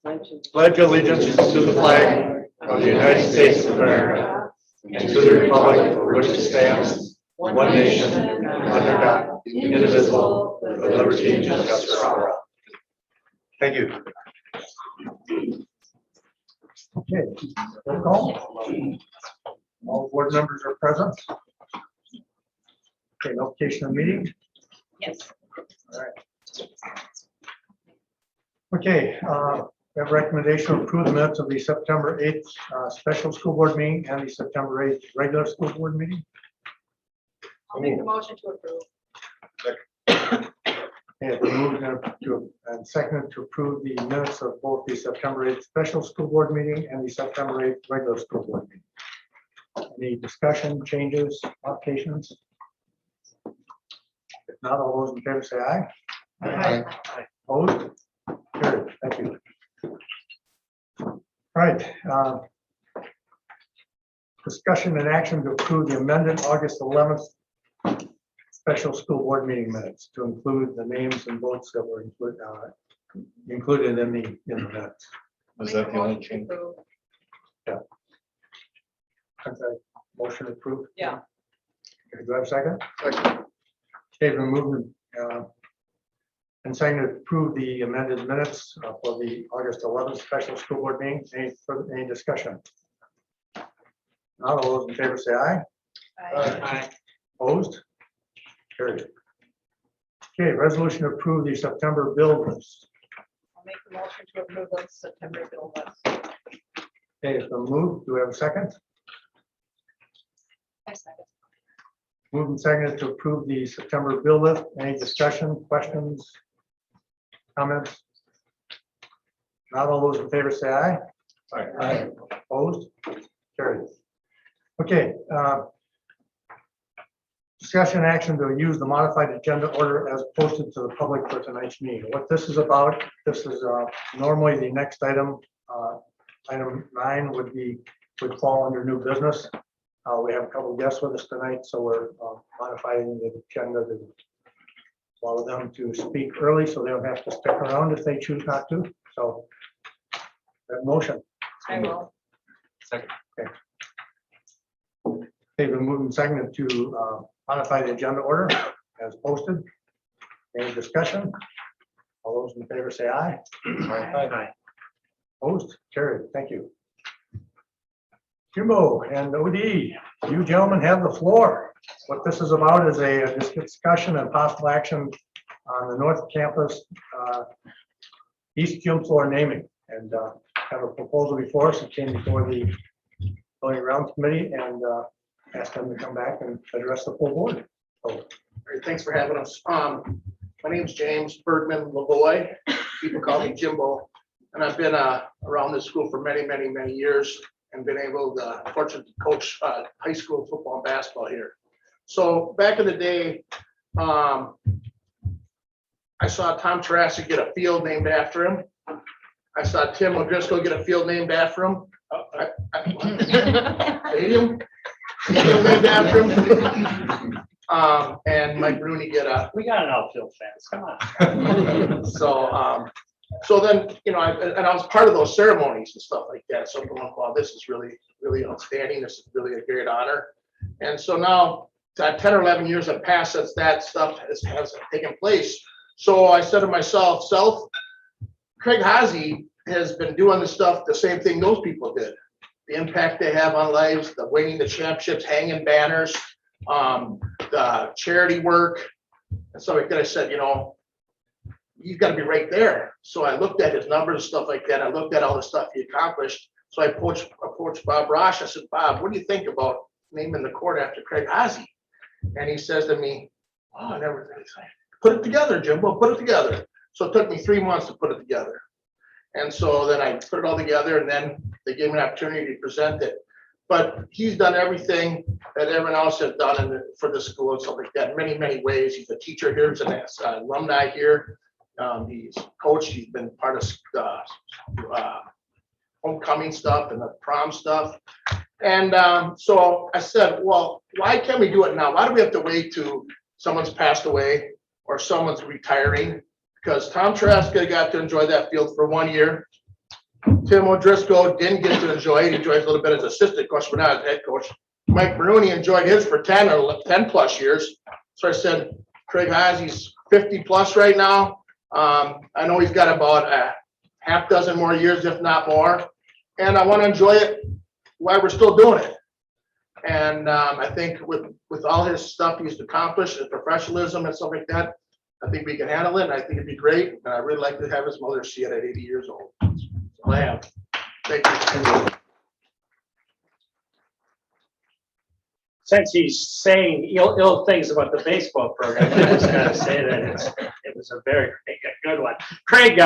pledge allegiance to the flag of the United States of America and to the republic for which it stands, one nation, under God, indivisible, with liberty and justice for all. Thank you. Okay, roll call. All board members are present. Okay, notification of meeting. Yes. All right. Okay, we have recommendation to approve the minutes of the September 8th special school board meeting and the September 8th regular school board meeting. I'll make the motion to approve. Okay, it's been moved and seconded to approve the minutes of both the September 8th special school board meeting and the September 8th regular school board meeting. Any discussion, changes, modifications? If not, all those in favor say aye. Aye. Opposed? Carried. Thank you. All right. Discussion and action to approve the amended August 11th special school board meeting minutes to include the names and votes that were included in the minutes. Was that the only change? Is that motion approved? Yeah. Okay, do I have a second? Okay, we're moving and saying to approve the amended minutes for the August 11th special school board meeting. Any discussion? Not all those in favor say aye. Aye. Opposed? Carried. Okay, resolution to approve the September bill list. I'll make the motion to approve the September bill list. Okay, it's been moved. Do we have a second? I second. Moved and seconded to approve the September bill list. Any discussion, questions, comments? Not all those in favor say aye. Aye. Opposed? Carried. Okay. Discussion action to use the modified agenda order as posted to the public for tonight's meeting. What this is about, this is normally the next item. Item 9 would fall under new business. We have a couple of guests with us tonight, so we're modifying the agenda to allow them to speak early so they don't have to stick around if they choose not to. So that motion. I will. Second. They've been moved and seconded to modify the agenda order as posted. Any discussion? All those in favor say aye. Aye. Opposed? Carried. Thank you. Jimbo and OD, you gentlemen have the floor. What this is about is a discussion and possible action on the North Campus East Gym floor naming, and have a proposal before us. It came before the Building Grounds Committee and asked them to come back and address the full board. So, Great, thanks for having us. My name is James Bergman Lavoy. People call me Jimbo, and I've been around this school for many, many, many years and been fortunate to coach high school football and basketball here. So back in the day, I saw Tom Tarasi get a field named after him. I saw Tim O'Driscoll get a field named after him. Stadium named after him. And Mike Rooney get a. We got an outfield fans, come on. So then, I was part of those ceremonies and stuff like that. So I'm going, wow, this is really, really outstanding. This is really a great honor. And so now 10 or 11 years have passed since that stuff has taken place. So I said to myself, Craig Hazy has been doing the stuff, the same thing those people did. The impact they have on lives, the winning the championships, hanging banners, the charity work. And so I said, you've got to be right there. So I looked at his numbers and stuff like that. I looked at all the stuff he accomplished. So I approached Bob Rosh. I said, Bob, what do you think about naming the court after Craig Hazy? And he says to me, oh, I never put it together, Jimbo, put it together. So it took me 3 months to put it together. And so then I put it all together, and then they gave me an opportunity to present it. But he's done everything that everyone else has done for the school and stuff like that in many, many ways. He's a teacher here, he's an alumni here. He's coached, he's been part of homecoming stuff and the prom stuff. And so I said, well, why can't we do it now? Why do we have to wait till someone's passed away or someone's retiring? Because Tom Traska got to enjoy that field for 1 year. Tim O'Driscoll didn't get to enjoy it. He enjoys a little bit as assistant coach, but not as head coach. Mike Maroney enjoyed his for 10 plus years. So I said, Craig Haas, he's 50 plus right now. I know he's got about a half dozen more years, if not more. And I want to enjoy it while we're still doing it. And I think with all his stuff he's accomplished, his professionalism and stuff like that, I think we can handle it. And I think it'd be great. And I'd really like to have his mother see it at 80 years old. That's all I have. Thank you. Since he's saying ill things about the baseball program, I just gotta say that it was a very good one. Craig,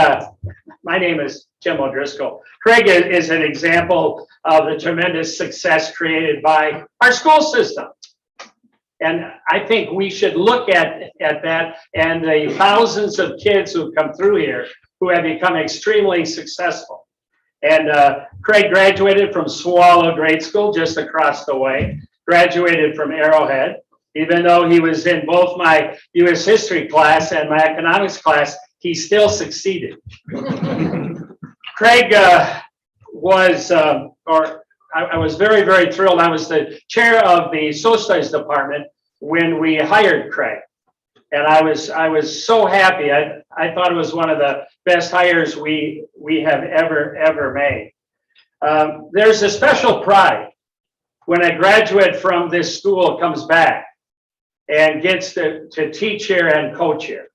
my name is Tim O'Driscoll. Craig is an example of the tremendous success created by our school system. And I think we should look at that and the thousands of kids who've come through here who have become extremely successful. And Craig graduated from Swallow Grade School just across the way. Graduated from Arrowhead, even though he was in both my U.S. history class and my economics class, he still succeeded. Craig I was very, very thrilled. I was the chair of the social studies department when we hired Craig. And I was so happy. I thought it was one of the best hires we have ever made. There's a special pride when a graduate from this school comes back and gets to teach here and coach here.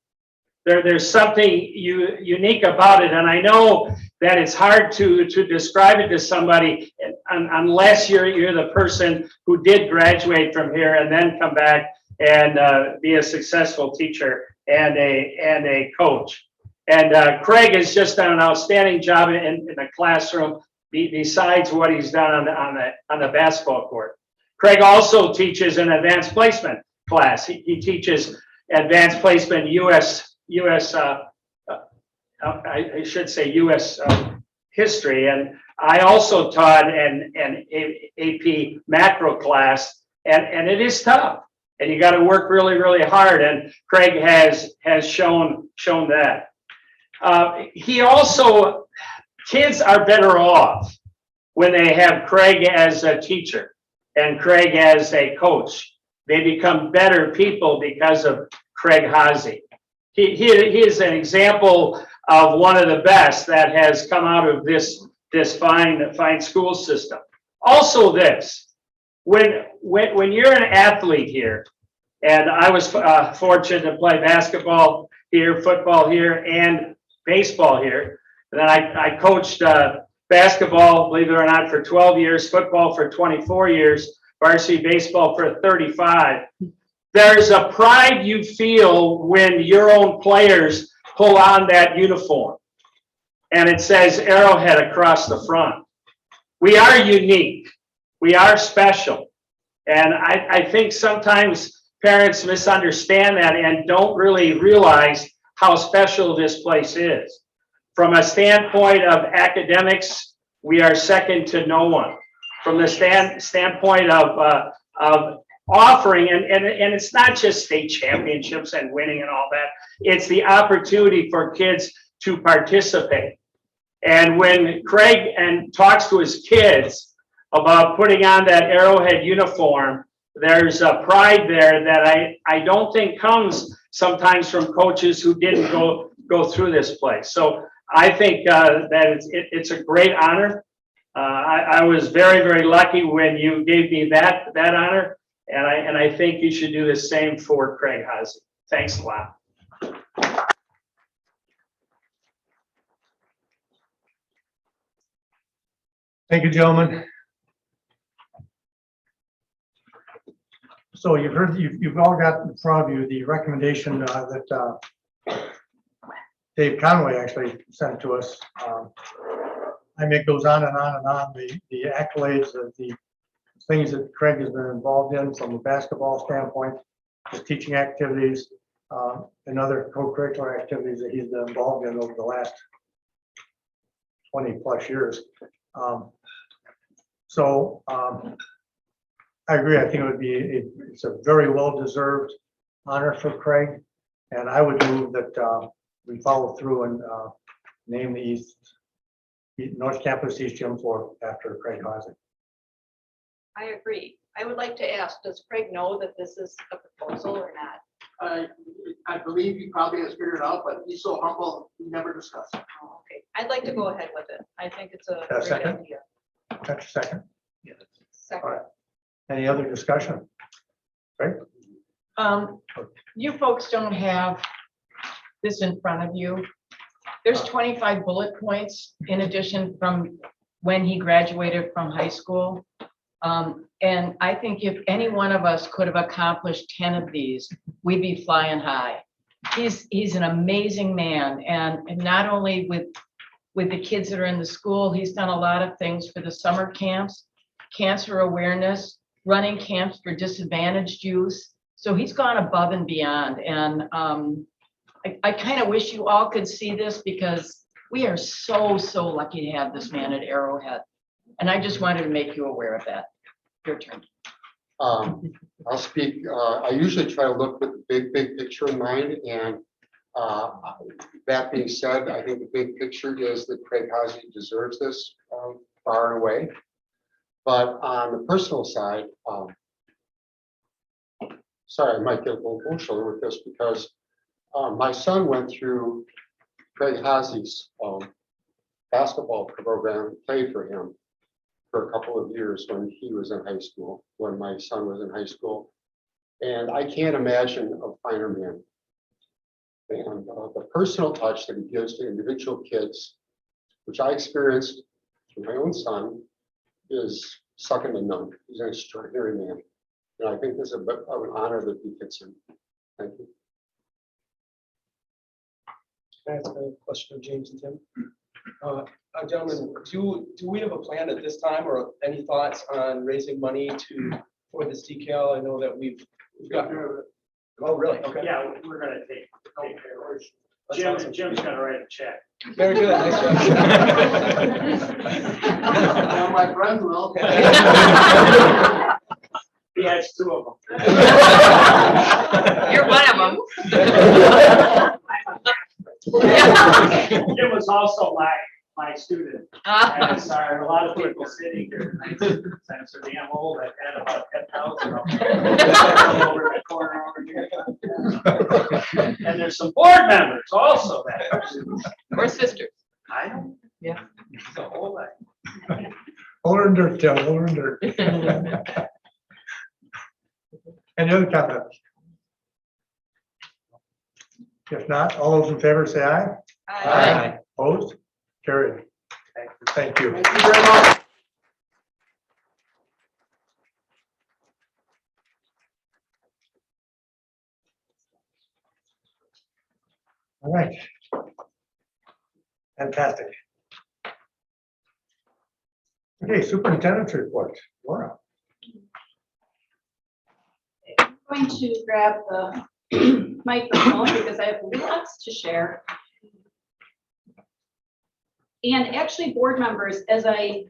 There's something unique about it, and I know that it's hard to describe it to somebody unless you're the person who did graduate from here and then come back and be a successful teacher and a coach. And Craig has just done an outstanding job in the classroom, besides what he's done on the basketball court. Craig also teaches an advanced placement class. He teaches advanced placement I should say U.S. history. And I also taught an AP macro class, and it is tough. And you got to work really, really hard. And Craig has shown that. He also, kids are better off when they have Craig as a teacher and Craig as a coach. They become better people because of Craig Haase. He is an example of one of the best that has come out of this fine school system. Also this, when you're an athlete here, and I was fortunate to play basketball here, football here, and baseball here. And then I coached basketball, believe it or not, for 12 years, football for 24 years, varsity baseball for 35. There's a pride you feel when your own players pull on that uniform and it says Arrowhead across the front. We are unique. We are special. And I think sometimes parents misunderstand that and don't really realize how special this place is. From a standpoint of academics, we are second to no one. From the standpoint of offering, and it's not just state championships and winning and all that, it's the opportunity for kids to participate. And when Craig talks to his kids about putting on that Arrowhead uniform, there's a pride there that I don't think comes sometimes from coaches who didn't go through this place. So I think that it's a great honor. I was very, very lucky when you gave me that honor, and I think you should do the same for Craig Haase. Thanks a lot. Thank you, gentlemen. So you've all got in front of you the recommendation that Dave Conway actually sent to us. I mean, it goes on and on and on. The accolades of the things that Craig has been involved in from a basketball standpoint, his teaching activities, and other co-curricular activities that he's been involved in over the last 20 plus years. I agree. I think it would be it's a very well-deserved honor for Craig, and I would move that we follow through and name these North Campus East Gym Floor after Craig Hosey. I agree. I would like to ask, does Craig know that this is a proposal or not? I believe he probably has figured it out, but he's so humble, he never discussed it. Oh, okay. I'd like to go ahead with it. I think it's a A great second? idea. That's a second. Second. All right. Any other discussion? Right? You folks don't have this in front of you. There's 25 bullet points in addition from when he graduated from high school. And I think if any one of us could have accomplished 10 of these, we'd be flying high. He's an amazing man, and not only with the kids that are in the school, he's done a lot of things for the summer camps, cancer awareness, running camps for disadvantaged youth. So he's gone above and beyond. And I kind of wish you all could see this because we are so lucky to have this man at Arrowhead. And I just wanted to make you aware of that. Your turn. I'll speak, I usually try to look with the big picture in mind, and that being said, I think the big picture is that Craig Hosey deserves this far and away. But on the personal side, sorry, I might get a little emotional with this because my son went through Craig Hosey's basketball program, played for him for a couple of years when he was in high school, when my son was in high school. And I can't imagine a finer man. And the personal touch that he gives to individual kids, which I experienced through my own son, is second to none. He's an extraordinary man. And I think this is an honor that befits him. Thank you. Can I ask a question of James and Tim? Gentlemen, do we have a plan at this time or any thoughts on raising money for this decal? I know that we've got. Oh, really? Okay. Yeah, we're gonna take care of it. That's awesome. Jim's gonna write a check. Very good. Nice job. Now my friend will. He has two of them. You're one of them. Jim was also my student. And sorry, a lot of people sitting here tonight, since they're damn old, I've had about 10,000 of them. Over the corner over here. And there's some board members also that. Or sisters. I don't. Yeah. The whole lot. Older Tim, older. Any other comments? If not, all those in favor say aye. Aye. Opposed? Carried. Thank you. Thank you very much. All right. Fantastic. Okay, superintendent's report. Laura. I'm going to grab the microphone because I have lots to share. And actually, board members, as I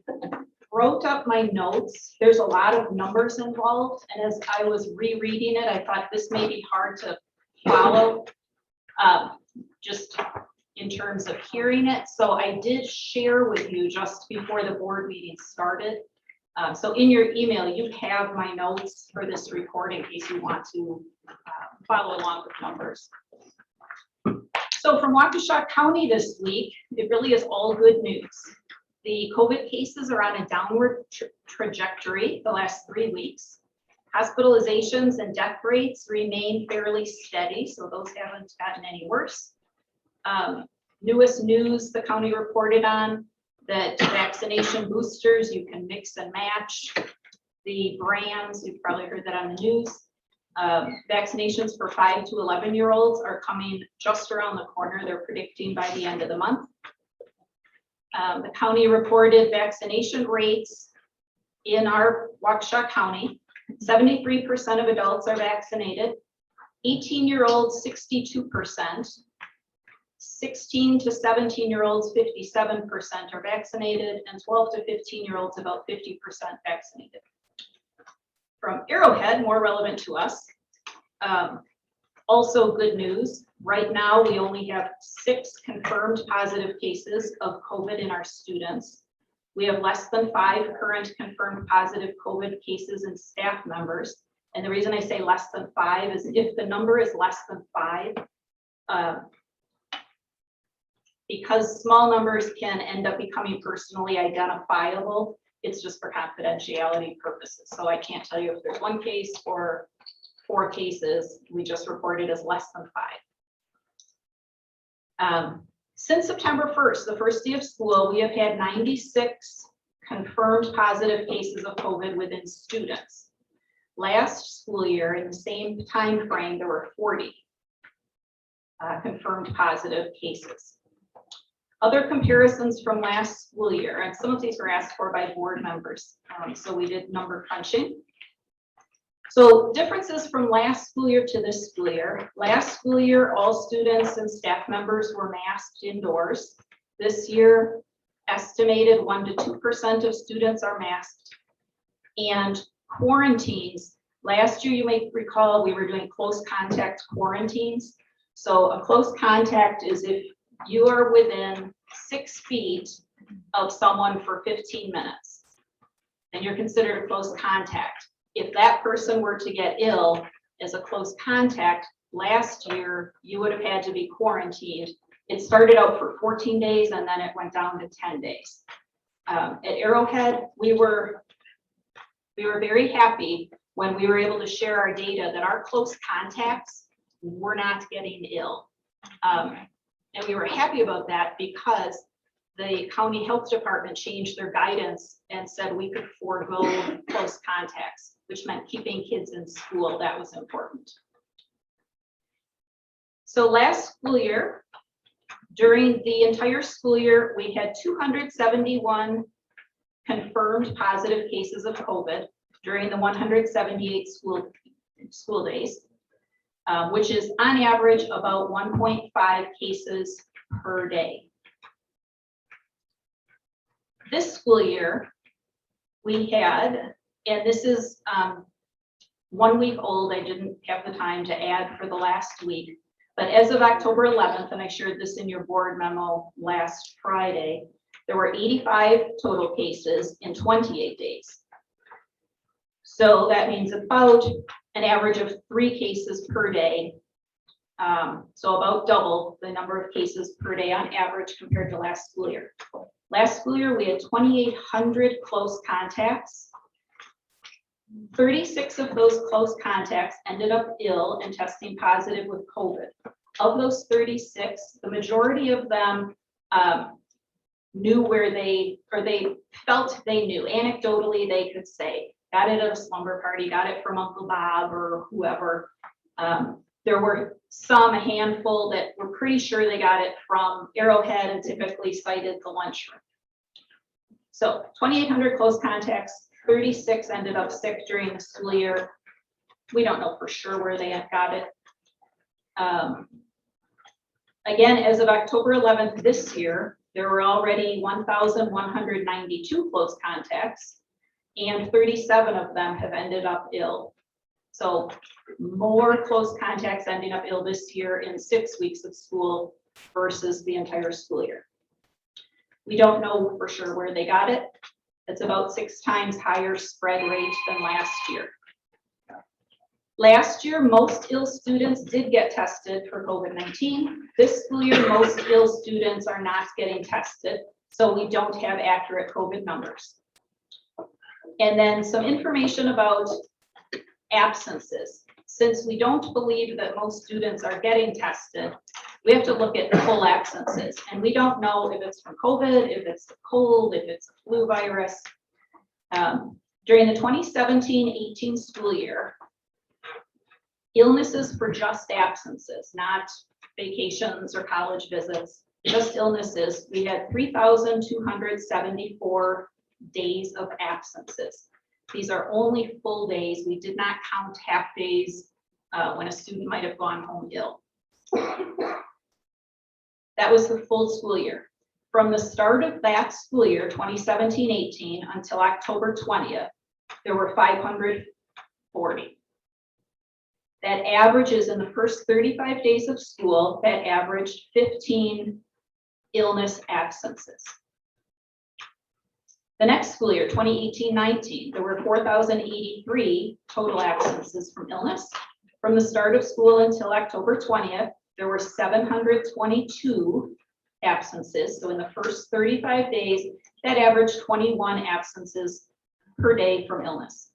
wrote up my notes, there's a lot of numbers involved. And as I was rereading it, I thought this may be hard to follow, just in terms of hearing it. So I did share with you just before the board meeting started. So in your email, you have my notes for this report in case you want to follow along with numbers. So from Waukesha County this week, it really is all good news. The COVID cases are on a downward trajectory the last 3 weeks. Hospitalizations and death rates remain fairly steady, so those haven't gotten any worse. Newest news the county reported on, that vaccination boosters, you can mix and match the brands. You've probably heard that on the news. Vaccinations for 5 to 11-year-olds are coming just around the corner. They're predicting by the end of the month. The county reported vaccination rates in our Waukesha County. 73% of adults are vaccinated. 18-year-olds, 62%. 16 to 17-year-olds, 57% are vaccinated, and 12 to 15-year-olds, about 50% vaccinated. From Arrowhead, more relevant to us, Also good news, right now, we only have 6 confirmed positive cases of COVID in our students. We have less than 5 current confirmed positive COVID cases in staff members. And the reason I say less than 5 is if the number is less than 5, because small numbers can end up becoming personally identifiable, it's just for confidentiality purposes. So I can't tell you if there's 1 case or 4 cases. We just reported as less than 5. Since September 1st, the first day of school, we have had 96 confirmed positive cases of COVID within students. Last school year, in the same time frame, there were 40 confirmed positive cases. Other comparisons from last school year, and some of these were asked for by board members, so we did number crunching. So differences from last school year to this school year. Last school year, all students and staff members were masked indoors. This year, estimated 1 to 2% of students are masked. And quarantines, last year, you may recall, we were doing close contact quarantines. So a close contact is if you are within 6 feet of someone for 15 minutes, and you're considered a close contact. If that person were to get ill as a close contact, last year, you would have had to be quarantined. It started out for 14 days and then it went down to 10 days. At Arrowhead, we were very happy when we were able to share our data that our close contacts were not getting ill. And we were happy about that because the county health department changed their guidance and said we could forego close contacts, which meant keeping kids in school. That was important. So last school year, during the entire school year, we had 271 confirmed positive cases of COVID during the 178 school days. Which is on average about 1.5 cases per day. This school year, we had, and this is 1 week old, I didn't have the time to add for the last week, but as of October 11th, and I shared this in your board memo last Friday, there were 85 total cases in 28 days. So that means about an average of 3 cases per day. So about double the number of cases per day on average compared to last school year. Last school year, we had 2,800 close contacts. 36 of those close contacts ended up ill and testing positive with COVID. Of those 36, the majority of them knew where they felt they knew. Anecdotally, they could say, got it at a slumber party, got it from Uncle Bob or whoever. There were a handful that were pretty sure they got it from Arrowhead and typically cited the lunchroom. So 2,800 close contacts, 36 ended up sick during the school year. We don't know for sure where they got it. Again, as of October 11th this year, there were already 1,192 close contacts, and 37 of them have ended up ill. So more close contacts ending up ill this year in 6 weeks of school versus the entire school year. We don't know for sure where they got it. It's about 6 times higher spread rate than last year. Last year, most ill students did get tested for COVID-19. This school year, most ill students are not getting tested, so we don't have accurate COVID numbers. And then some information about absences. Since we don't believe that most students are getting tested, we have to look at full absences. And we don't know if it's from COVID, if it's a cold, if it's a flu virus. During the 2017-18 school year, illnesses for just absences, not vacations or college visits, just illnesses, we had 3,274 days of absences. These are only full days. We did not count half days when a student might have gone home ill. That was the full school year. From the start of that school year, 2017-18, until October 20th, there were 540. that averages in the first 35 days of school, that averaged 15 illness absences. The next school year, 2018-19, there were 4,083 total absences from illness. From the start of school until October 20th, there were 722 absences. So in the first 35 days, that averaged 21 absences per day from illness.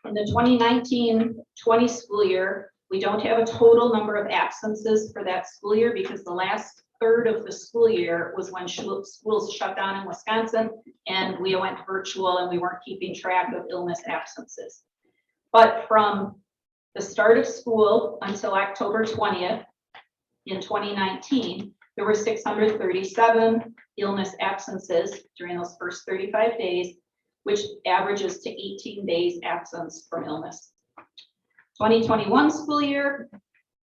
In the 2019-20 school year, we don't have a total number of absences for that school year because the last third of the school year was when schools shut down in Wisconsin and we went virtual and we weren't keeping track of illness absences. But from the start of school until October 20th in 2019, there were 637 illness absences during those first 35 days, which averages to 18 days absence from illness. 2021 school year,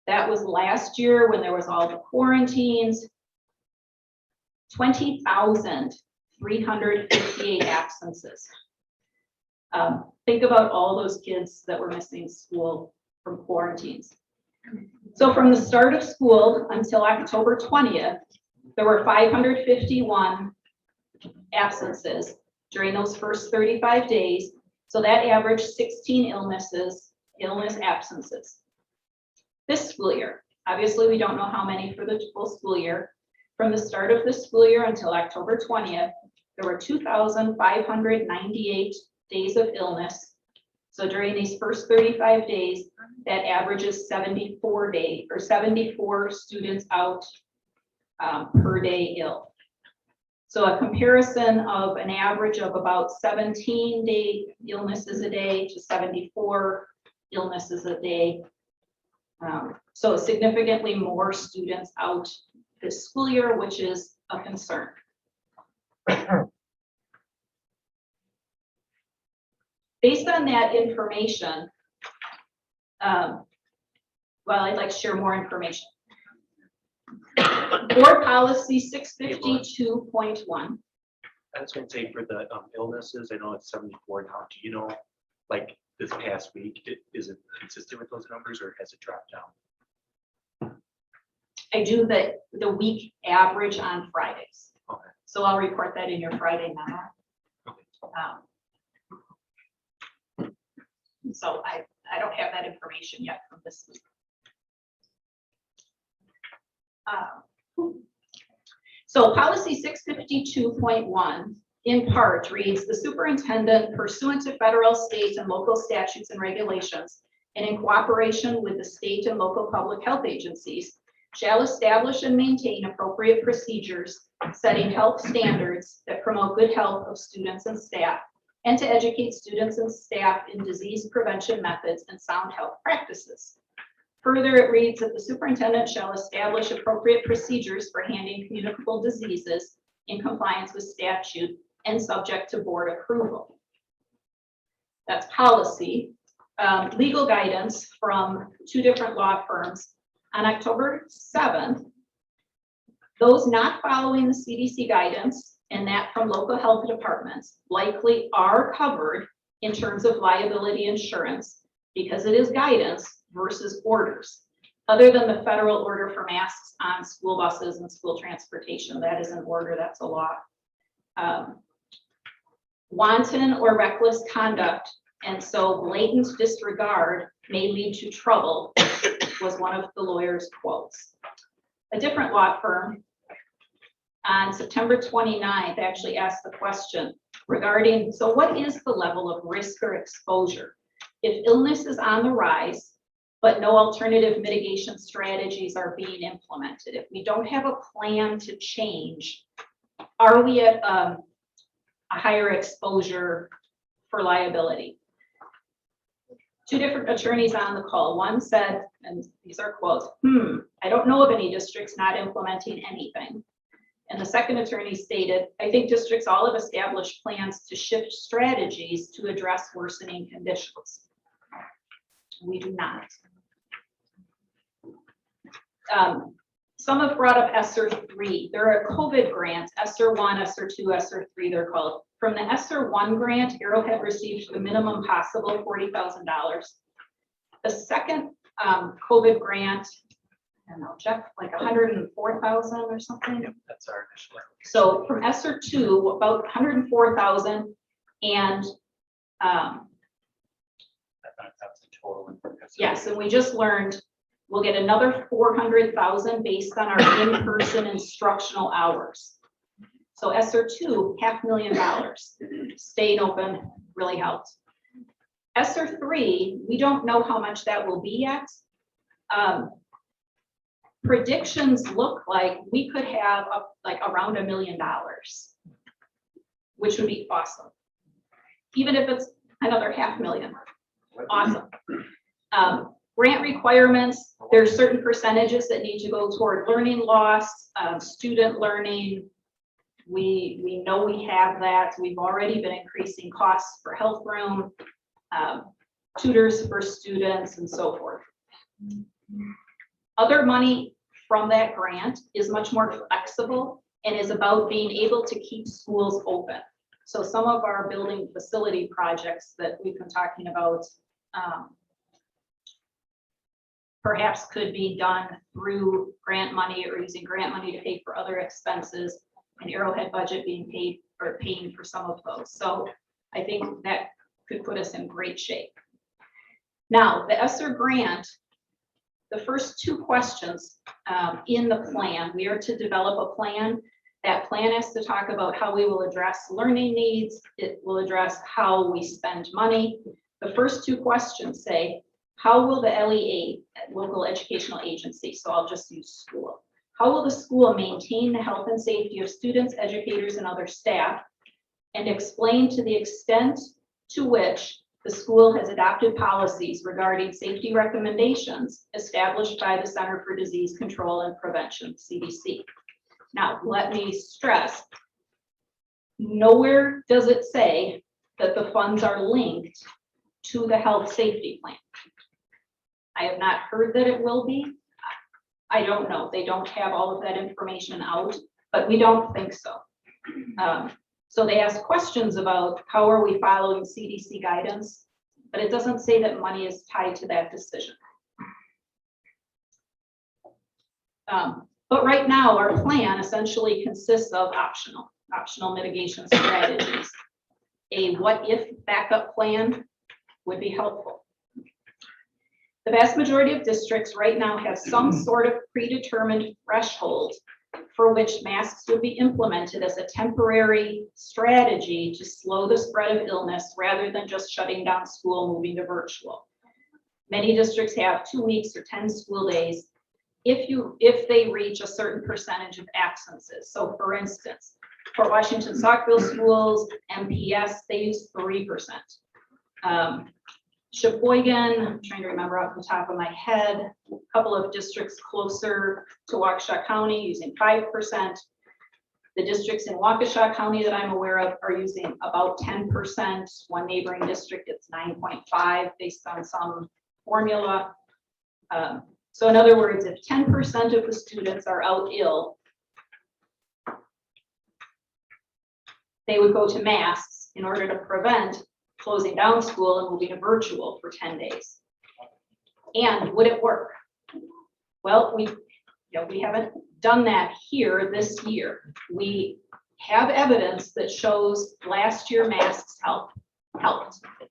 that was last year when there was all the quarantines. 20,358 absences. Think about all those kids that were missing school from quarantines. So from the start of school until October 20th, there were 551 absences during those first 35 days. So that averaged 16 illness absences. This school year, obviously we don't know how many for the full school year. From the start of the school year until October 20th, there were 2,598 days of illness. So during these first 35 days, that averages 74 students out per day ill. So a comparison of an average of about 17 illnesses a day to 74 illnesses a day. So significantly more students out this school year, which is a concern. Based on that information, well, I'd like to share more information. Board policy 652.1. I was gonna say for the illnesses, I know it's 74 now. Do you know, like this past week, is it consistent with those numbers or has it dropped down? I do the week average on Fridays. Okay. So I'll report that in your Friday memo. Okay. So I don't have that information yet from this week. So policy 652.1 in part reads, the superintendent pursuant to federal, state, and local statutes and regulations, and in cooperation with the state and local public health agencies, shall establish and maintain appropriate procedures setting health standards that promote good health of students and staff, and to educate students and staff in disease prevention methods and sound health practices. Further, it reads that the superintendent shall establish appropriate procedures for handling communicable diseases in compliance with statute and subject to board approval. That's policy. Legal guidance from 2 different law firms. On October 7th, those not following the CDC guidance and that from local health departments likely are covered in terms of liability insurance because it is guidance versus orders. Other than the federal order for masks on school buses and school transportation, that is an order, that's a law. Wanton or reckless conduct, and so blatant disregard may lead to trouble, was one of the lawyer's quotes. A different law firm on September 29th actually asked the question regarding, so what is the level of risk or exposure? If illness is on the rise, but no alternative mitigation strategies are being implemented, if we don't have a plan to change, are we at a higher exposure for liability? 2 different attorneys on the call. One said, and these are quotes, I don't know of any districts not implementing anything. And the second attorney stated, I think districts all have established plans to shift strategies to address worsening conditions. We do not. Some have brought up ESSER 3. There are COVID grants, ESSER 1, ESSER 2, ESSER 3, they're called. From the ESSER 1 grant, Arrowhead received the minimum possible, $40,000. The second COVID grant, I don't know, Jeff, like 104,000 or something. Yep, that's our initial. So from ESSER 2, about 104,000, and That's the total. yes, and we just learned we'll get another 400,000 based on our in-person instructional hours. So ESSER 2, $500,000. Staying open really helped. ESSER 3, we don't know how much that will be yet. Predictions look like we could have up like around $1 million, which would be awesome. Even if it's another 500,000, awesome. Grant requirements, there's certain percentages that need to go toward learning loss, student learning. We know we have that. We've already been increasing costs for health room, tutors for students, and so forth. Other money from that grant is much more flexible and is about being able to keep schools open. So some of our building facility projects that we've been talking about perhaps could be done through grant money or using grant money to pay for other expenses, and Arrowhead budget being paid or paying for some of those. So I think that could put us in great shape. Now, the ESSER grant, the first two questions in the plan, we are to develop a plan. That plan has to talk about how we will address learning needs. It will address how we spend money. The first two questions say, how will the LEA, local educational agency, so I'll just use school, how will the school maintain the health and safety of students, educators, and other staff, and explain to the extent to which the school has adopted policies regarding safety recommendations established by the Center for Disease Control and Prevention, CDC. Now, let me stress, nowhere does it say that the funds are linked to the health safety plan. I have not heard that it will be. I don't know. They don't have all of that information out, but we don't think so. So they ask questions about how are we following CDC guidance, but it doesn't say that money is tied to that decision. But right now, our plan essentially consists of optional mitigation strategies. A what-if backup plan would be helpful. The vast majority of districts right now have some sort of predetermined threshold for which masks would be implemented as a temporary strategy to slow the spread of illness rather than just shutting down school, moving to virtual. Many districts have 2 weeks or 10 school days if they reach a certain percentage of absences. So for instance, Fort Washington Saukville schools, MPS, they use 3%. Sheboygan, I'm trying to remember off the top of my head, a couple of districts closer to Waukesha County using 5%. The districts in Waukesha County that I'm aware of are using about 10%. One neighboring district, it's 9.5 based on some formula. So in other words, if 10% of the students are out ill, they would go to masks in order to prevent closing down school and moving to virtual for 10 days. And would it work? Well, we haven't done that here this year. We have evidence that shows last year masks helped.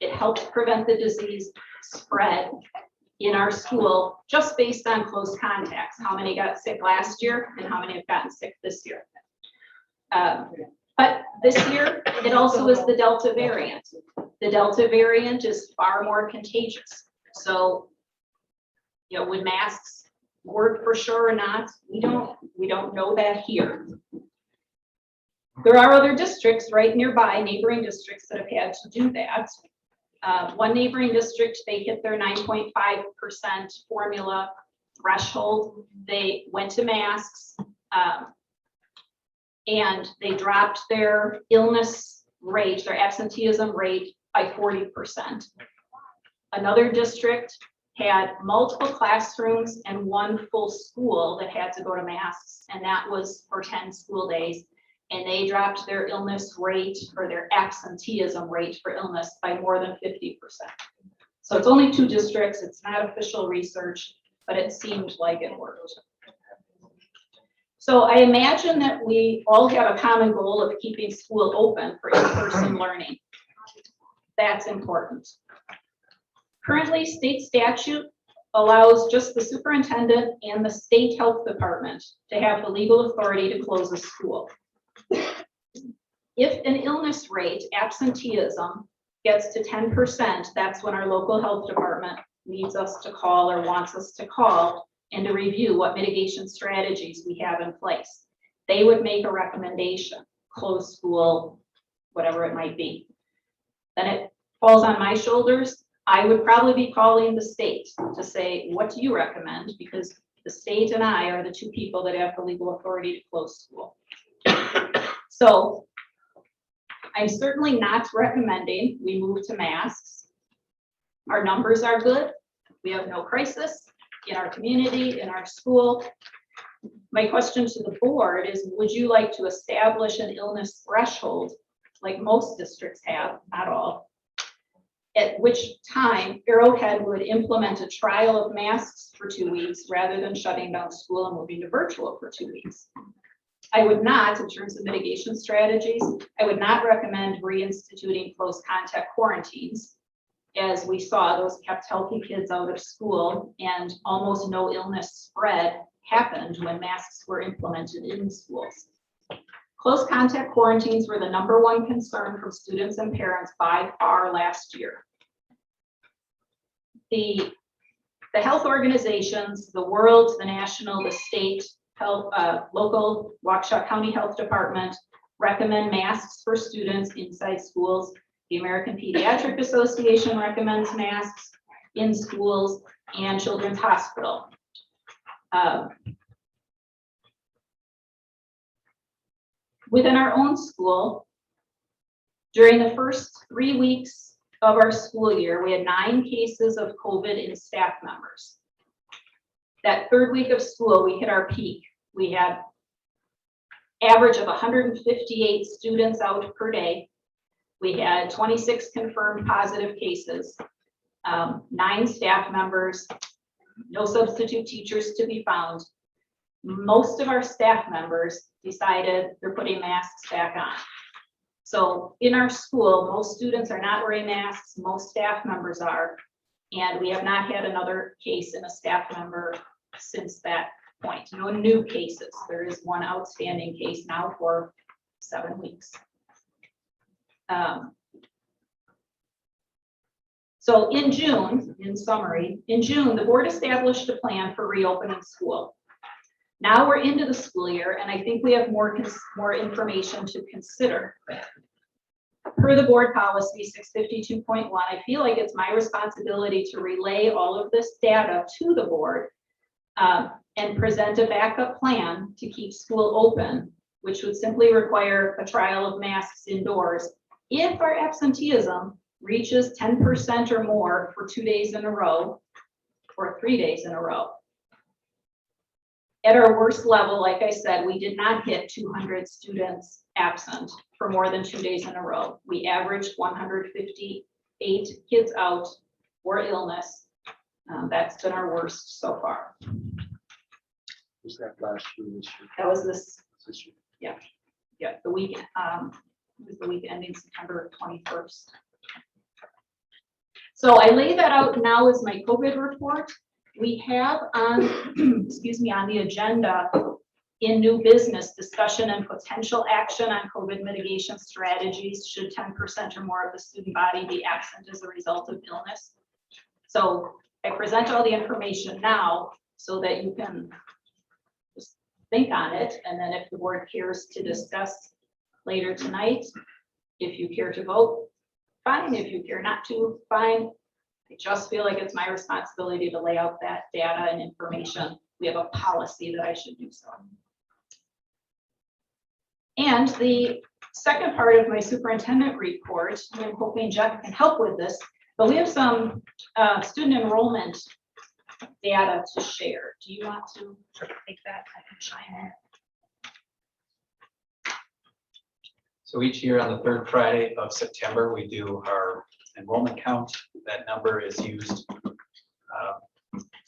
It helped prevent the disease spread in our school just based on close contacts. How many got sick last year and how many have gotten sick this year? But this year, it also is the Delta variant. The Delta variant is far more contagious. So, would masks work for sure or not? We don't know that here. There are other districts right nearby, neighboring districts that have had to do that. One neighboring district, they hit their 9.5% formula threshold. They went to masks. And they dropped their illness rate, their absenteeism rate by 40%. Another district had multiple classrooms and one full school that had to go to masks, and that was for 10 school days. And they dropped their illness rate or their absenteeism rate for illness by more than 50%. So it's only 2 districts. It's not official research, but it seemed like it worked. So I imagine that we all have a common goal of keeping school open for in-person learning. That's important. Currently, state statute allows just the superintendent and the state health department to have the legal authority to close a school. If an illness rate, absenteeism, gets to 10%, that's when our local health department needs us to call or wants us to call and to review what mitigation strategies we have in place. They would make a recommendation, close school, whatever it might be. Then it falls on my shoulders. I would probably be calling the state to say, what do you recommend? Because the state and I are the 2 people that have the legal authority to close school. So I'm certainly not recommending we move to masks. Our numbers are good. We have no crisis in our community, in our school. My question to the board is, would you like to establish an illness threshold like most districts have, not all, at which time Arrowhead would implement a trial of masks for 2 weeks rather than shutting down school and moving to virtual for 2 weeks? I would not, in terms of mitigation strategies, I would not recommend reinstituting close contact quarantines. As we saw, those kept healthy kids out of school and almost no illness spread happened when masks were implemented in schools. Close contact quarantines were the #1 concern from students and parents by far last year. The health organizations, the world, the national, the state, health, local Waukesha County Health Department recommend masks for students inside schools. The American Pediatric Association recommends masks in schools, and Children's Hospital. Within our own school, during the first 3 weeks of our school year, we had 9 cases of COVID in staff members. That 3rd week of school, we hit our peak. We had average of 158 students out per day. We had 26 confirmed positive cases, 9 staff members, no substitute teachers to be found. Most of our staff members decided they're putting masks back on. So in our school, most students are not wearing masks, most staff members are, and we have not had another case in a staff member since that point. No new cases. There is 1 outstanding case now for 7 weeks. So in June, in summary, in June, the board established a plan for reopening school. Now we're into the school year, and I think we have more information to consider. Per the board policy 652.1, I feel like it's my responsibility to relay all of this data to the board and present a backup plan to keep school open, which would simply require a trial of masks indoors if our absenteeism reaches 10% or more for 2 days in a row or 3 days in a row. At our worst level, like I said, we did not hit 200 students absent for more than 2 days in a row. We averaged 158 kids out for illness. That's been our worst so far. Was that last year, this year? That was this, This year? yeah, the week, it was the week ending September 21st. So I lay that out now as my COVID report. We have on, excuse me, on the agenda in new business discussion and potential action on COVID mitigation strategies should 10% or more of the student body be absent as a result of illness. So I present all the information now so that you can just think on it. And then if the board cares to discuss later tonight, if you care to vote, fine. If you care not to, fine. I just feel like it's my responsibility to lay out that data and information. We have a policy that I should do so. And the second part of my superintendent report, I'm hoping Jeff can help with this, but we have some student enrollment data to share. Do you want to take that? I can chime in. So each year on the 3rd Friday of September, we do our enrollment count That number is used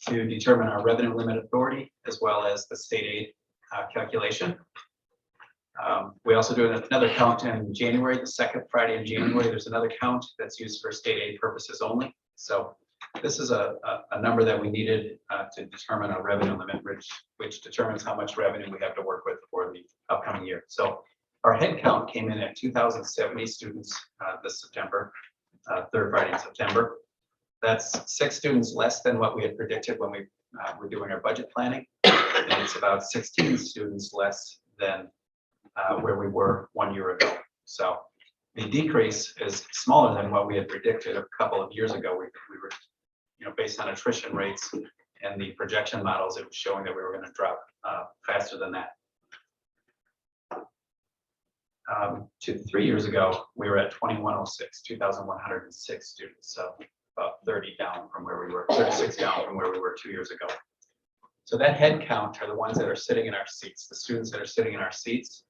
to determine our revenue limit authority as well as the state aid calculation. We also do another count in January, the second Friday in January. There's another count that's used for state aid purposes only. So this is a number that we needed to determine our revenue limit, which determines how much revenue we have to work with for the upcoming year. So our head count came in at 2,070 students this September, third Friday in September. That's 6 students less than what we had predicted when we were doing our budget planning. And it's about 16 students less than where we were 1 year ago. So the decrease is smaller than what we had predicted a couple of years ago. We were, based on attrition rates and the projection models, it was showing that we were going to drop faster than that. 3 years ago, we were at 2,106 students. So about 30 down from where we were, 36 down from where we were 2 years ago. So that head count are the ones that are sitting in our seats, the students that are sitting in our seats.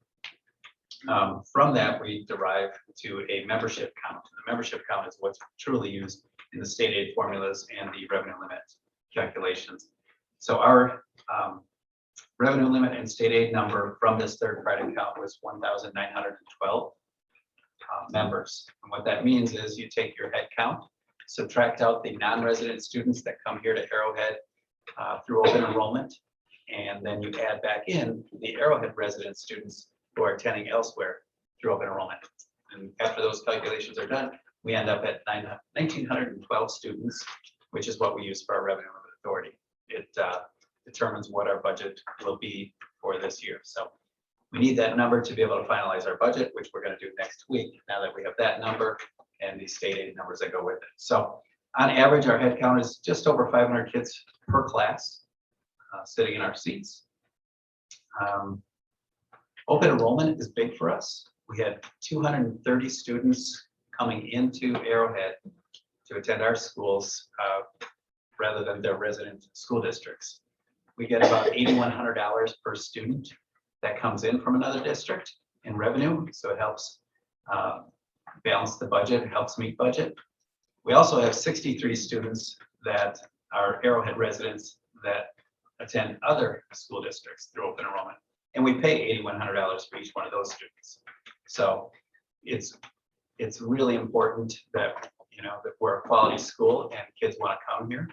From that, we derive to a membership count. The membership count is what's truly used in the state aid formulas and the revenue limit calculations. So our revenue limit and state aid number from this third Friday count was 1,912 members. And what that means is you take your head count, subtract out the non-resident students that come here to Arrowhead through open enrollment, and then you add back in the Arrowhead resident students who are attending elsewhere through open enrollment. And after those calculations are done, we end up at 1,912 students, which is what we use for our revenue limit authority. It determines what our budget will be for this year. So we need that number to be able to finalize our budget, which we're going to do next week, now that we have that number and the state aid numbers that go with it. So on average, our head count is just over 500 kids per class sitting in our seats. Open enrollment is big for us. We had 230 students coming into Arrowhead to attend our schools rather than their resident school districts. We get about $8,100 per student that comes in from another district in revenue. So it helps balance the budget, it helps meet budget. We also have 63 students that are Arrowhead residents that attend other school districts through open enrollment. And we pay $8,100 for each one of those students. So it's really important that, that we're a quality school and kids want to come here.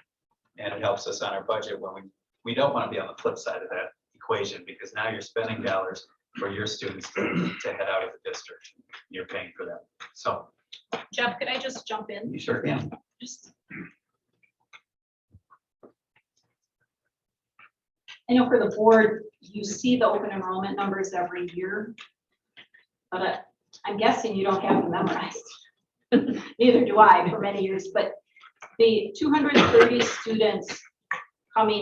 And it helps us on our budget when we don't want to be on the flip side of that equation, because now you're spending dollars for your students to head out of the district. You're paying for them. So Jeff, could I just jump in? you sure can. Just. I know for the board, you see the open enrollment numbers every year, but I'm guessing you don't have them memorized. Neither do I for many years, but the 230 students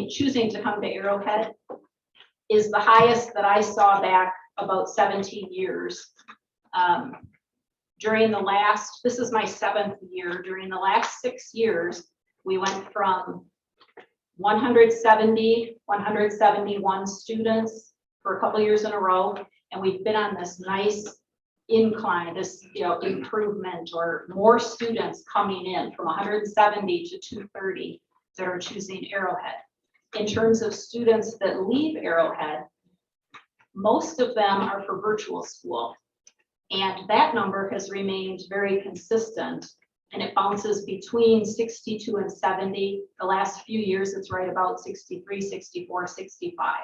choosing to come to Arrowhead is the highest that I saw back about 17 years. This is my 7th year, during the last 6 years, we went from 170, 171 students for a couple years in a row, and we've been on this nice incline, this improvement, or more students coming in from 170 to 230 that are choosing Arrowhead. In terms of students that leave Arrowhead, most of them are for virtual school, and that number has remained very consistent. And it bounces between 62 and 70. The last few years, it's right about 63, 64, 65.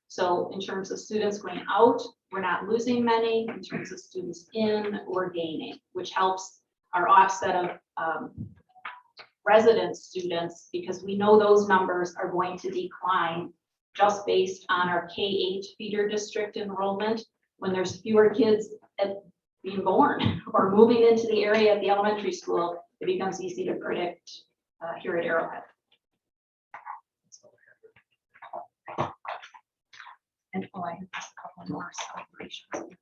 So in terms of students going out, we're not losing many. In terms of students in, we're gaining, which helps our offset of resident students, because we know those numbers are going to decline just based on our K-8 feeder district enrollment. When there's fewer kids being born or moving into the area at the elementary school, it becomes easy to predict here at Arrowhead. And I have just a couple more celebrations.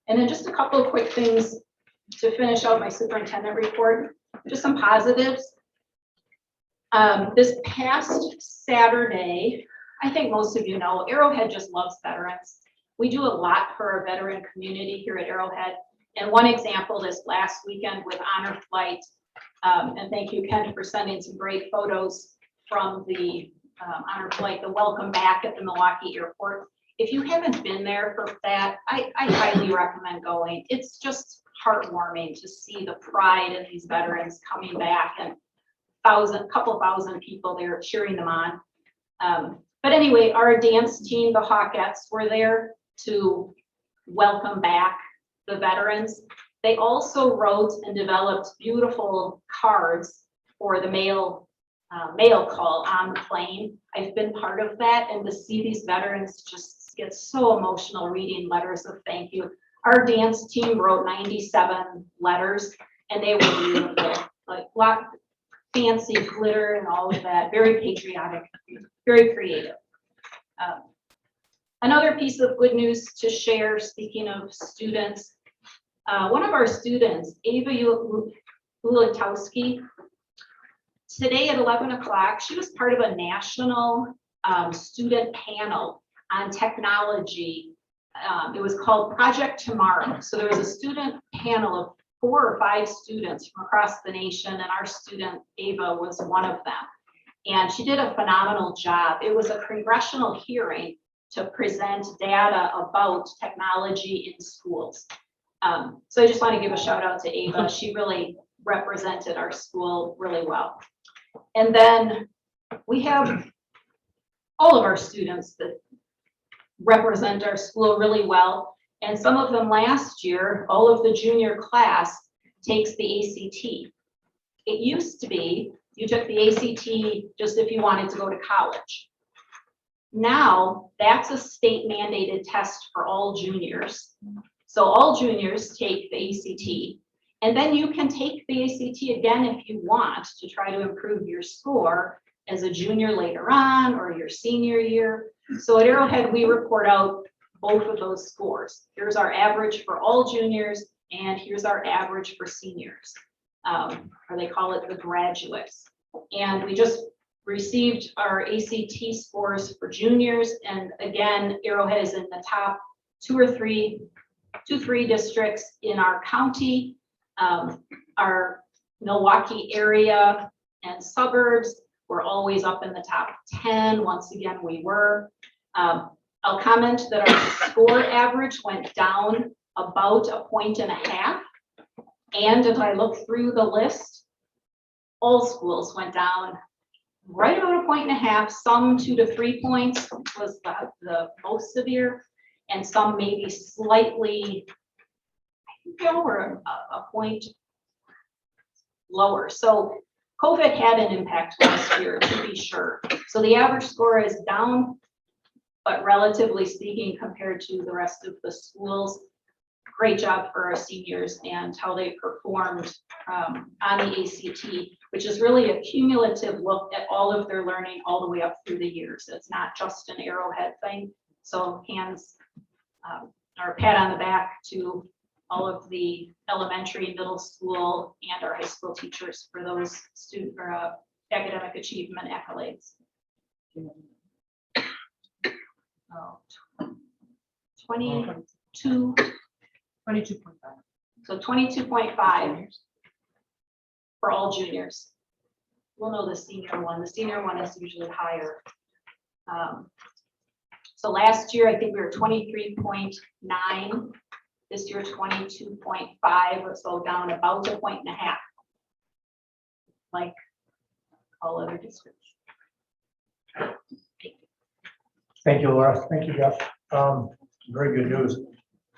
And then just a couple of quick things to finish out my superintendent report. Just some positives. This past Saturday, I think most of you know, Arrowhead just loves veterans. We do a lot for our veteran community here at Arrowhead. And one example this last weekend with Honor Flight, And thank you, Ken, for sending some great photos from the honor flight, the welcome back at the Milwaukee airport. If you haven't been there for that, I highly recommend going. It's just heartwarming to see the pride in these veterans coming back, and couple thousand people there cheering them on. But anyway, our dance team, the Hawkettes, were there to welcome back the veterans. They also wrote and developed beautiful cards for the mail call on the plane. I've been part of that, and to see these veterans just get so emotional reading letters of thank you. Our dance team wrote 97 letters, and they were beautiful, like fancy glitter and all of that, very patriotic, very creative. Another piece of good news to share, speaking of students, one of our students, Ava Ulatowski, today at 11 o'clock, she was part of a national student panel on technology. It was called Project Tomorrow. So there was a student panel of 4 or 5 students from across the nation, and our student Ava was one of them. And she did a phenomenal job. It was a congressional hearing to present data about technology in schools. So I just want to give a shout out to Ava. She really represented our school really well. And then we have all of our students that represent our school really well. And some of them last year, all of the junior class takes the ACT. It used to be you took the ACT just if you wanted to go to college. Now that's a state mandated test for all juniors. So all juniors take the ACT, and then you can take the ACT again if you want to try to improve your score as a junior later on or your senior year. So at Arrowhead, we report out both of those scores. Here's our average for all juniors, and here's our average for seniors, or they call it the graduates. And we just received our ACT scores for juniors, and again, Arrowhead is in the top 2 or 3 districts in our county. Our Milwaukee area and suburbs were always up in the top 10. Once again, we were. I'll comment that our score average went down about 1.5 points. And if I look through the list, all schools went down right about 1.5 points. Some 2 to 3 points was the most severe, and some maybe slightly, I think they were a point lower. So COVID had an impact last year, to be sure. So the average score is down, but relatively speaking, compared to the rest of the schools, great job for our seniors and how they performed on the ACT, which is really a cumulative look at all of their learning all the way up through the years. It's not just an Arrowhead thing. So hands or pat on the back to all of the elementary, middle school, and our high school teachers for those student or academic achievement accolades. 22. 22.5. So 22.5 for all juniors. We'll know the senior one. The senior one is usually higher. So last year, I think we were 23.9. This year, 22.5, so down about 1.5 points, like all other districts. Thank you, Laura. Thank you, Jeff. Very good news.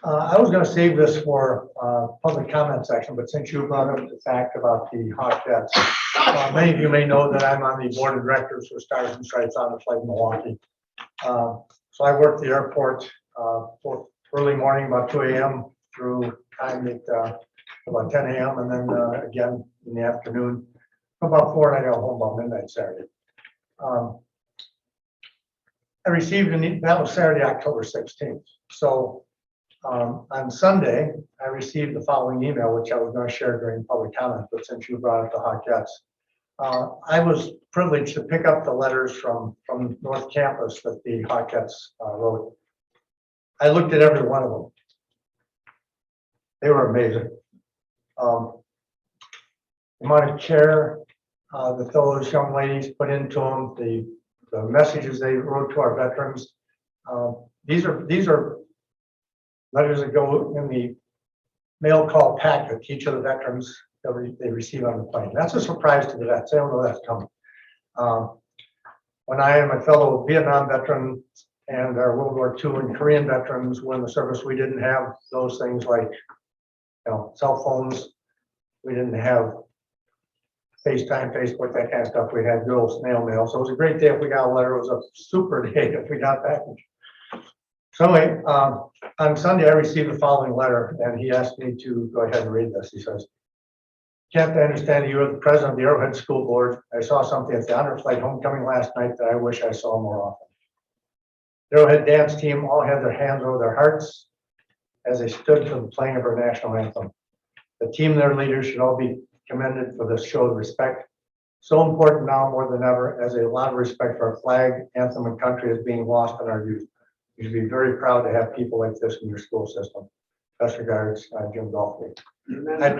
I was going to save this for public comment section, but since you brought up the fact about the Hawkettes, many of you may know that I'm on the board of directors for Stars and Stripes on the flight Milwaukee. So I work the airport for early morning, about 2 a.m. through time at about 10 a.m. and then again in the afternoon, about 4, and I got home about midnight Saturday. I received that was Saturday, October 16th. So on Sunday, I received the following email, which I was going to share during public comment, but since you brought up the Hawkettes, I was privileged to pick up the letters from North Campus that the Hawkettes wrote. I looked at every one of them. They were amazing. the amount of care that those young ladies put into them, the messages they wrote to our veterans. These are letters that go in the mail call packet to each of the veterans that they receive on the plane. That's a surprise to the vets. They don't know that's coming. When I and my fellow Vietnam veterans and our World War II and Korean veterans were in the service, we didn't have those things like, cell phones. We didn't have FaceTime, Facebook, that kind of stuff. We had good old snail mail. So it was a great day if we got a letter. It was a super day if we got that. So anyway, on Sunday, I received the following letter, and he asked me to go ahead and read this. He says, Kent, I understand you are the president of the Arrowhead School Board. I saw something at the honor flight homecoming last night that I wish I saw more often. The Arrowhead dance team all had their hands over their hearts as they stood for the playing of our national anthem. The team and their leaders should all be commended for this show of respect. So important now more than ever, as a lot of respect for our flag, anthem, and country is being lost in our youth. You should be very proud to have people like this in your school system. Best regards, Jim Golfley. I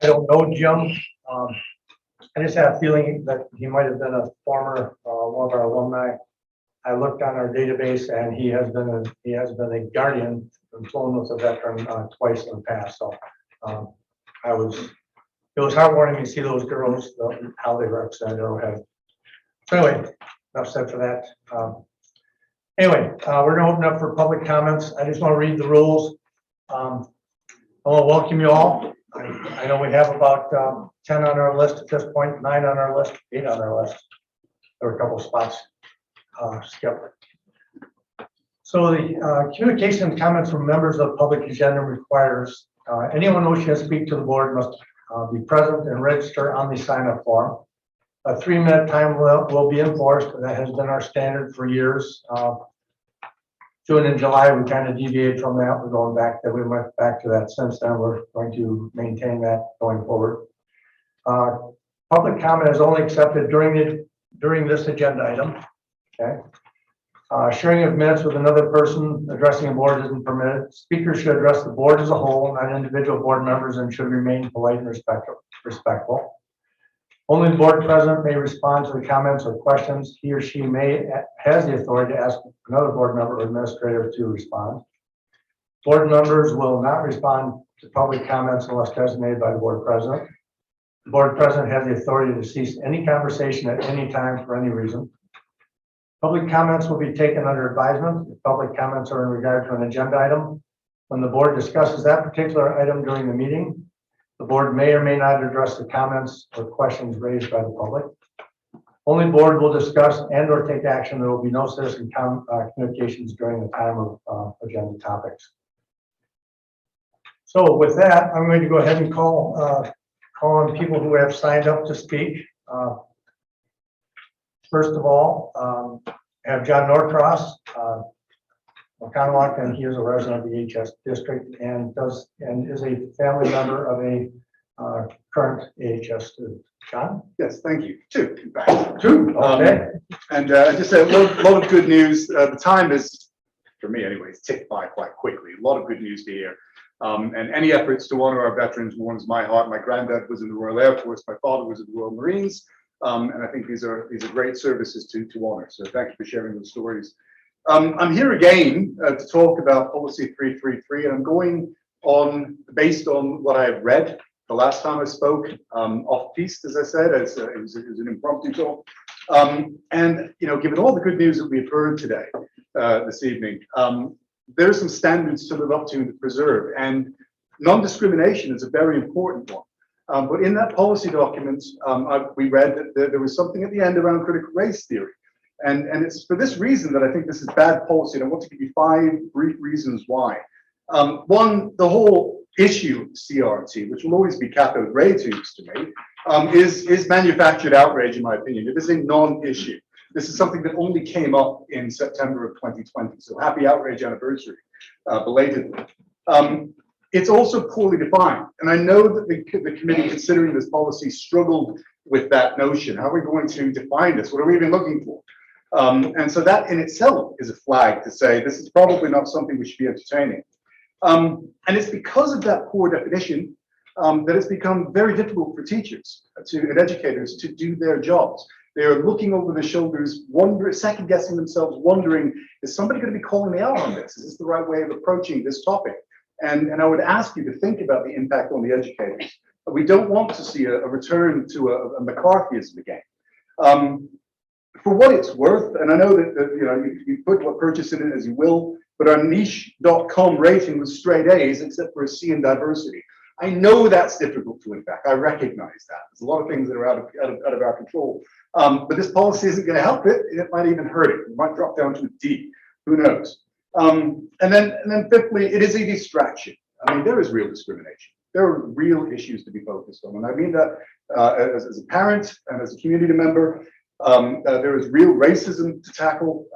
don't know Jim. I just have a feeling that he might have been a former one of our alumni. I looked on our database, and he has been a guardian and flown with a veteran twice in the past. So it was heartwarming to see those girls, how they represent Arrowhead. So anyway, enough said for that. Anyway, we're going to open up for public comments. I just want to read the rules. I want to welcome you all. I know we have about 10 on our list at this point, 9 on our list, 8 on our list. There were a couple of spots skipped. So the communication comments from members of the public agenda requires anyone wishing to speak to the board must be present and register on the sign-up form. A 3-minute time will be enforced. That has been our standard for years. June and July, we kind of deviated from that. We're going back, that we went back to that since then. We're going to maintain that going forward. Public comment is only accepted during this agenda item. Okay. Sharing of minutes with another person addressing a board isn't permitted. Speakers should address the board as a whole, not individual board members, and should remain polite and respectful. Only the board president may respond to the comments or questions. He or she has the authority to ask another board member or administrator to respond. Board members will not respond to public comments unless designated by the board president. The board president has the authority to cease any conversation at any time for any reason. Public comments will be taken under advisement if public comments are in regard to an agenda item. When the board discusses that particular item during the meeting, the board may or may not address the comments or questions raised by the public. Only board will discuss and or take action. There will be no citizen communications during the time of agenda topics. So with that, I'm going to go ahead and call on people who have signed up to speak. First of all, I have John Norcross, McConaughey, and he is a resident of the AUHS district and is a family member of a current AUHS student. John? Yes, thank you. 2, in fact. 2, okay. And just a lot of good news. The time is, for me anyways, ticked by quite quickly. A lot of good news to hear. And any efforts to honor our veterans warms my heart. My granddad was in the Royal Air Force. My father was in the Royal Marines. And I think these are great services to honor. So thank you for sharing those stories. I'm here again to talk about policy 333, and I'm going on based on what I've read the last time I spoke, off piste, as I said, as it was an impromptu talk. And given all the good news that we've heard today, this evening, there are some standards to live up to and to preserve, and non-discrimination is a very important one. But in that policy document, we read that there was something at the end around critical race theory. And it's for this reason that I think this is bad policy. And I want to give you 5 brief reasons why. One, the whole issue of CRT, which will always be cathode ray tubes to me, is manufactured outrage, in my opinion. It is a non-issue. This is something that only came up in September of 2020. So happy outrage anniversary, belatedly. It's also poorly defined. And I know that the committee considering this policy struggled with that notion. How are we going to define this? What are we even looking for? And so that in itself is a flag to say this is probably not something we should be entertaining. And it's because of that poor definition that it's become very difficult for teachers and educators to do their jobs. They are looking over their shoulders, second guessing themselves, wondering, is somebody going to be calling me out on this? Is this the right way of approaching this topic? And I would ask you to think about the impact on the educators. We don't want to see a return to a McCarthyism again. For what it's worth, and I know that you put what purchase in it as you will, but our niche.com rating was straight A's except for a C in diversity. I know that's difficult to impact. I recognize that. There's a lot of things that are out of our control. But this policy isn't going to help it. It might even hurt it. It might drop down to a D. Who knows? And then fifthly, it is a distraction. I mean, there is real discrimination. There are real issues to be focused on. And I mean that as a parent and as a community member. There is real racism to tackle.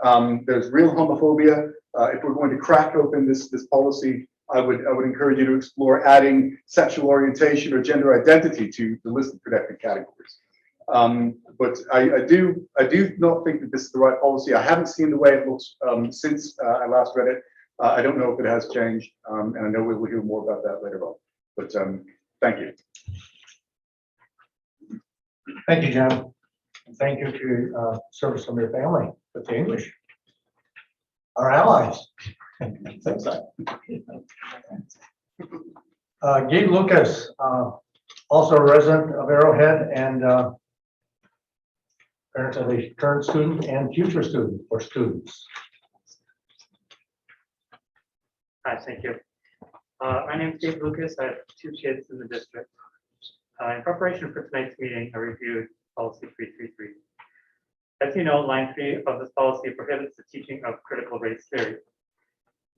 There's real homophobia. If we're going to crack open this policy, I would encourage you to explore adding sexual orientation or gender identity to the list of protected categories. But I do not think that this is the right policy. I haven't seen the way it looks since I last read it. I don't know if it has changed, and I know we'll hear more about that later on. But thank you. Thank you, John. And thank you to your service from your family with the English. Our allies. Thanks, Gabe Lucas, also a resident of Arrowhead and parent of a current student and future student or students. Hi, thank you. My name is Gabe Lucas. I have 2 kids in the district. In preparation for tonight's meeting, I reviewed policy 333. As you know, line 3 of this policy prohibits the teaching of critical race theory.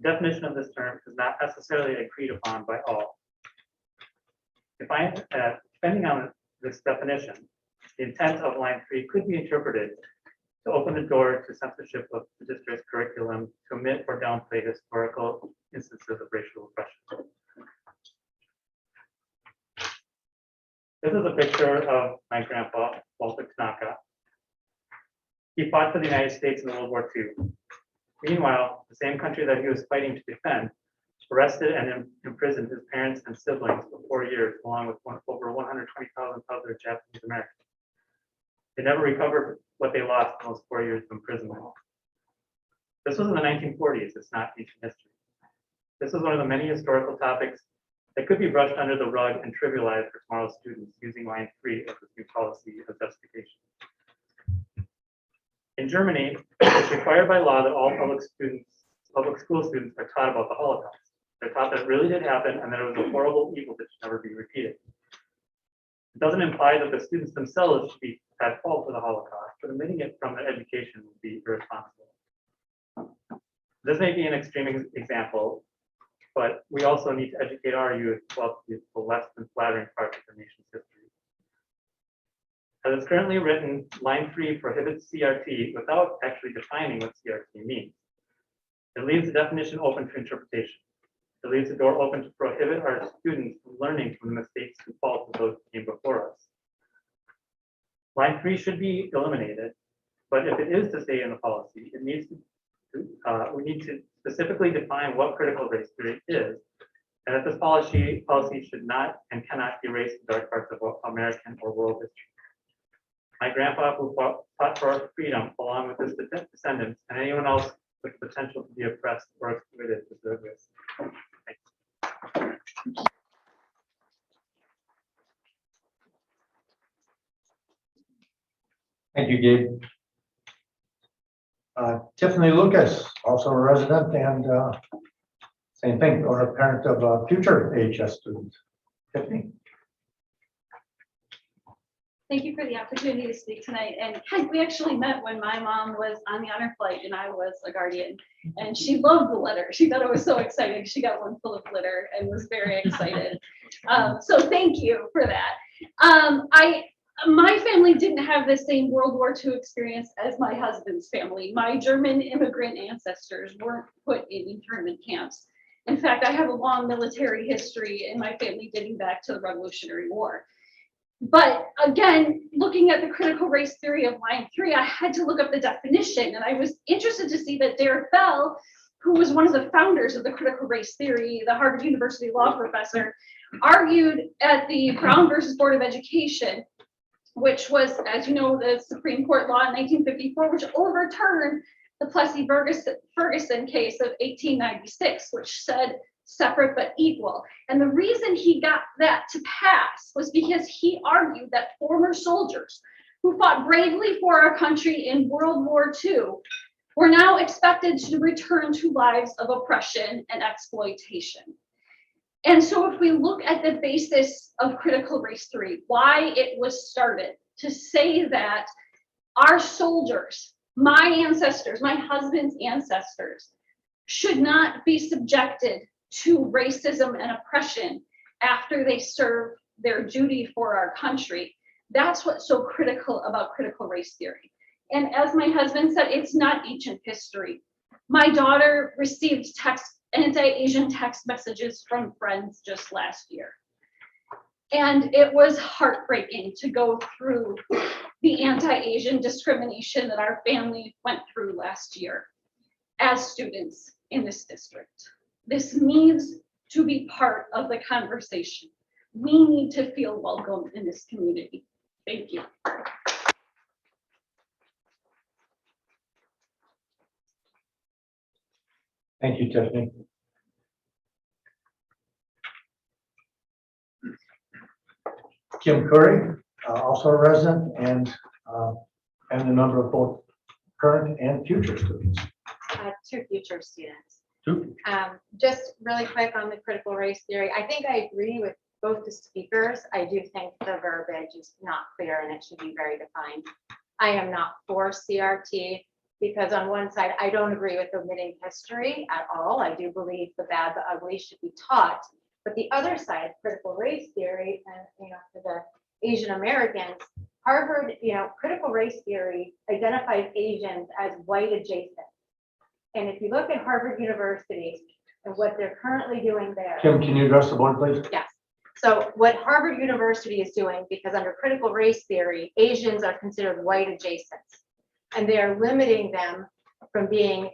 The definition of this term is not necessarily agreed upon by all. Depending on this definition, the intent of line 3 could be interpreted to open the door to censorship of the district's curriculum to omit or downplay historical instances of racial oppression. This is a picture of my grandpa, Walter Tanaka. He fought for the United States in World War II. Meanwhile, the same country that he was fighting to defend arrested and imprisoned his parents and siblings for 4 years, along with over 120,000 other Japanese Americans. They never recovered what they lost in those 4 years of imprisonment. This was in the 1940s. It's not ancient history. This is one of the many historical topics that could be brushed under the rug and trivialized for tomorrow's students using line 3 of this new policy as justification. In Germany, it's required by law that all public school students are taught about the Holocaust. They're taught that it really did happen and that it was a horrible evil that should never be repeated. It doesn't imply that the students themselves should be at fault for the Holocaust, but omitting it from their education would be irresponsible. This may be an extreme example, but we also need to educate our youth about the less than flattering part of the nation's history. As it's currently written, line 3 prohibits CRT without actually defining what CRT means. It leaves the definition open to interpretation. It leaves the door open to prohibit our students from learning from the mistakes and faults of those who came before us. Line 3 should be eliminated, but if it is to stay in the policy, it needs we need to specifically define what critical race theory is, and that this policy should not and cannot erase the dark parts of American or world history. My grandpa, who fought for our freedom, along with his descendants and anyone else with the potential to be oppressed or exploited, deserve this. Thanks. Thank you, Gabe. Tiffany Lucas, also a resident and same thing, or a parent of a future AHS student. Tiffany. Thank you for the opportunity to speak tonight. And we actually met when my mom was on the honor flight and I was a guardian. And she loved the letter. She thought it was so exciting. She got one full of glitter and was very excited. So thank you for that. My family didn't have the same World War II experience as my husband's family. My German immigrant ancestors weren't put in internment camps. In fact, I have a long military history in my family dating back to the Revolutionary War. But again, looking at the critical race theory of line 3, I had to look up the definition, and I was interested to see that Derek Bell, who was one of the founders of the critical race theory, the Harvard University law professor, argued at the Brown versus Board of Education, which was, as you know, the Supreme Court law in 1954, which overturned the Plessy-Ferguson case of 1896, which said separate but equal. And the reason he got that to pass was because he argued that former soldiers who fought bravely for our country in World War II were now expected to return to lives of oppression and exploitation. And so if we look at the basis of critical race theory, why it was started, to say that our soldiers, my ancestors, my husband's ancestors, should not be subjected to racism and oppression after they serve their duty for our country. That's what's so critical about critical race theory. And as my husband said, it's not ancient history. My daughter received anti-Asian text messages from friends just last year. And it was heartbreaking to go through the anti-Asian discrimination that our family went through last year as students in this district. This needs to be part of the conversation. We need to feel welcome in this community. Thank you. Thank you, Tiffany. Kim Curry, also a resident and a member of both current and future students. Two future students. Two. Just really quick on the critical race theory. I think I agree with both the speakers. I do think the verbiage is not clear and it should be very defined. I am not for CRT because on one side, I don't agree with omitting history at all. I do believe the bad, the ugly should be taught. But the other side, critical race theory, and for the Asian Americans, Harvard, critical race theory identifies Asians as white adjacent. And if you look at Harvard University and what they're currently doing there. Kim, can you address the board, please? Yes. So what Harvard University is doing, because under critical race theory, Asians are considered white adjacent, and they are limiting them from being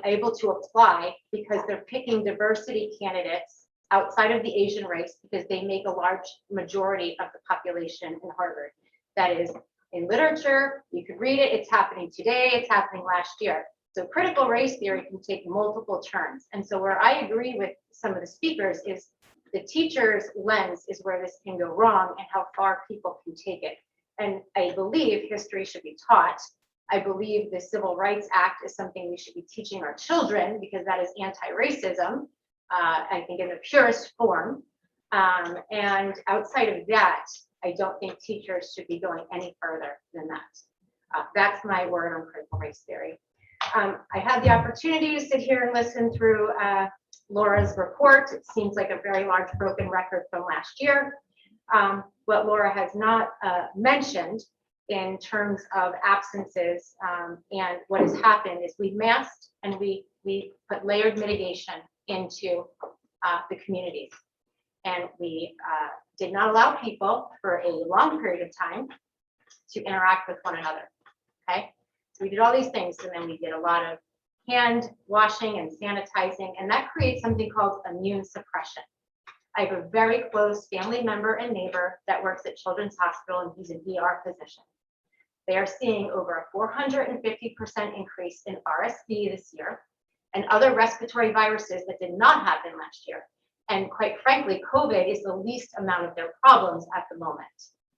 able to apply because they're picking diversity candidates outside of the Asian race because they make a large majority of the population in Harvard. That is in literature, you could read it, it's happening today, it's happening last year. So critical race theory can take multiple turns. And so where I agree with some of the speakers is the teacher's lens is where this can go wrong and how far people can take it. And I believe history should be taught. I believe the Civil Rights Act is something we should be teaching our children because that is anti-racism, I think in the purest form. And outside of that, I don't think teachers should be going any further than that. That's my word on critical race theory. I had the opportunity to sit here and listen through Laura's report. It seems like a very large broken record from last year. What Laura has not mentioned in terms of absences and what has happened is we masked and we put layered mitigation into the communities. And we did not allow people for a long period of time to interact with one another, okay? So we did all these things and then we did a lot of hand washing and sanitizing, and that creates something called immune suppression. I have a very close family member and neighbor that works at Children's Hospital and he's an ER physician. They are seeing over a 450% increase in RSV this year and other respiratory viruses that did not happen last year. And quite frankly, COVID is the least amount of their problems at the moment.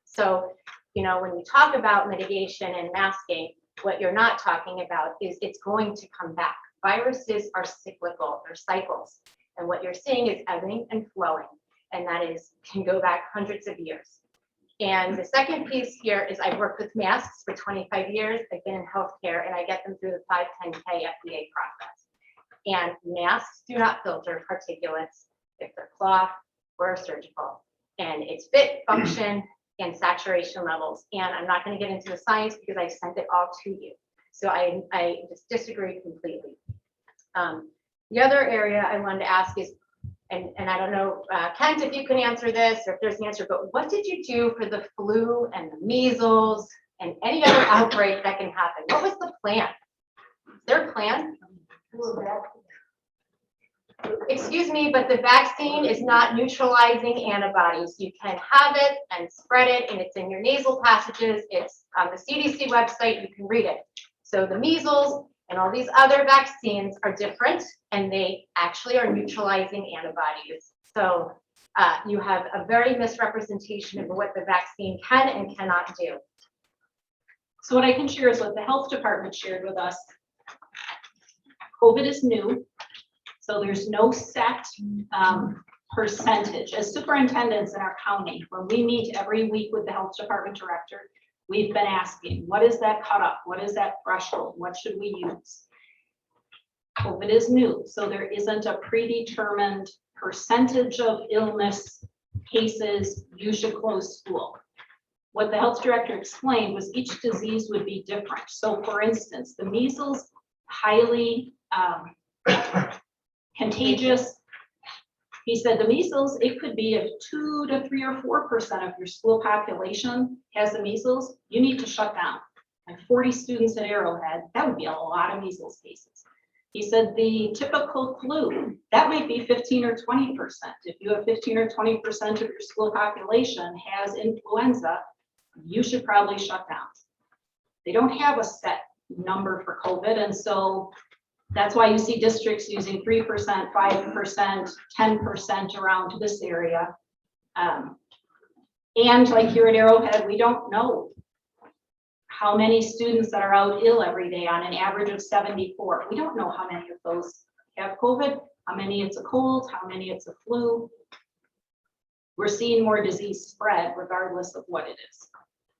So, when you talk about mitigation and masking, what you're not talking about is it's going to come back. Viruses are cyclical, they're cycles. And what you're seeing is ebbing and flowing. And that can go back hundreds of years. And the second piece here is I've worked with masks for 25 years. I've been in healthcare and I get them through the 510K FDA process. And masks do not filter particulates if they're cloth or surgical. And it's fit, function, and saturation levels. And I'm not going to get into the science because I sent it all to you. So I just disagree completely. The other area I wanted to ask is and I don't know, Kent, if you can answer this, or if there's an answer, but what did you do for the flu and the measles and any other outbreak that can happen? What was the plan? Is there a plan? Excuse me, but the vaccine is not neutralizing antibodies. You can have it and spread it, and it's in your nasal passages. It's on the CDC website. You can read it. So the measles and all these other vaccines are different, and they actually are neutralizing antibodies. So you have a very misrepresentation of what the vaccine can and cannot do. So what I can share is what the health department shared with us. COVID is new, so there's no set percentage. As superintendents in our county, when we meet every week with the health department director, we've been asking, what is that cutoff? What is that threshold? What should we use? COVID is new, so there isn't a predetermined percentage of illness cases, you should close school. What the health director explained was each disease would be different. So for instance, the measles, highly contagious. He said the measles, it could be if 2 to 3 or 4% of your school population has the measles, you need to shut down. Like 40 students at Arrowhead, that would be a lot of measles cases. He said the typical flu, that might be 15 or 20%. If you have 15 or 20% of your school population has influenza, you should probably shut down. They don't have a set number for COVID, and so that's why you see districts using 3%, 5%, 10% around this area. And like here at Arrowhead, we don't know how many students that are out ill every day on an average of 74. We don't know how many of those have COVID, how many it's a cold, how many it's a flu. We're seeing more disease spread regardless of what it is.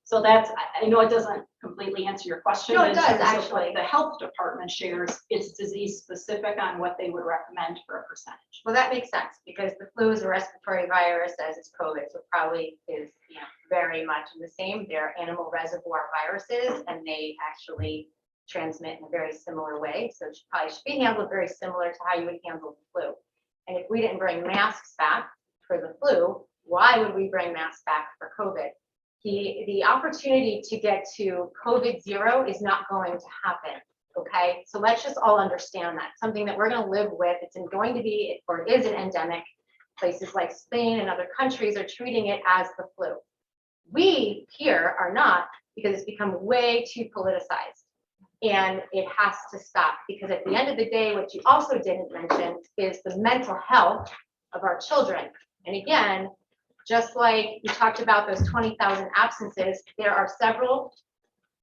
So that's, I know it doesn't completely answer your question. No, but it in does, terms of actually. what the health department shares, it's disease specific on what they would recommend for a percentage. Well, that makes sense because the flu is a respiratory virus as is COVID, so probably is very much the same. They're animal reservoir viruses, and they actually transmit in a very similar way. So it probably should be handled very similar to how you would handle the flu. And if we didn't bring masks back for the flu, why would we bring masks back for COVID? The opportunity to get to COVID zero is not going to happen. Okay, so let's just all understand that. Something that we're going to live with. It's going to be, or is an endemic. Places like Spain and other countries are treating it as the flu. We here are not, because it's become way too politicized. And it has to stop, because at the end of the day, what you also didn't mention is the mental health of our children. And again, just like we talked about those 20,000 absences, there are several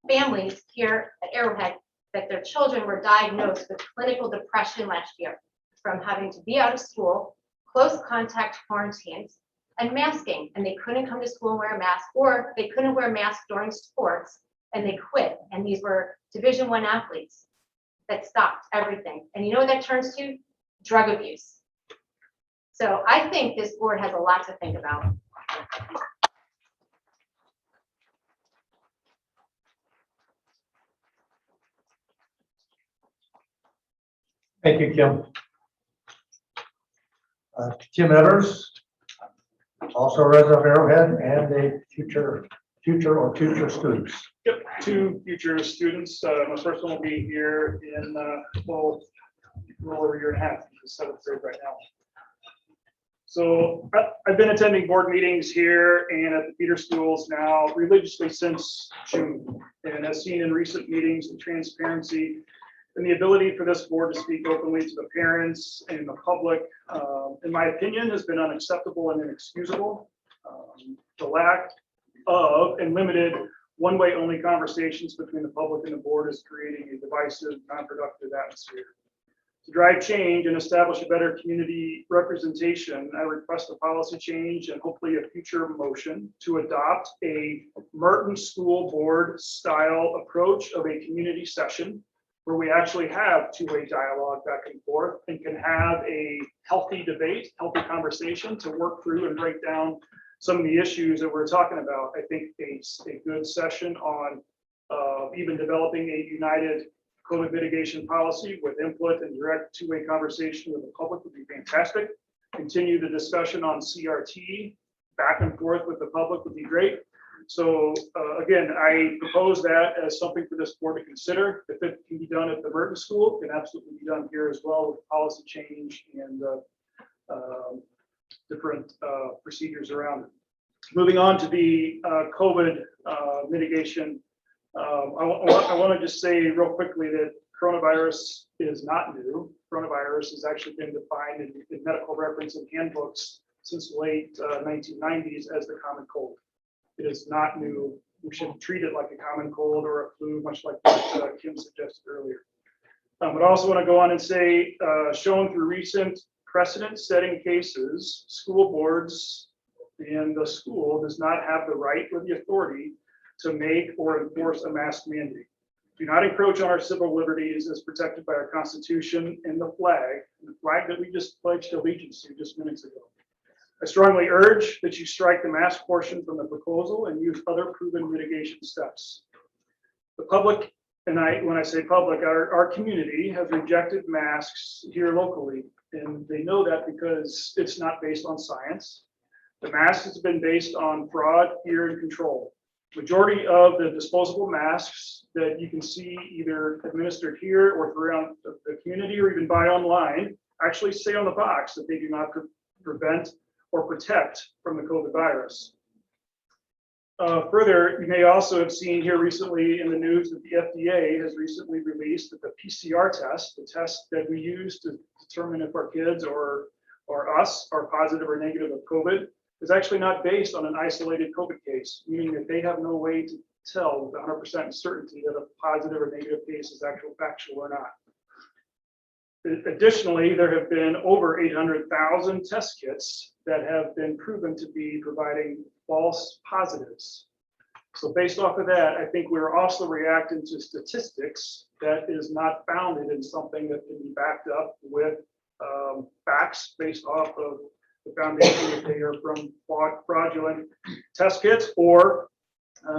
families here at Arrowhead that their children were diagnosed with clinical depression last year from having to be out of school, close contact quarantines, and masking. And they couldn't come to school and wear a mask, or they couldn't wear masks during sports and they quit. And these were Division I athletes that stopped everything. And you know what that turns to? Drug abuse. So I think this board has a lot to think about. Thank you, Kim. Kim Evers, also a resident of Arrowhead and a future students. Yep, 2 future students. My first one will be here in well over a year and a half, 7th grade right now. So I've been attending board meetings here and at the feeder schools now religiously since June, and have seen in recent meetings the transparency and the ability for this board to speak openly to the parents and the public, in my opinion, has been unacceptable and inexcusable. The lack of and limited one-way only conversations between the public and the board is creating a divisive, non-productive atmosphere. To drive change and establish a better community representation, I request a policy change and hopefully a future motion to adopt a Merton School Board style approach of a community session where we actually have two-way dialogue back and forth and can have a healthy debate, healthy conversation to work through and break down some of the issues that we're talking about. I think a good session on even developing a united COVID mitigation policy with input and direct two-way conversation with the public would be fantastic. continue the discussion on CRT back and forth with the public would be great. So again, I propose that as something for this board to consider. If it can be done at the Merton School, it can absolutely be done here as well with policy change and different procedures around it. Moving on to the COVID mitigation, I want to just say real quickly that coronavirus is not new. Coronavirus has actually been defined in medical reference and handbooks since the late 1990s as the common cold. It is not new. We shouldn't treat it like a common cold or a flu, much like what Kim suggested earlier. But I also want to go on and say, shown through recent precedent-setting cases, school boards and the school does not have the right or the authority to make or enforce a mask mandate. Do not encroach on our civil liberties as protected by our Constitution and the flag that we just pledged allegiance to just minutes ago. I strongly urge that you strike the mask portion from the proposal and use other proven mitigation steps. The public, and when I say public, our community has rejected masks here locally, and they know that because it's not based on science. The mask has been based on fraud, fear, and control. Majority of the disposable masks that you can see either administered here or throughout the community or even buy online actually say on the box that they do not prevent or protect from the COVID virus. Further, you may also have seen here recently in the news that the FDA has recently released that the PCR test, the test that we use to determine if our kids or us are positive or negative of COVID, is actually not based on an isolated COVID case, meaning that they have no way to tell with 100% certainty that a positive or negative case is factual or not. Additionally, there have been over 800,000 test kits that have been proven to be providing false positives. So based off of that, I think we're also reacting to statistics that is not founded in something that can be backed up with facts based off of the foundation that they are from fraudulent test kits or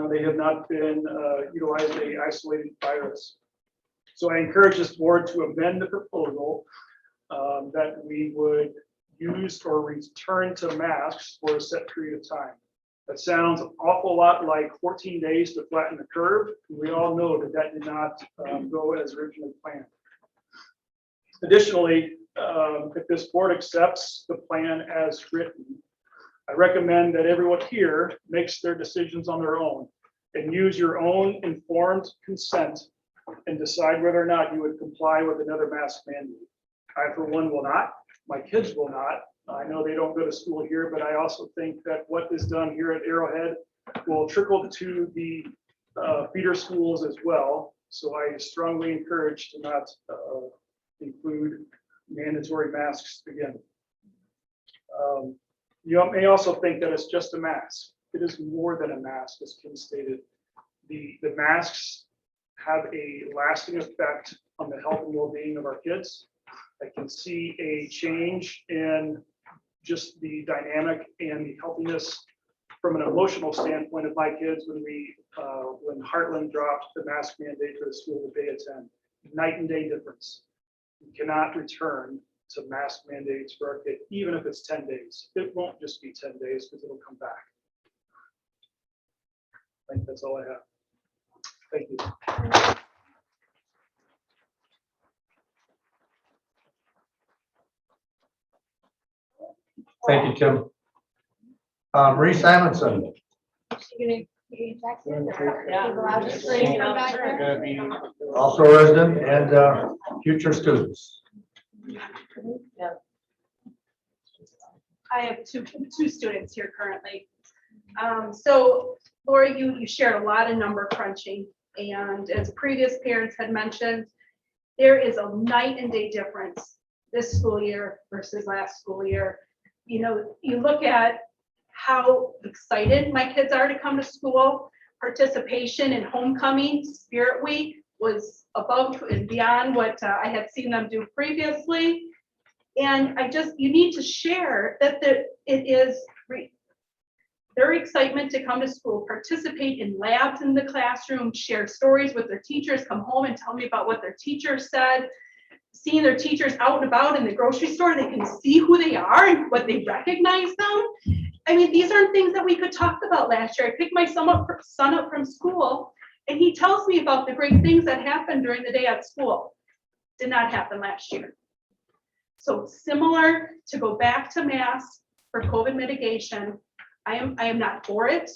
they have not been utilized a isolated virus. So I encourage this board to amend the proposal that we would use or return to masks for a set period of time. That sounds an awful lot like 14 days to flatten the curve. We all know that that did not go as originally planned. Additionally, if this board accepts the plan as written, I recommend that everyone here makes their decisions on their own and use your own informed consent and decide whether or not you would comply with another mask mandate. I, for one, will not. My kids will not. I know they don't go to school here, but I also think that what is done here at Arrowhead will trickle to the feeder schools as well. So I strongly encourage to not include mandatory masks again. You may also think that it's just a mask. It is more than a mask, as Kim stated. The masks have a lasting effect on the health and well-being of our kids. I can see a change in just the dynamic and the healthiness from an emotional standpoint of my kids when Heartland dropped the mask mandate for the school that they attend. Night and day difference. We cannot return to mask mandates for our kid, even if it's 10 days. It won't just be 10 days because it'll come back. I think that's all I have. Thank you. Thank you, Tim. Marie Simonson. Also a resident and future students. I have two students here currently. So Laura, you shared a lot of number crunching, and as previous parents had mentioned, there is a night and day difference this school year versus last school year. You know, you look at how excited my kids are to come to school. Participation in homecoming, Spirit Week was above and beyond what I had seen them do previously. And you need to share that their excitement to come to school, participate in labs in the classroom, share stories with their teachers, come home and tell me about what their teacher said. seeing their teachers out and about in the grocery store, they can see who they are and what they recognize them. I mean, these aren't things that we could talk about last year. I picked my son up from school, and he tells me about the great things that happened during the day at school. Did not happen last year. So similar to go back to masks for COVID mitigation, I am not for it.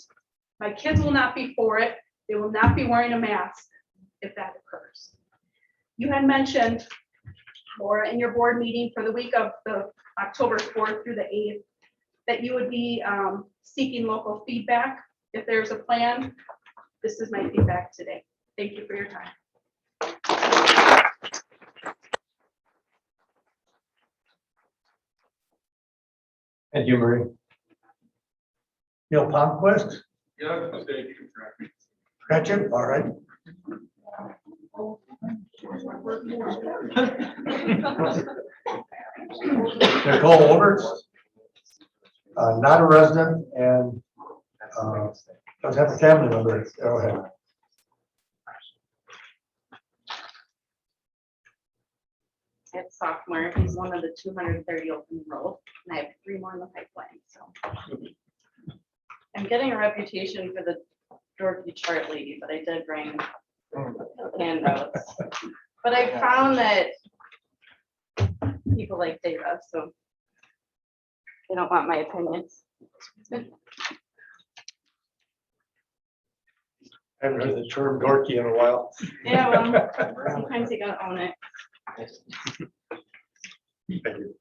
My kids will not be for it. They will not be wearing a mask if that occurs. You had mentioned, Laura, in your board meeting for the week of the October 4th through the 8th, that you would be seeking local feedback if there's a plan. This is my feedback today. Thank you for your time. Thank you, Marie. Neil Palmquist, Yeah. Gretchen, all right. Nicole Olbers, not a resident and does have a family member at Arrowhead. It's sophomore. He's one of the 230 open enrolled, and I have 3 more in the pipeline. So I'm getting a reputation for the dorky chart lady, but I did bring handouts. But I found that people like data, so they don't want my opinions. I haven't heard the term dorky in a while. Yeah, well, sometimes you gotta own it. Thank you.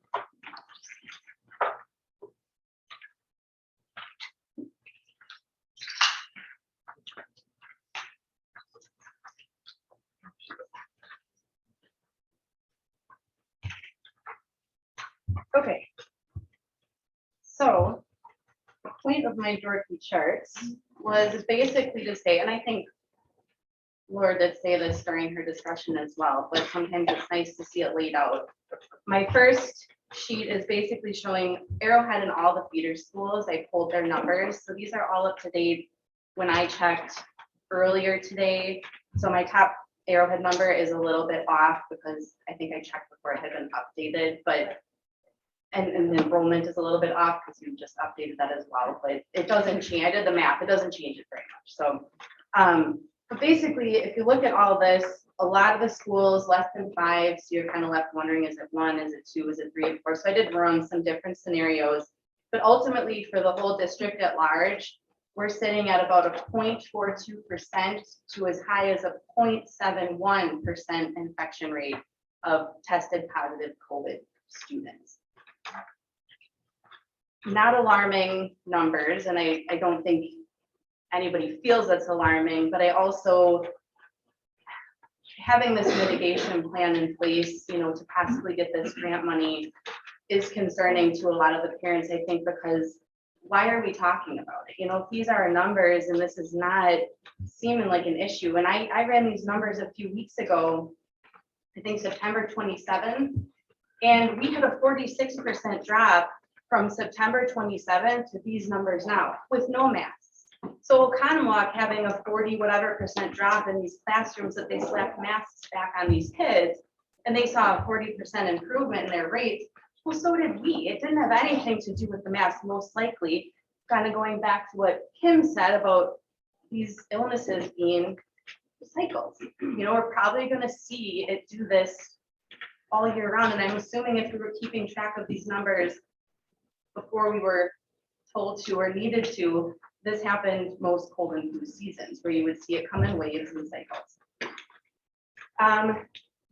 Okay. So the point of my dorky charts was basically to say, and I think Laura did say this during her discussion as well, but sometimes it's nice to see it laid out. My first sheet is basically showing Arrowhead and all the feeder schools. I pulled their numbers. So these are all up to date when I checked earlier today. So my top Arrowhead number is a little bit off because I think I checked before it had been updated, but and the enrollment is a little bit off because you just updated that as well, but it doesn't change. I did the math, it doesn't change it very much. So but basically, if you look at all this, a lot of the schools less than 5, so you're kind of left wondering, is it 1, is it 2, is it 3 and 4? So I did run some different scenarios, but ultimately for the whole district at large, we're sitting at about a 0.42% to as high as a 0.71% infection rate of tested positive COVID students. Not alarming numbers, and I don't think anybody feels that's alarming, but I also, having this mitigation plan in place, you know, to possibly get this grant money is concerning to a lot of the parents, I think, because why are we talking about it? You know, if these are our numbers and this is not seeming like an issue, and I ran these numbers a few weeks ago, I think September 27th, and we had a 46% drop from September 27th to these numbers now with no masks. So Oconomowoc having a 40 whatever % drop in these classrooms that they slapped masks back on these kids, and they saw a 40% improvement in their rates. Well, so did we. It didn't have anything to do with the mask, most likely. Kind of going back to what Kim said about these illnesses being cycles. You know, we're probably going to see it do this all year round. And I'm assuming if we were keeping track of these numbers before we were told to or needed to, this happened most cold and flu seasons where you would see it come in waves and cycles.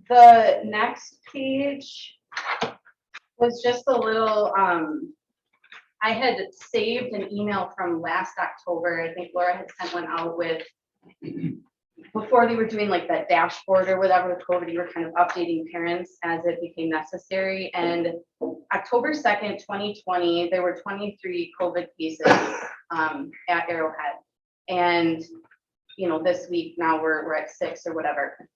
The next page was just a little, I had saved an email from last October. I think Laura had sent one out with, before they were doing like that dashboard or whatever with COVID, you were kind of updating parents as it became necessary. And October 2nd, 2020, there were 23 COVID cases at Arrowhead. And, you know, this week now we're at 6 or whatever.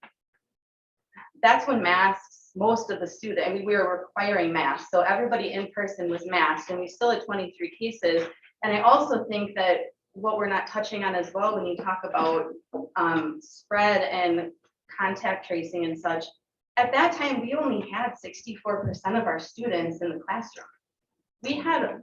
That's when masks, most of the students, I mean, we were requiring masks. So everybody in person was masked, and we still had 23 cases. And I also think that what we're not touching on as well, when you talk about spread and contact tracing and such, At that time, we only had 64% of our students in the classroom. We had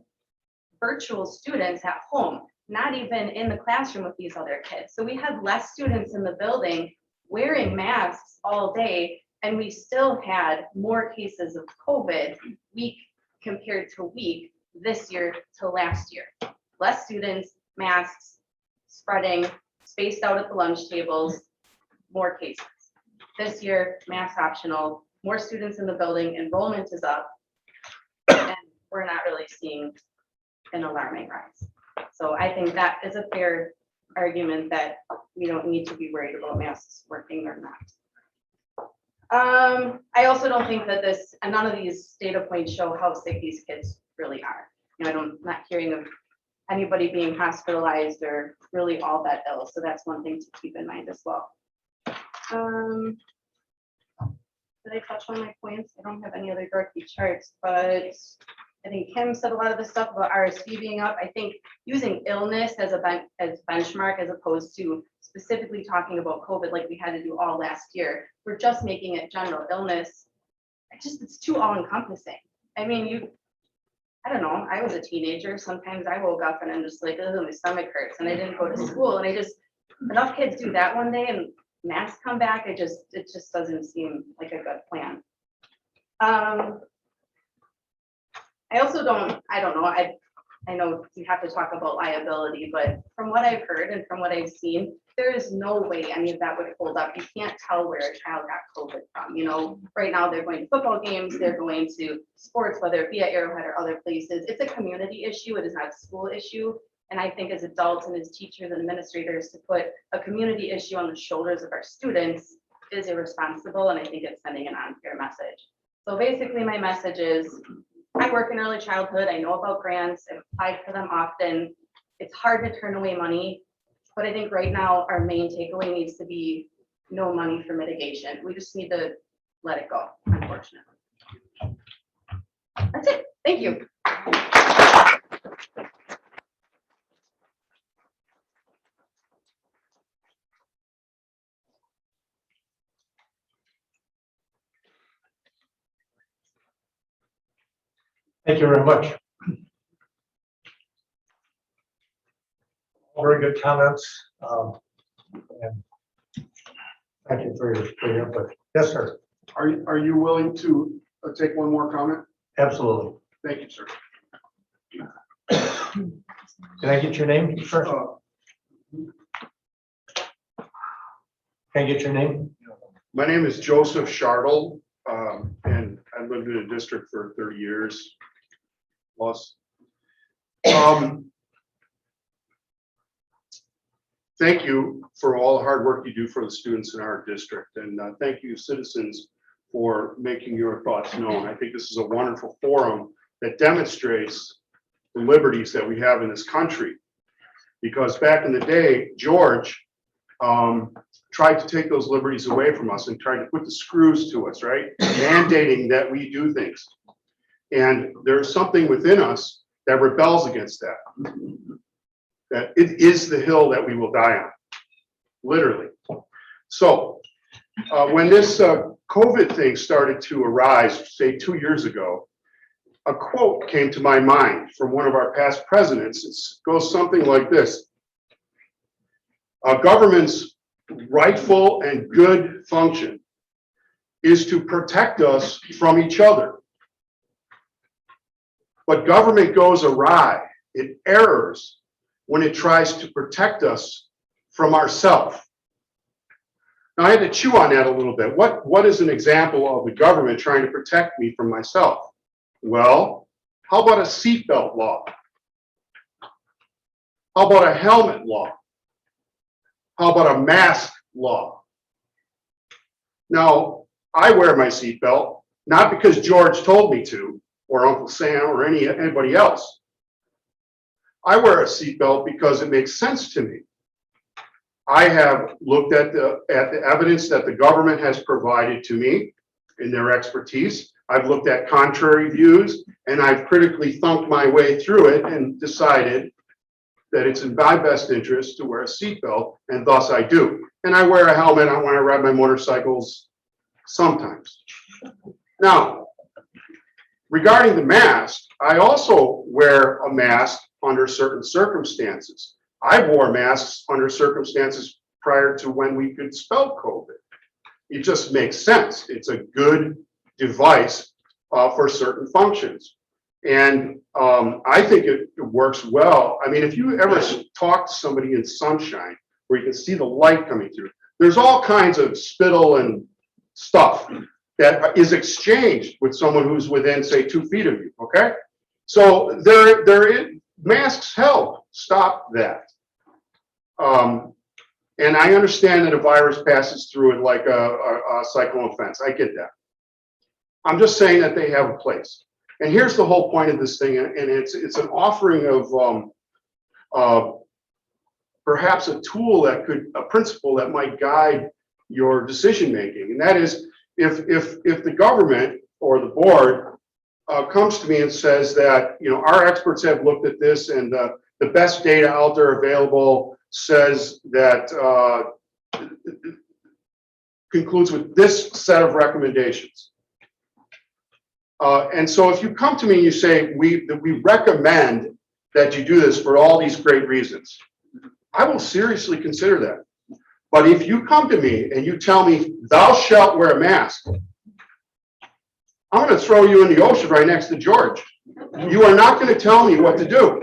virtual students at home, not even in the classroom with these other kids. So we had less students in the building wearing masks all day, and we still had more cases of COVID week compared to week this year to last year. Less students, masks, spreading, spaced out at the lunch tables, more cases. This year, mask optional, more students in the building, enrollment is up, and we're not really seeing an alarming rise. So I think that is a fair argument that we don't need to be worried about masks working or not. I also don't think that this, and none of these data points show how sick these kids really are. You know, I'm not hearing of anybody being hospitalized or really all that ill. So that's one thing to keep in mind as well. Did I touch on my points? I don't have any other dorky charts, but I think Kim said a lot of the stuff about RSV being up. I think using illness as benchmark as opposed to specifically talking about COVID like we had to do all last year. We're just making it general illness. It's too all encompassing. I mean, I don't know. I was a teenager. Sometimes I woke up and I'm just like, oh, my stomach hurts, and I didn't go to school. And enough kids do that one day and masks come back. It just doesn't seem like a good plan. I also don't know. I know you have to talk about liability, but from what I've heard and from what I've seen, there is no way any of that would hold up. You can't tell where a child got COVID from. You know, right now they're going to football games, they're going to sports, whether it be at Arrowhead or other places. It's a community issue. It is not a school issue. And I think as adults and as teachers and administrators, to put a community issue on the shoulders of our students is irresponsible. And I think it's sending an unfair message. So basically my message is, I work in early childhood. I know about grants. I've applied for them often. It's hard to turn away money. But I think right now our main takeaway needs to be no money for mitigation. We just need to let it go, unfortunately. That's it. Thank you. Thank you very much. Very good comments. And thank you for your input. Yes, sir. Are you willing to take one more comment? Absolutely. Thank you, sir. Can I get your name, sir? Can I get your name? My name is Joseph Shardle, and I've lived in a district for 30 years plus. Thank you for all the hard work you do for the students in our district, and thank you, citizens, for making your thoughts known. I think this is a wonderful forum that demonstrates the liberties that we have in this country. Because back in the day, George tried to take those liberties away from us and tried to put the screws to us, right? Mandating that we do things. And there's something within us that rebels against that. That it is the hill that we will die on, literally. So when this COVID thing started to arise, say 2 years ago, a quote came to my mind from one of our past presidents. It goes something like this: "A government's rightful and good function is to protect us from each other. But government goes awry, it errs when it tries to protect us from ourselves." Now I had to chew on that a little bit. What is an example of the government trying to protect me from myself? Well, how about a seatbelt law? How about a helmet law? How about a mask law? Now, I wear my seatbelt, not because George told me to, or Uncle Sam, or anybody else. I wear a seatbelt because it makes sense to me. I have looked at the evidence that the government has provided to me in their expertise. I've looked at contrary views, and I've critically thunked my way through it and decided that it's in my best interest to wear a seatbelt, and thus I do. And I wear a helmet when I ride my motorcycles sometimes. Now, regarding the mask, I also wear a mask under certain circumstances. I wore masks under circumstances prior to when we could spell COVID. It just makes sense. It's a good device for certain functions. And I think it works well. I mean, if you ever talk to somebody in sunshine where you can see the light coming through, there's all kinds of spittle and stuff that is exchanged with someone who's within, say, 2 feet of you, okay? So masks help stop that. And I understand that a virus passes through it like a cyclone fence. I get that. I'm just saying that they have a place. And here's the whole point of this thing, and it's an offering of perhaps a tool a principle that might guide your decision making. And that is, if the government or the board comes to me and says that, you know, our experts have looked at this and the best data out there available says that concludes with this set of recommendations. And so if you come to me and you say, we recommend that you do this for all these great reasons, I will seriously consider that. But if you come to me and you tell me, thou shalt wear a mask, I'm going to throw you in the ocean right next to George. You are not going to tell me what to do.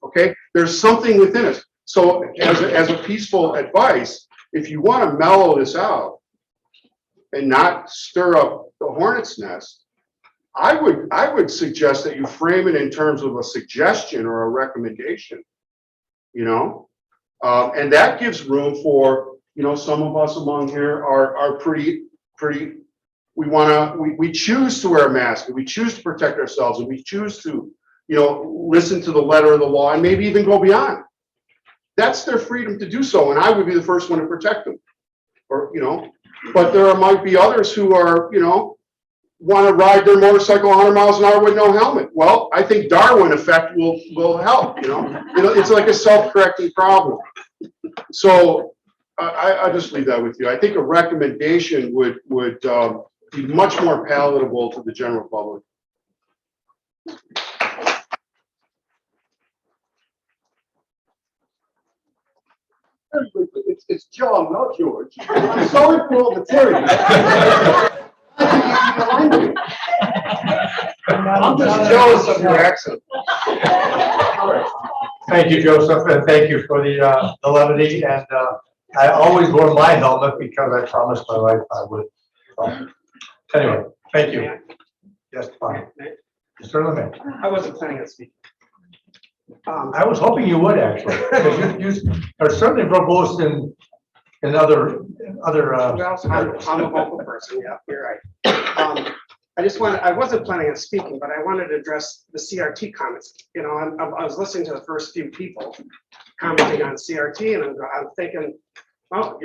Okay? There's something within us. So as a peaceful advice, if you want to mellow this out and not stir up the hornet's nest, I would suggest that you frame it in terms of a suggestion or a recommendation, you know, and that gives room for, you know, some of us among here are pretty, we choose to wear a mask, and we choose to protect ourselves, and we choose to, you know, listen to the letter of the law and maybe even go beyond. That's their freedom to do so, and I would be the first one to protect them, or, you know, but there might be others who are, you know, want to ride their motorcycle 100 miles an hour with no helmet. Well, I think Darwin effect will help, you know. It's like a self-correcting problem. So I just leave that with you. I think a recommendation would be much more palatable to the general public. It's John, not George. I'm sorry for all the material. I'm just jealous of your accent. Thank you, Joseph, and thank you for the levity. And I always wore my helmet because I promised my wife I would. So, anyway, thank you. Yes, fine. Certainly. I wasn't planning on speaking. I was hoping you would actually, because you are certainly verbose in other. I'm a vocal person, yeah, you're right. I wasn't planning on speaking, but I wanted to address the CRT comments. You know, I was listening to the first few people commenting on CRT, and I'm thinking, well,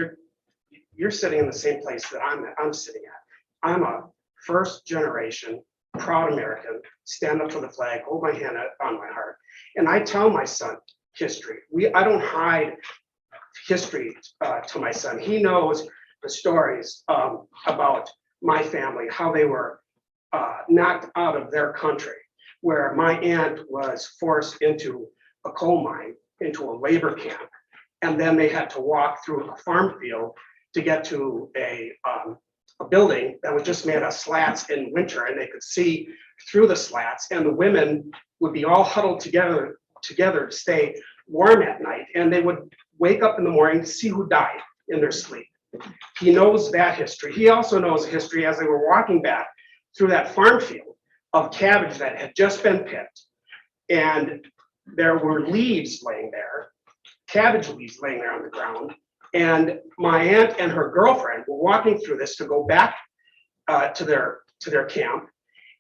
you're sitting in the same place that I'm sitting at. I'm a first generation proud American, stand up for the flag, hold my hand on my heart. And I tell my son history. I don't hide history to my son. He knows the stories about my family, how they were knocked out of their country, where my aunt was forced into a coal mine, into a labor camp, and then they had to walk through a farm field to get to a building that was just made of slats in winter, and they could see through the slats, and the women would be all huddled together to stay warm at night, and they would wake up in the morning to see who died in their sleep. He knows that history. He also knows history as they were walking back through that farm field of cabbage that had just been picked, and there were leaves laying there, cabbage leaves laying there on the ground. And my aunt and her girlfriend were walking through this to go back to their camp.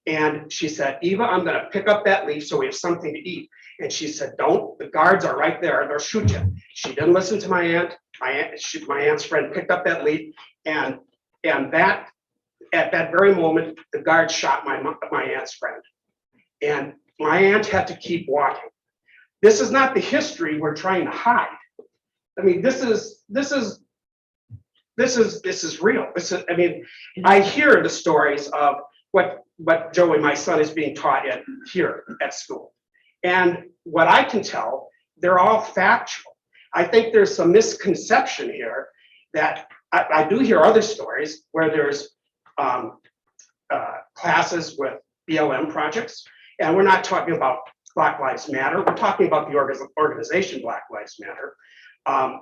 And she said, Eva, I'm going to pick up that leaf so we have something to eat. And she said, don't, the guards are right there, they'll shoot you. She didn't listen to my aunt. My aunt's friend picked up that leaf, and that at that very moment, the guard shot my aunt's friend. And my aunt had to keep walking. This is not the history we're trying to hide. I mean, this is this is real. This is, I mean, I hear the stories of what Joey, my son, is being taught here at school. And what I can tell, they're all factual. I think there's some misconception here that I do hear other stories where there's classes with BLM projects, and we're not talking about Black Lives Matter. We're talking about the organization Black Lives Matter,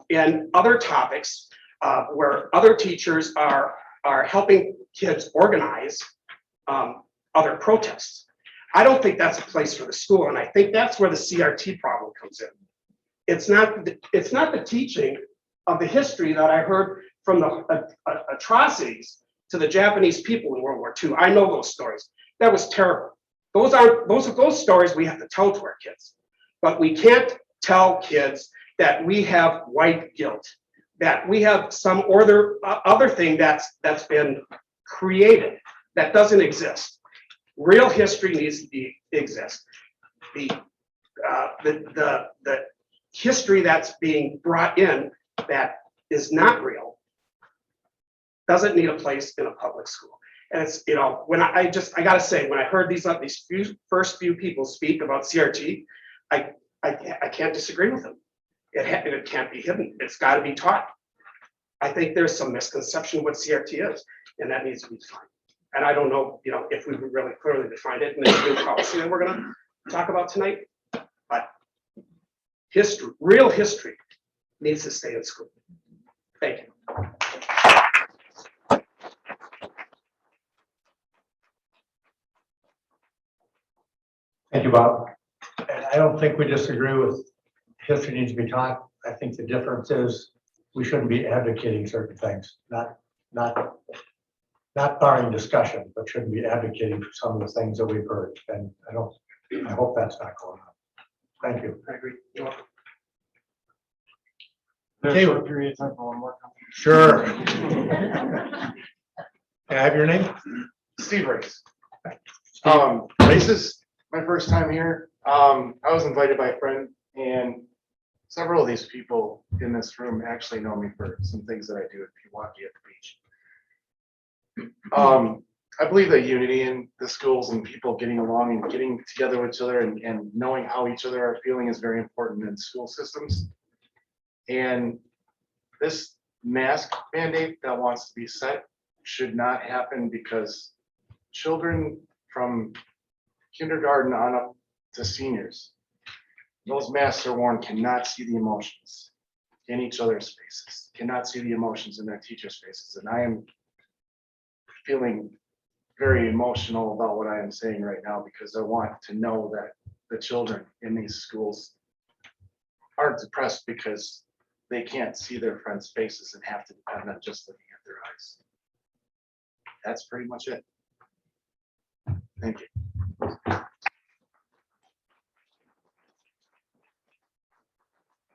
and other topics where other teachers are helping kids organize other protests. I don't think that's a place for the school, and I think that's where the CRT problem comes in. It's not the teaching of the history that I heard from the atrocities to the Japanese people in World War II. I know those stories. That was terrible. Those stories we have to tell to our kids, but we can't tell kids that we have white guilt, that we have some other thing that's been created that doesn't exist. Real history needs to exist. The history that's being brought in that is not real doesn't need a place in a public school. And it's, you know, when I gotta say, when I heard these first few people speak about CRT, I can't disagree with them. It can't be hidden. It's got to be taught. I think there's some misconception what CRT is, and that needs to be defined. And I don't know, you know, if we really clearly defined it in the new policy that we're going to talk about tonight, but history, real history, needs to stay in school. Thank you. Thank you, Bob. And I don't think we disagree with history needs to be taught. I think the difference is we shouldn't be advocating certain things, not barring discussion, but shouldn't be advocating for some of the things that we've heard. And I hope that's not going on. Thank you. I agree. Okay, Short period of time for one more comment. sure. Can I have your name? Steve Race. This is my first time here. I was invited by a friend, and several of these people in this room actually know me for some things that I do at Pewaukee at the beach. I believe that unity in the schools and people getting along and getting together with each other and knowing how each other are feeling is very important in school systems. And this mask mandate that wants to be set should not happen, because children from kindergarten on up to seniors, those masks are worn, cannot see the emotions in each other's faces, cannot see the emotions in their teachers' faces. And I am feeling very emotional about what I am saying right now, because I want to know that the children in these schools are depressed because they can't see their friends' faces and have to depend on just looking at their eyes. That's pretty much it. Thank you.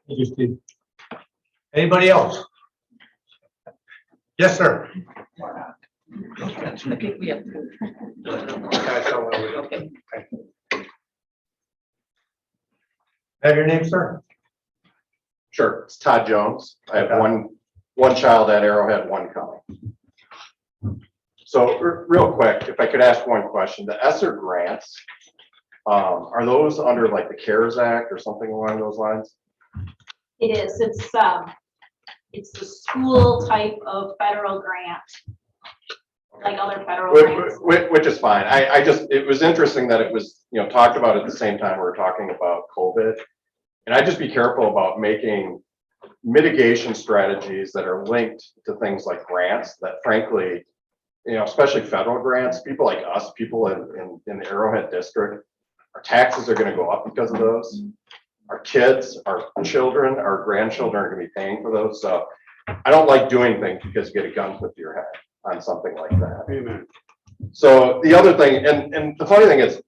Thank you, Steve. Anybody else? Yes, sir. Okay, we have to. Okay. Have your name, sir? Sure, it's Todd Jones. I have one child at Arrowhead, one coming. So real quick, if I could ask one question, the ESSER grants, are those under like the CARES Act or something along those lines? It is, it's the school type of federal grant, like other federal grants. Which is fine. It was interesting that it was, you know, talked about at the same time we were talking about COVID. And I'd just be careful about making mitigation strategies that are linked to things like grants that frankly, you know, especially federal grants, people like us, people in the Arrowhead district, our taxes are going to go up because of those. Our kids, our children, our grandchildren are going to be paying for those. So I don't like doing things because you get a gun put to your head on something like that. Amen. So the other thing, and the funny thing is,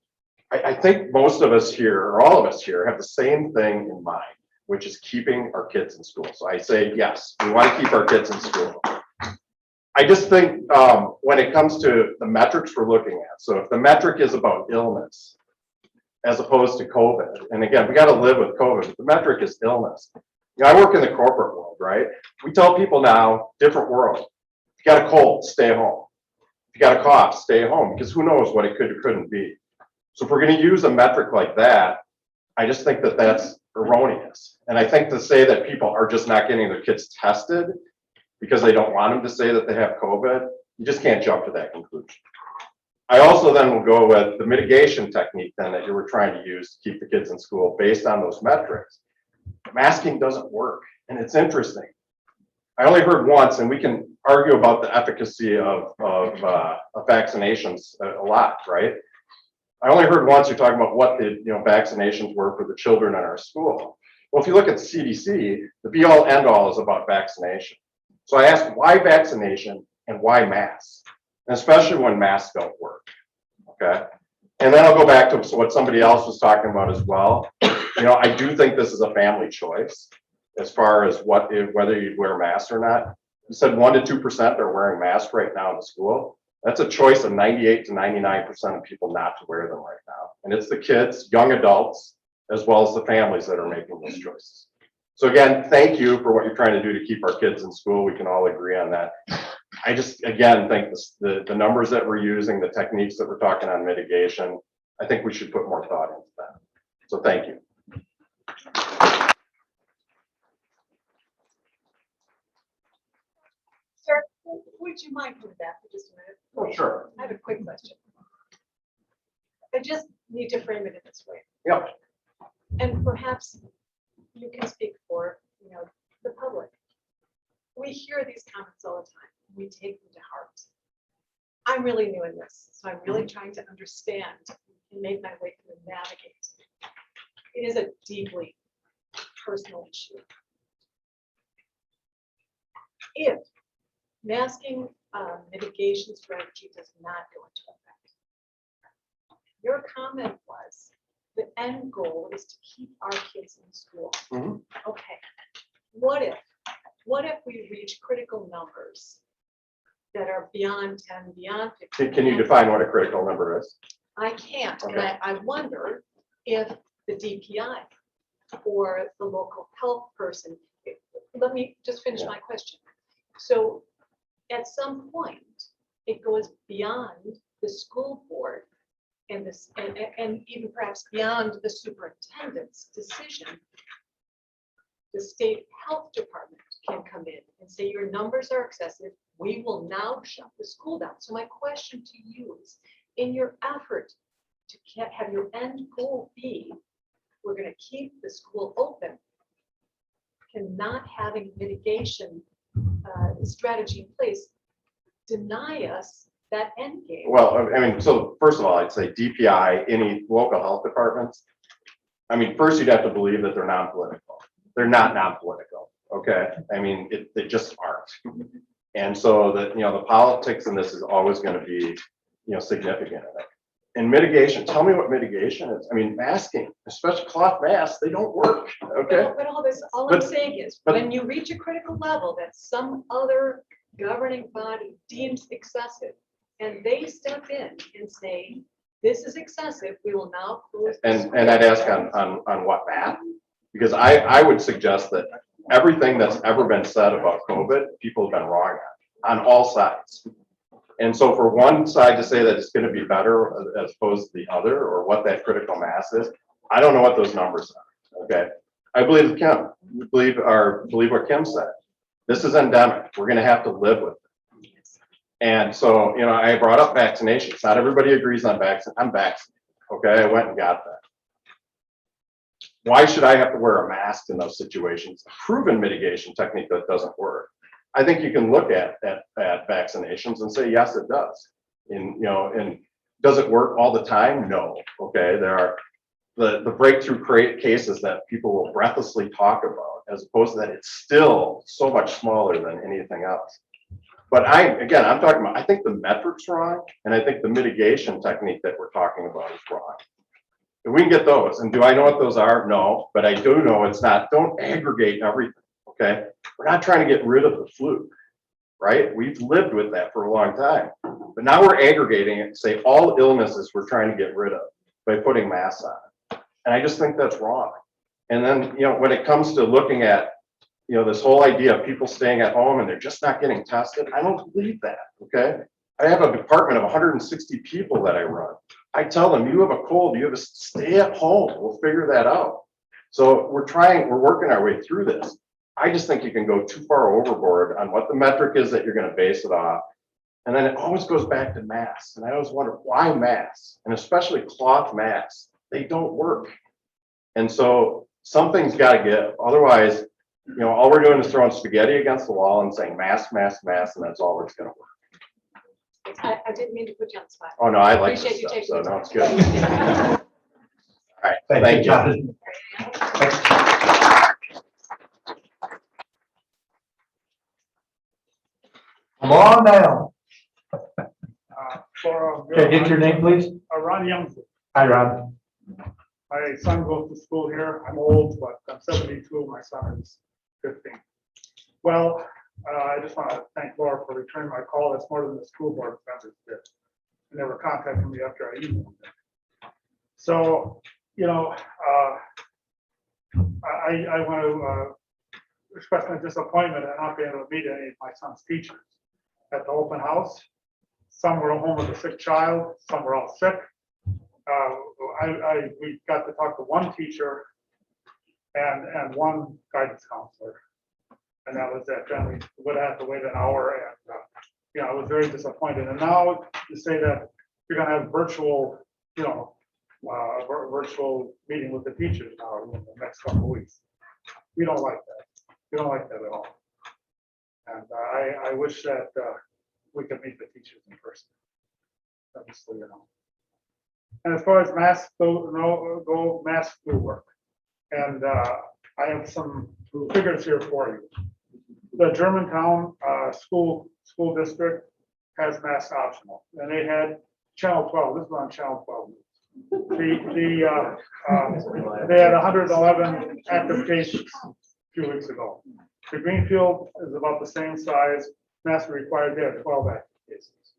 I think most of us here, or all of us here, have the same thing in mind, which is keeping our kids in school. So I say, yes, we want to keep our kids in school. I just think when it comes to the metrics we're looking at, so if the metric is about illness, as opposed to COVID, and again, we got to live with COVID, but the metric is illness. You know, I work in the corporate world, right? We tell people now, different world. If you got a cold, stay home. If you got a cough, stay home, because who knows what it could or couldn't be. So if we're going to use a metric like that, I just think that that's erroneous. And I think to say that people are just not getting their kids tested because they don't want them to say that they have COVID, you just can't jump to that conclusion. I also then will go with the mitigation technique then that you were trying to use to keep the kids in school based on those metrics. Masking doesn't work, and it's interesting. I only heard once, and we can argue about the efficacy of vaccinations a lot, right? I only heard once you're talking about what the vaccinations were for the children in our school. Well, if you look at the CDC, the be all end all is about vaccination. So I asked why vaccination and why masks, and especially when masks don't work. Okay, and then I'll go back to what somebody else was talking about as well. I do think this is a family choice as far as whether you wear masks or not. You said 1% to 2% are wearing masks right now in the school. That's a choice of 98 to 99% of people not to wear them right now. And it's the kids, young adults, as well as the families that are making those choices. So again, thank you for what you're trying to do to keep our kids in school. We can all agree on that. I just, again, think the numbers that we're using, the techniques that we're talking on mitigation, I think we should put more thought into that. So thank you. Sir, would you mind coming back for just a minute? Oh, sure. I have a quick question. I just need to frame it in this way. Yep. And perhaps you can speak for, the public. We hear these comments all the time. We take them to heart. I'm really new in this, so I'm really trying to understand and make my way through and navigate. It is a deeply personal issue. If masking mitigation strategy does not go into effect, your comment was the end goal is to keep our kids in school. Okay. What if we reach critical numbers that are beyond 10, beyond 15? Can you define what a critical number is? I can't, and Okay. I wonder if the DPI or the local health person, let me just finish my question. So at some point, it goes beyond the school board and this, and even perhaps beyond the superintendent's decision. The state health department can come in and say, your numbers are excessive. We will now shut the school down. So my question to you is, in your effort to have your end goal be, we're going to keep the school open, can not having mitigation strategy in place deny us that end game? Well, I mean, so first of all, I'd say DPI, any local health departments. I mean, first you'd have to believe that they're non-political. They're not non-political. Okay. I mean, they just aren't. And so that, the politics in this is always going to be, significant in it. And mitigation, tell me what mitigation is. I mean, masking, especially cloth masks, they don't work. Okay. But all But- I'm saying is, but- when you reach a critical level that some other governing body deems excessive, and they step in and say, this is excessive, we will now close. the And school." I'd ask on what math? Because I would suggest that everything that's ever been said about COVID, people have been wrong on all sides. And so for one side to say that it's going to be better as opposed to the other, or what that critical mass is, I don't know what those numbers are. Okay. I believe Kim, believe what Kim said. This is endemic. We're going to have to live with it. And so, I brought up vaccinations. Not everybody agrees on vaccine. I'm vaccinated. Okay. I went and got that. Why should I have to wear a mask in those situations? A proven mitigation technique that doesn't work. I think you can look at vaccinations and say, yes, it does. And does it work all the time? No. Okay. There are the breakthrough cases that people will breathlessly talk about, as opposed to that it's still so much smaller than anything else. But I'm talking about, I think the metric's wrong, and I think the mitigation technique that we're talking about is wrong. If we can get those, and do I know what those are? No, but I do know it's not, don't aggregate everything, okay? We're not trying to get rid of the flu, right? We've lived with that for a long time. But now we're aggregating it and say all illnesses we're trying to get rid of by putting masks on. And I just think that's wrong. And then, when it comes to looking at you know, this whole idea of people staying at home and they're just not getting tested, I don't believe that, okay? I have a department of 160 people that I run. I tell them, you have a cold, you have a stay at home, we'll figure that out. So we're working our way through this. I just think you can go too far overboard on what the metric is that you're gonna base it off. And then it always goes back to masks. And I always wonder why masks, and especially cloth masks, they don't work. And so something's gotta give. Otherwise, you know, all we're doing is throwing spaghetti against the wall and saying mask, mask, mask, and that's all that's gonna work. I didn't mean to put you on the spot. Oh, no, I like Appreciate this you stuff, taking so the no, time. it's good. All right, thank you. John. Come on down. Okay, get your name, please. Ron Young. Hi, Ron. My son goes to school here. I'm old, but I'm 72. My son is 15. Well, I just want to thank Laura for returning my call. That's more than the school board members did. They never contacted me after I emailed them. So, you know, I want to express my disappointment at not being able to meet any of my son's teachers at the open house. Some were home with a sick child, some were all sick. We got to talk to one teacher and one guidance counselor. And that was it. Then we would have to wait an hour and, you know, I was very disappointed. And now to say that you're gonna have virtual, you know, virtual meeting with the teachers now in the next couple of weeks. We don't like that. We don't like that at all. And I wish that we could meet the teachers in person. Obviously, you know. And as far as masks go, masks do work. And I have some figures here for you. The Germantown school district has masks optional, and they had Channel 12. This is on Channel 12. They had 111 active cases a few weeks ago. The Greenfield is about the same size. Masks are required. They had 12 active cases.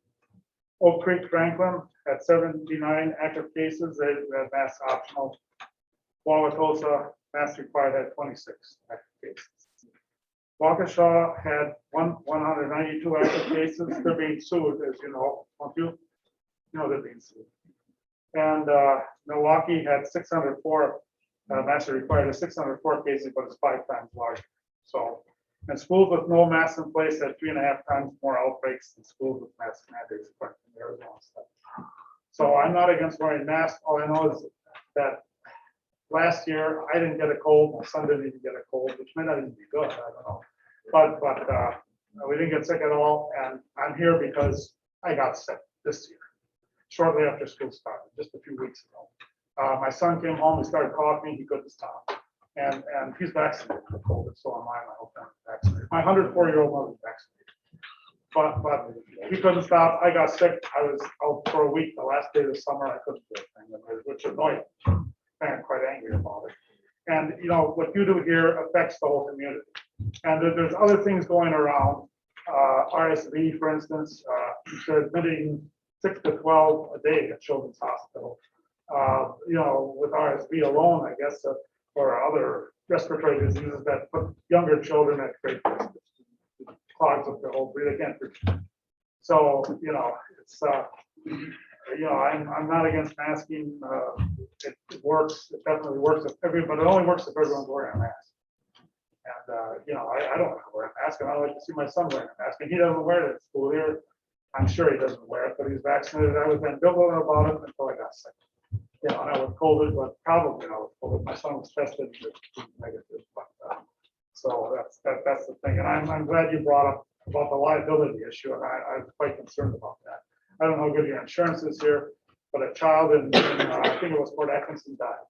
Oak Creek Franklin had 79 active cases. They had masks optional. Wauwatosa, masks required, had 26 active cases. Waukesha had 192 active cases. They're being sued, as you know, don't you? You know they're being sued. And Milwaukee had 604, masks are required, 604 cases, but it's 5 times larger. So, and schools with no masks in place had 3.5 times more outbreaks than schools with mask mandates, according to Arizona stuff. So I'm not against wearing masks. All I know is that last year I didn't get a cold. My son didn't even get a cold, which may not even be good. I don't know. But we didn't get sick at all. And I'm here because I got sick this year, shortly after school started, just a few weeks ago. My son came home, he started coughing, he couldn't stop. And he's vaccinated for COVID, so am I. My whole family's vaccinated. My 104-year-old mother's vaccinated. But he couldn't stop. I got sick. I was out for a week. The last day of the summer, I couldn't do a thing, which annoyed me. I'm quite angry about it. And you know what you do here affects the whole community. And there's other things going around. RSV, for instance, they're admitting 6 to 12 a day at Children's Hospital. You know, with RSV alone, I guess, or other respiratory diseases that put younger children at great risk. Clogs up their whole breathing. They can't breathe. So, you know, it's, you know, I'm not against masking. It works. It definitely works. But it only works if everyone's wearing a mask. And, you know, I don't want to wear a mask, and I like to see my son wearing a mask. And he doesn't wear it at school here. I'm sure he doesn't wear it, but he's vaccinated. I was ambivalent about it until I got sick. You know, not with COVID, but probably not with COVID. My son was tested negative, but so that's the thing. And I'm glad you brought up about the liability issue, and I'm quite concerned about that. I don't know how good your insurance is here, but a child in I think it was Fort Atkinson died.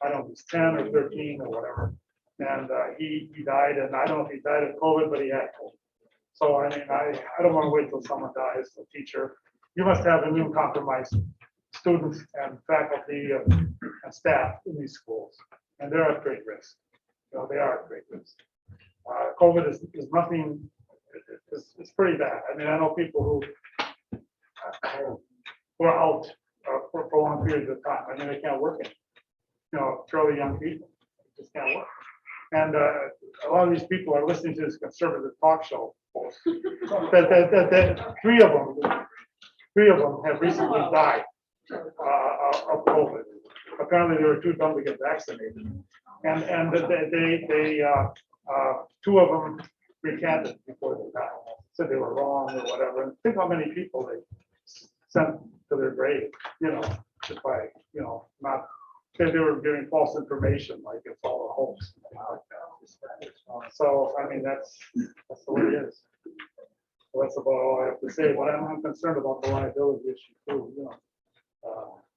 I don't know if he's 10 or 13 or whatever, and he died, and I don't know if he died of COVID, but he had COVID. So I mean, I don't want to wait till someone dies, a teacher. You must have immune compromised students and faculty and staff in these schools, and they're at great risk. You know, they are at great risk. COVID is nothing, it's pretty bad. I mean, I know people who are out for long periods of time. I mean, they can't work anymore. You know, fairly young people just can't work. And a lot of these people are listening to this conservative talk show. That three of them have recently died of COVID. Apparently, they were too dumb to get vaccinated. And two of them recanted before they died, said they were wrong or whatever. And think how many people they sent to their grave, just by, not, they were giving false information, like it's all a hoax. So, I mean, that's the way it is. So that's about all I have to say, but I'm concerned about the liability issue too,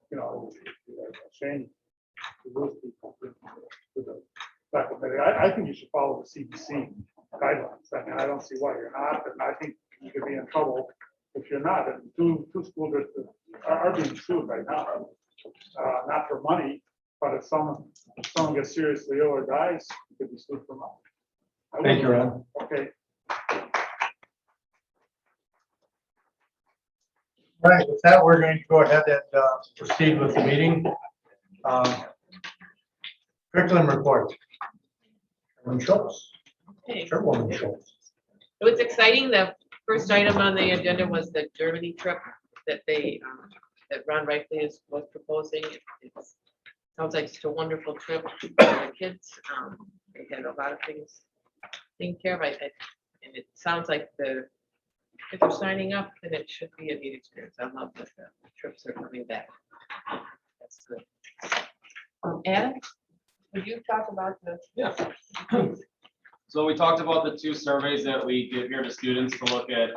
it's a shame to lose people to the faculty. I think you should follow the CDC guidelines. I mean, I don't see why you're not, and I think you could be in trouble if you're not. And two school districts are being sued right now, not for money, but if someone gets seriously ill or dies, you could be sued for money. Thank you, Ron. Okay. All right, with that, we're going to go ahead and proceed with the meeting. Curriculum report. Chairman Schultz. Okay. Chairwoman Schultz. It was exciting. The first item on the agenda was the Germany trip that that Ron Reifley was proposing. It sounds like it's a wonderful trip for the kids. They had a lot of things taken care of. And it sounds like if they're signing up, then it should be a neat experience. I love that the trips are coming back. That's good. Adam, would you talk about the? Yeah. So we talked about the two surveys that we give here to students to look at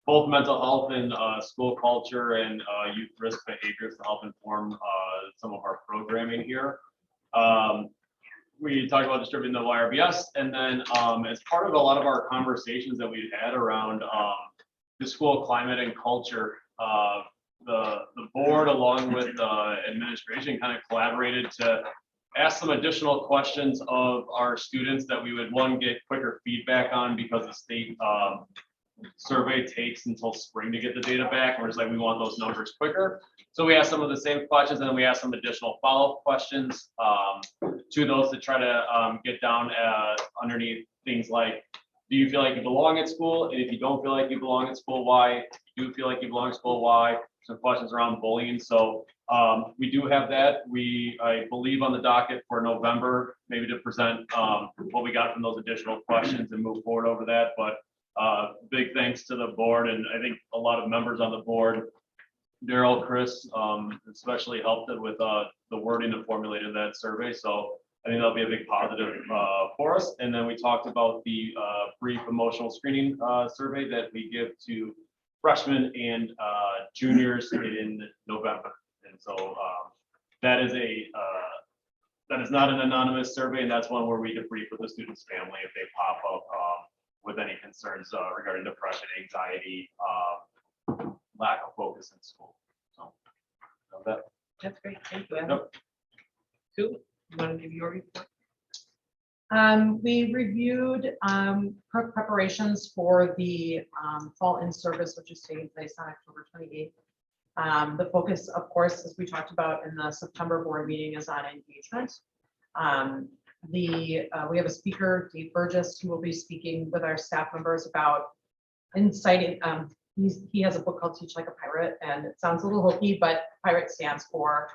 both mental health and school culture and youth risk behaviors to help inform some of our programming here. We talked about distributing the YRBS, and then as part of a lot of our conversations that we've had around the school climate and culture, the board along with the administration kind of collaborated to ask some additional questions of our students that we would, one, get quicker feedback on, because the state survey takes until spring to get the data back. We're just like, we want those numbers quicker. So we asked some of the same questions, and then we asked some additional follow-up questions to those to try to get down underneath things like, do you feel like you belong at school? And if you don't feel like you belong at school, why? If you do feel like you belong at school, why? Some questions around bullying. So we do have that. I believe on the docket for November, maybe to present what we got from those additional questions and move forward over that. But big thanks to the board, and I think a lot of members on the board, Daryl, Chris, especially helped it with the wording and formulating that survey. So I think that'll be a big positive for us. And then we talked about the brief emotional screening survey that we give to freshmen and juniors in November. And so that is not an anonymous survey, and that's one where we debrief with the student's family if they pop up with any concerns regarding depression, anxiety, lack of focus in school. So That's great. Thank you, Adam. Yep. Sue, you want to give your report? We reviewed preparations for the fall in-service, which is taking place on October 28th. The focus, of course, as we talked about in the September board meeting, is on engagement. We have a speaker, Dave Burgess, who will be speaking with our staff members about inciting. He has a book called Teach Like a Pirate, and it sounds a little hokey, but PIRATE stands for,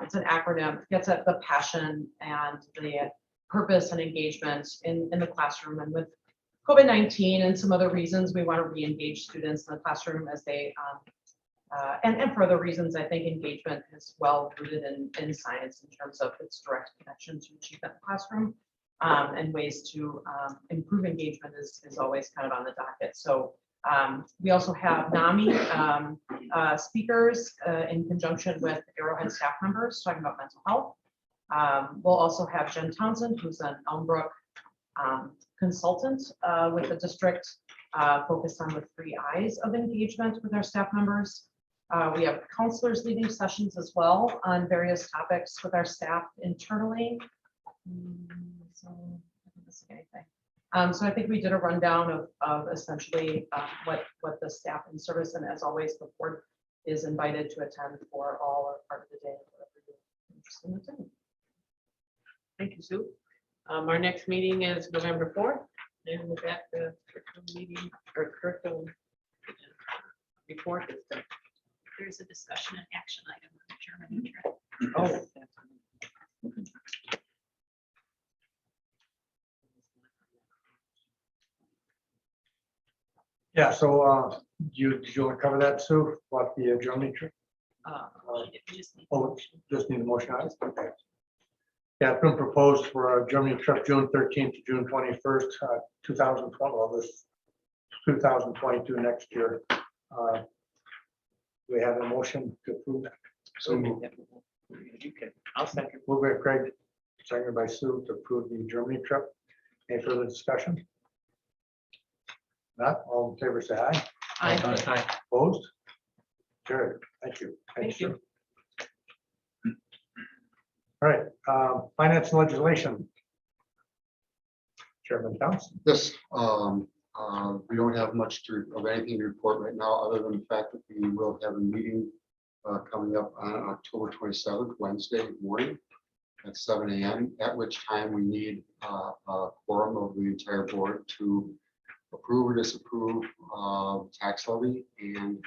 it's an acronym, gets at the passion and the purpose and engagement in the classroom. And with COVID-19 and some other reasons, we want to re-engage students in the classroom as they, and for other reasons, I think engagement is well rooted in science in terms of its direct connection to achievement in the classroom, and ways to improve engagement is always kind of on the docket. So we also have NAMI speakers in conjunction with Arrowhead staff members talking about mental health. We'll also have Jen Townsend, who's an Elmbrook consultant with the district, focused on the 3 I's of engagement with our staff members. We have counselors leading sessions as well on various topics with our staff internally. So I didn't miss anything. So I think we did a rundown of essentially what the staff in service, and as always, the board is invited to attend for all or part of the day, whatever you're interested in attending. Thank you, Sue. Our next meeting is November 4th, and with that, the curriculum meeting or curriculum report is done. There's a discussion and action item on the German trip. Oh. Yeah, so did you want to cover that, Sue, about the Germany trip? You just need- Oh, just need a motion on it? Okay. Yeah, it's been proposed for a Germany trip, June 13th to June 21st, 2020, well, this 2022 next year. We have a motion to approve that. So you can, I'll second. Moved by Craig, seconded by Sue to approve the Germany trip. Any further discussion? Not, all in favor, say aye. Aye. Opposed? Carried. Thank you. Thank you. All right, finance and legislation. Chairman Thompson. Yes, we don't have much of anything to report right now, other than the fact that we will have a meeting coming up on October 27th, Wednesday morning at 7 a.m., at which time we need a quorum of the entire board to approve or disapprove tax levy and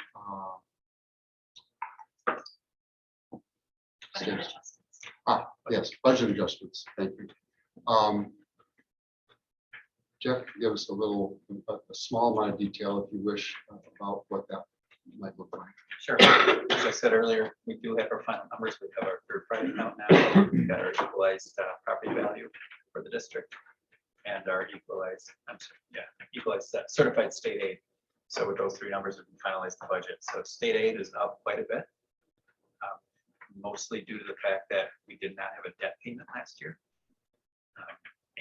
yes, budget adjustments. Thank you. Jeff, give us a small amount of detail, if you wish, about what that might look like. Sure. As I said earlier, we do have our final numbers. We have our third party count now. We've got our equalized property value for the district and our equalized, equalized certified state aid. So with those three numbers, we can finalize the budget. So state aid is up quite a bit, mostly due to the fact that we did not have a debt payment last year.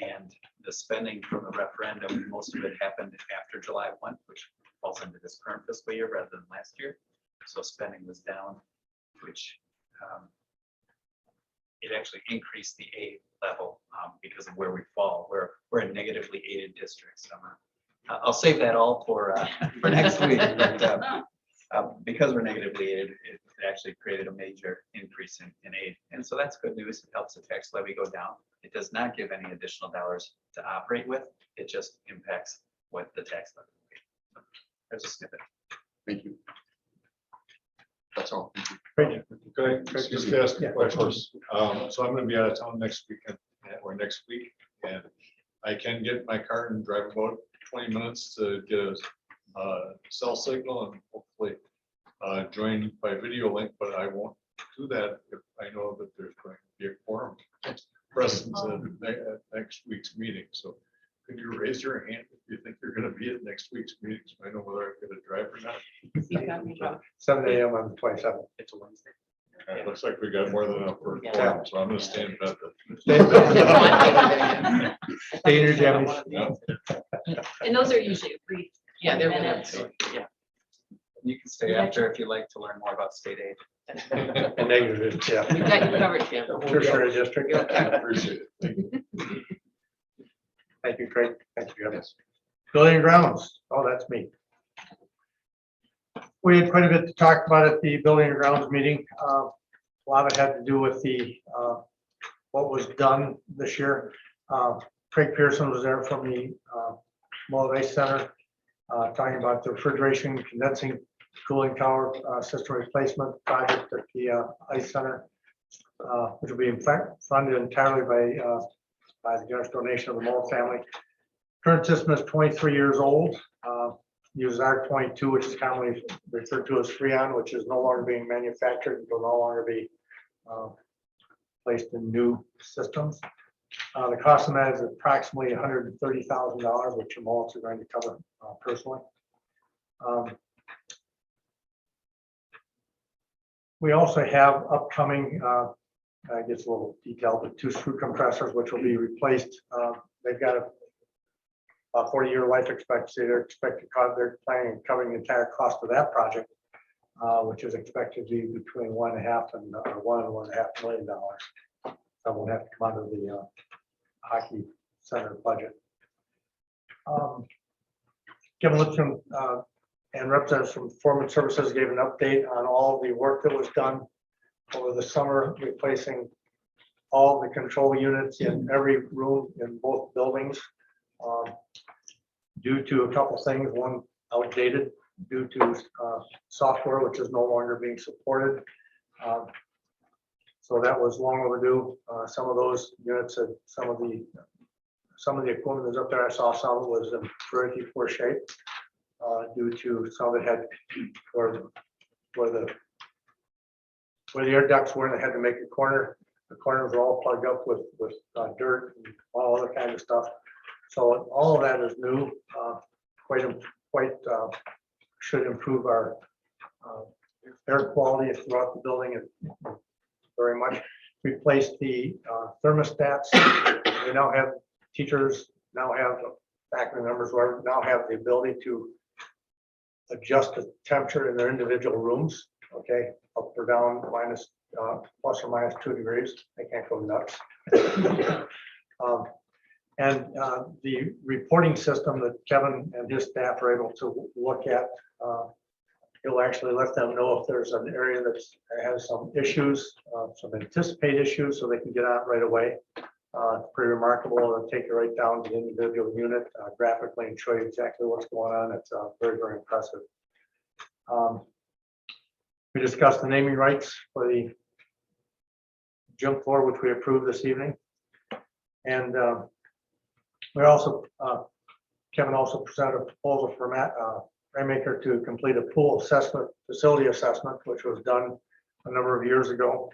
And the spending from the referendum, most of it happened after July 1, which falls into this current fiscal year rather than last year. So spending was down, which it actually increased the aid level because of where we fall. We're a negatively aided district. So I'll save that all for next week. But, because we're negatively aided, it actually created a major increase in aid. And so that's good news. It helps the tax levy go down. It does not give any additional dollars to operate with. It just impacts what the tax levy will be. So there's a snippet. Thank you. That's all. Great. Could I just ask a question? So I'm gonna be out of town next weekend or next week, and I can get in my car and drive about 20 minutes to get a cell signal and hopefully join by video link, but I won't do that if I know that there's going to be a quorum present at next week's meeting. So could you raise your hand if you think you're going to be at next week's meeting, so I know whether I'm going to drive or not? 7 a.m. on the 27th. It's a Wednesday. It looks like we got more than enough for a Yeah. quorum, so I'm going to stand by Stay in your jammies. And those are usually brief. Yeah, they're minutes. Yeah. You can stay after if you'd like to learn more about state aid. And negative, yeah. We've got you covered, Jim. Tertiary district. Appreciate it. Thank you. Thank you, Craig. Thank you, Dennis. Building and grounds. Oh, that's me. We had quite a bit to talk about at the building and grounds meeting. A lot of it had to do with the what was done this year. Craig Pearson was there from the Mulled Ice Center, talking about the refrigeration, condensing, cooling tower system replacement project at the Ice Center, which will be in fact funded entirely by the generous donation of the Mulled family. Current system is 23 years old. Uses R22, which is commonly referred to as Freon, which is no longer being manufactured and will no longer be placed in new systems. The cost of that is approximately $130,000, which Mulleds are going to cover personally. We also have upcoming, I guess a little detail, but 2 screw compressors, which will be replaced. They've got a 40-year life expectancy. They're planning on covering the entire cost of that project, which is expected to be between $1.5 and $1.5 million. That won't have to come out of the hockey center budget. Kevin Lipson and representatives from Performance Services gave an update on all the work that was done over the summer, replacing all the control units in every room in both buildings. Due to a couple things, one outdated due to software which is no longer being supported. So that was long overdue. Some of those units and some of the equipment that's up there, I saw some of it was in pretty poor shape due to some of it had where the air ducts were, and they had to make a corner. The corners were all plugged up with dirt and all other kinds of stuff. So all of that is new, quite should improve our air quality throughout the building and very much. Replaced the thermostats. We now have teachers now have faculty members who now have the ability to adjust the temperature in their individual rooms. Okay, up or down, minus plus or minus 2 degrees. They can't go nuts. And the reporting system that Kevin and his staff are able to look at, it'll actually let them know if there's an area that has some issues, some anticipated issues, so they can get on it right away. Pretty remarkable. It'll take you right down to the individual unit graphically and show you exactly what's going on. It's very, very impressive. We discussed the naming rights for the gym floor, which we approved this evening. And we also, Kevin also presented a proposal for Rainmaker to complete a pool assessment, facility assessment, which was done a number of years ago.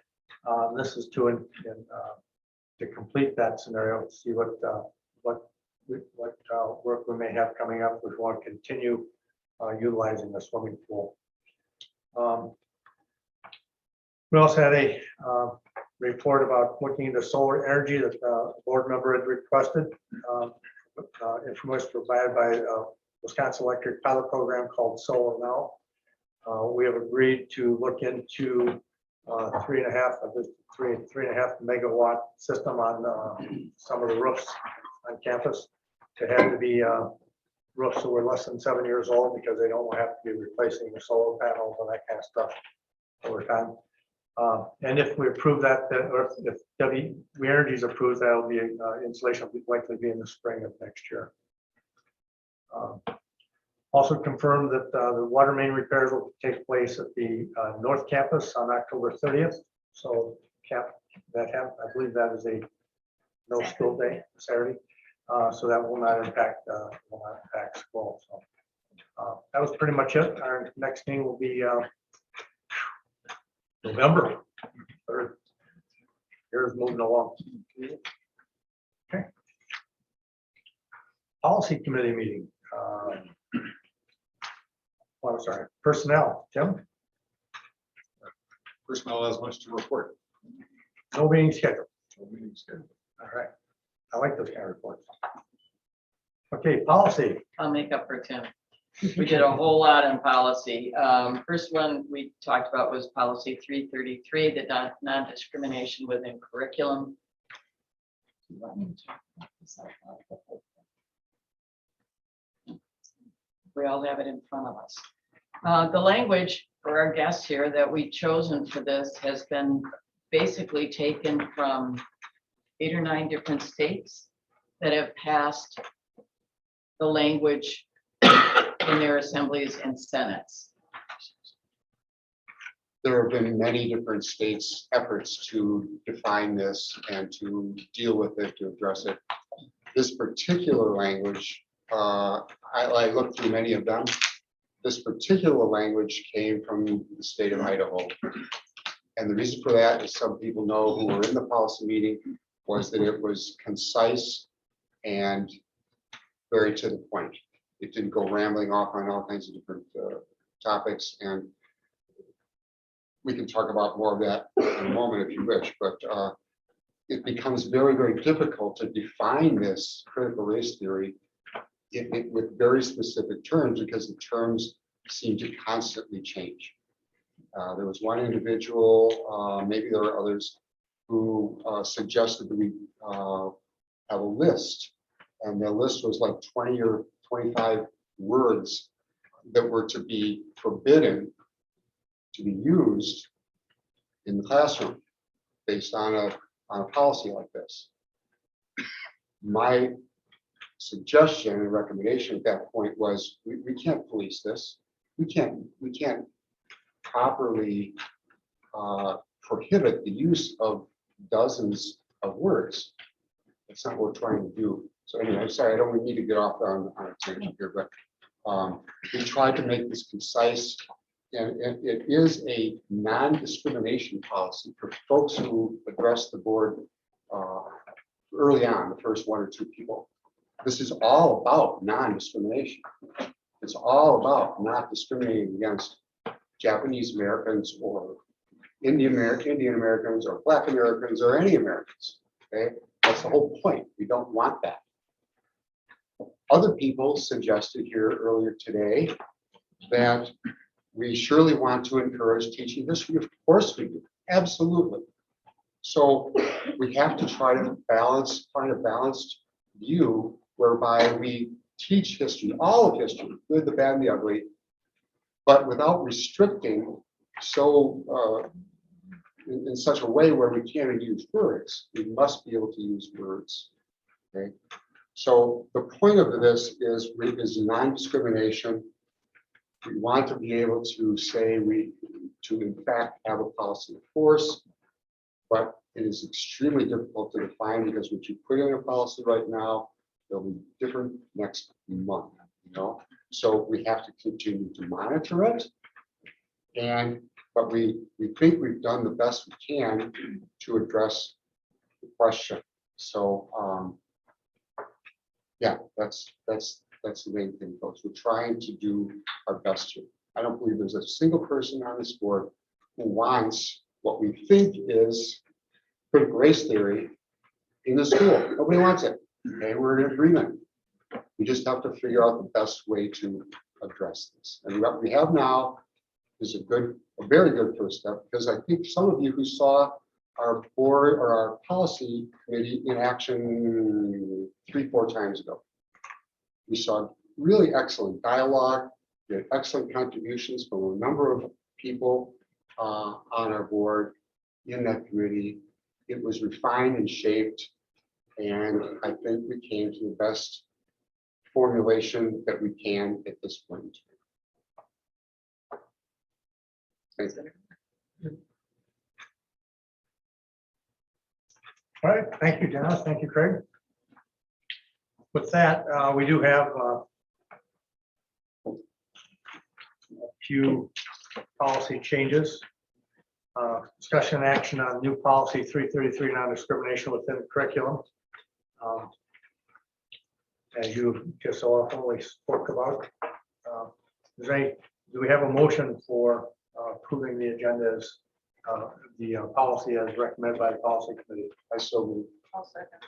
This is to complete that scenario, to see what work we may have coming up. We want to continue utilizing the swimming pool. We also had a report about looking into solar energy that a board member had requested. Information provided by Wisconsin Electric pilot program called Solar Now. We have agreed to look into 3.5 megawatt system on some of the roofs on campus. To have to be roofs that were less than 7 years old, because they don't have to be replacing the solar panels and that kind of stuff over time. And if we approve that, or if W Energy's approves, that'll be installation will likely be in the spring of next year. Also confirmed that the water main repairs will take place at the North Campus on October 30th. So I believe that is a no school day, Saturday. So that will not impact school. So that was pretty much it. Our next meeting will be November 3rd. Here's moving along. Okay. Policy committee meeting. Oh, I'm sorry. Personnel, Tim? Personnel has much to report. No meeting scheduled. No meeting scheduled. All right. I like those kind of reports. Okay, policy. I'll make up for Tim. We did a whole lot in policy. First one we talked about was policy 333, the non-discrimination within curriculum. We all have it in front of us. The language for our guests here that we've chosen for this has been basically taken from 8 or 9 different states that have passed the language in their assemblies and senates. There have been many different states' efforts to define this and to deal with it, to address it. This particular language, I looked through many of them. This particular language came from the state of Idaho. And the reason for that, as some people know who were in the policy meeting, was that it was concise and very to the point. It didn't go rambling off on all kinds of different topics, and we can talk about more of that in a moment if you wish, but it becomes very, very difficult to define this critical race theory with very specific terms, because the terms seem to constantly change. There was one individual, maybe there are others, who suggested that we have a list, and the list was like 20 or 25 words that were to be forbidden to be used in the classroom based on on a policy like this. My suggestion and recommendation at that point was, we can't police this. We can't properly prohibit the use of dozens of words. That's not what we're trying to do. So anyway, I'm sorry, I don't need to get off on a tangent here, but we tried to make this concise. And it is a non-discrimination policy for folks who address the board early on, the first 1 or 2 people. This is all about non-discrimination. It's all about not discriminating against Japanese Americans or Indian Americans or Black Americans or any Americans. Okay, that's the whole point. We don't want that. Other people suggested here earlier today that we surely want to encourage teaching history. Of course we do, absolutely. So we have to try to find a balanced view whereby we teach history, all of history, good, the bad, and the ugly, but without restricting in such a way where we can't use words. We must be able to use words. Okay. So the point of this is non-discrimination. We want to be able to say to in fact have a policy of force, but it is extremely difficult to define because what you put in a policy right now, they'll be different next month, you know? So we have to continue to monitor it. But we think we've done the best we can to address the question. So yeah, that's the main thing, folks. We're trying to do our best here. I don't believe there's a single person on this board who wants what we think is critical race theory in the school. Nobody wants it. Okay, we're in agreement. We just have to figure out the best way to address this. And what we have now is a very good first step, because I think some of you who saw our board or our policy committee in action 3-4 times ago, we saw really excellent dialogue, we had excellent contributions from a number of people on our board in that committee. It was refined and shaped, and I think we came to the best formulation that we can at this point. Thank you. All right, thank you, Dennis. Thank you, Craig. With that, we do have a few policy changes. Discussion and action on new policy 333, non-discrimination within the curriculum. As you just so often spoke about. Do we have a motion for approving the agenda as the policy as recommended by the policy committee? I so move. I'll second.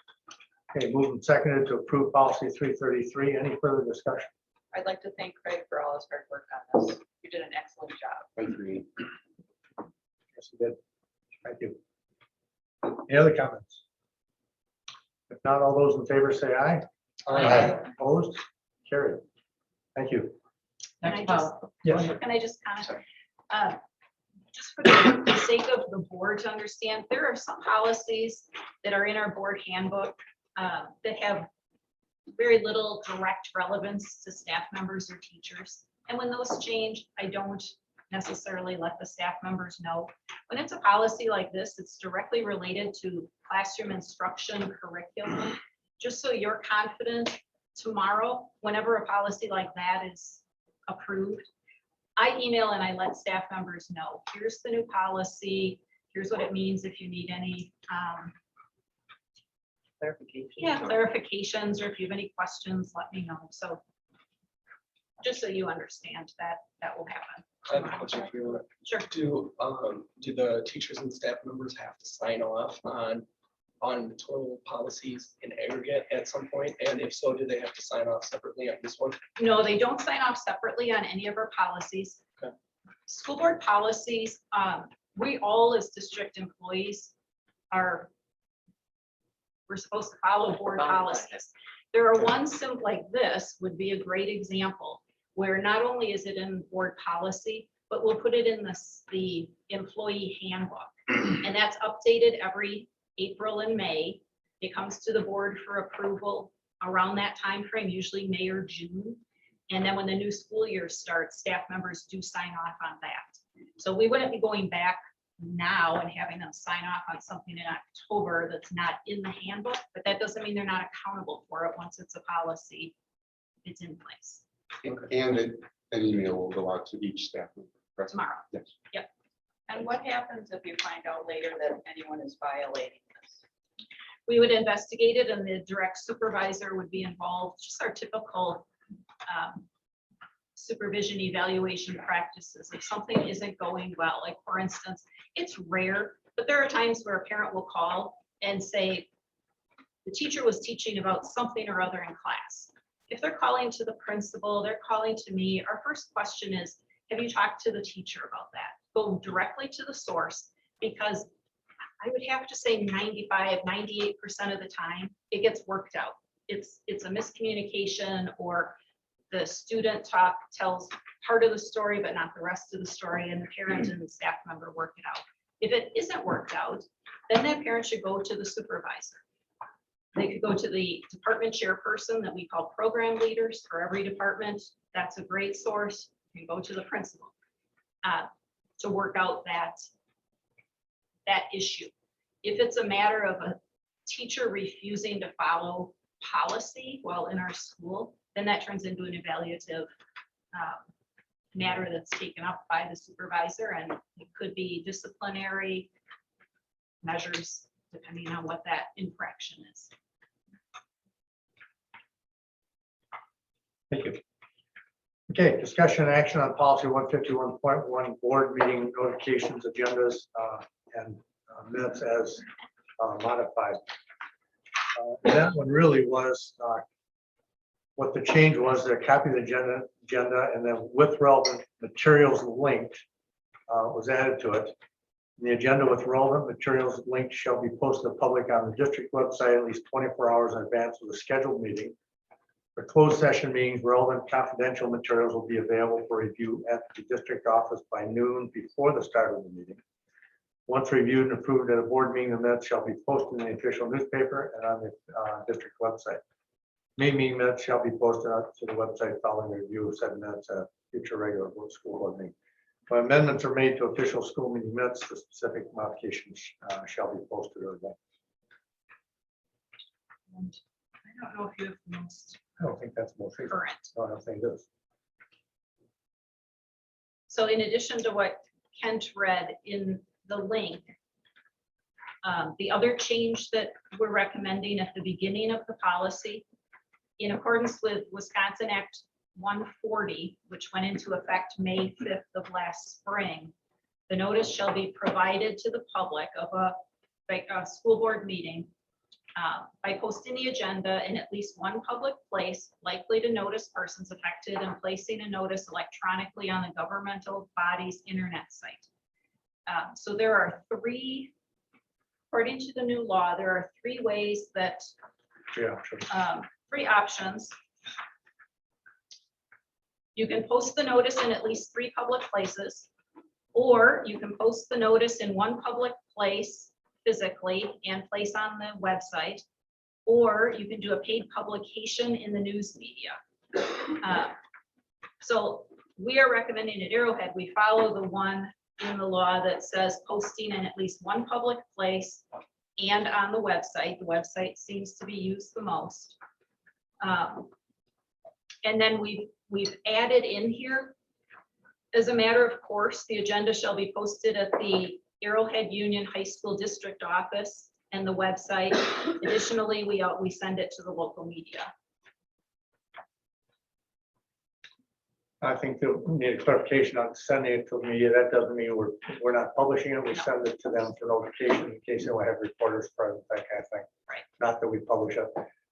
Okay, moved and seconded to approve policy 333. Any further discussion? I'd like to thank Craig for all his hard work on this. You did an excellent job. I agree. Yes, you did. Thank you. Any other comments? If not, all those in favor say aye. Aye. Opposed? Carried. Thank you. Can I Next just, policy. Yes. can I just comment? Just for the sake of the board to understand, there are some policies that are in our board handbook that have very little direct relevance to staff members or teachers. And when those change, I don't necessarily let the staff members know. When it's a policy like this, it's directly related to classroom instruction curriculum. Just so you're confident, tomorrow, whenever a policy like that is approved, I email and I let staff members know, here's the new policy, here's what it means if you need any clarifications, or if you have any questions, let me know. So just so you understand that will happen. I have a question for you. Sure. Do the teachers and staff members have to sign off on the total policies in aggregate at some point? And if so, do they have to sign off separately on this one? No, they don't sign off separately on any of our policies. Okay. School board policies, we all as district employees we're supposed to follow board policies. There are ones like this would be a great example, where not only is it in board policy, but we'll put it in the employee handbook. And that's updated every April and May. It comes to the board for approval around that time frame, usually May or June. And then when the new school year starts, staff members do sign off on that. So we wouldn't be going back now and having them sign off on something in October that's not in the handbook, but that doesn't mean they're not accountable for it. Once it's a policy, it's in place. And an email will go out to each staff member. correct? Tomorrow. Yes. Yep. And what happens if you find out later that anyone is violating this? We would investigate it and the direct supervisor would be involved, just our typical supervision evaluation practices. If something isn't going well, like for instance, it's rare, but there are times where a parent will call and say, the teacher was teaching about something or other in class. If they're calling to the principal, they're calling to me, our first question is, have you talked to the teacher about that? Go directly to the source, because I would have to say 95, 98% of the time, it gets worked out. It's a miscommunication, or the student tells part of the story, but not the rest of the story, and the parent and the staff member work it out. If it isn't worked out, then that parent should go to the supervisor. They could go to the department chairperson that we call program leaders for every department. That's a great source. You can go to the principal to work out that issue. If it's a matter of a teacher refusing to follow policy while in our school, then that turns into an evaluative matter that's taken up by the supervisor, and it could be disciplinary measures depending on what that infraction is. Thank you. Okay, discussion and action on policy 151.1, board meeting notifications, agendas, and minutes as modified. That one really was, what the change was, a copy of the agenda, and then with relevant materials linked was added to it. The agenda with relevant materials linked shall be posted to the public on the district website at least 24 hours in advance of the scheduled meeting. For closed session meetings, relevant confidential materials will be available for review at the district office by noon before the start of the meeting. Once reviewed and approved at a board meeting, the minutes shall be posted in the official newspaper and on the district website. Meeting minutes shall be posted to the website following the review of said minutes at future regular school board meeting. When amendments are made to official school meeting minutes, the specific modifications shall be posted or linked. I don't know if you have the most I don't think that's most current. No, I don't think it is. So in addition to what Kent read in the link, the other change that we're recommending at the beginning of the policy, in accordance with Wisconsin Act 140, which went into effect May 5th of last spring, the notice shall be provided to the public of a school board meeting by posting the agenda in at least one public place likely to notice persons affected, and placing a notice electronically on the governmental body's internet site. So there are three, according to the new law, there are three ways that, three options. You can post the notice in at least three public places, or you can post the notice in one public place physically and place on the website, or you can do a paid publication in the news media. So we are recommending at Arrowhead, we follow the one in the law that says posting in at least one public place and on the website. The website seems to be used the most. And then we've added in here, as a matter of course, the agenda shall be posted at the Arrowhead Union High School District Office and the website. Additionally, we send it to the local media. I think that we need a clarification on sending it to the media. That doesn't mean we're not publishing it. We send it to them for notification in case they will have reporters present, that kind of thing. Right. Not that we publish it.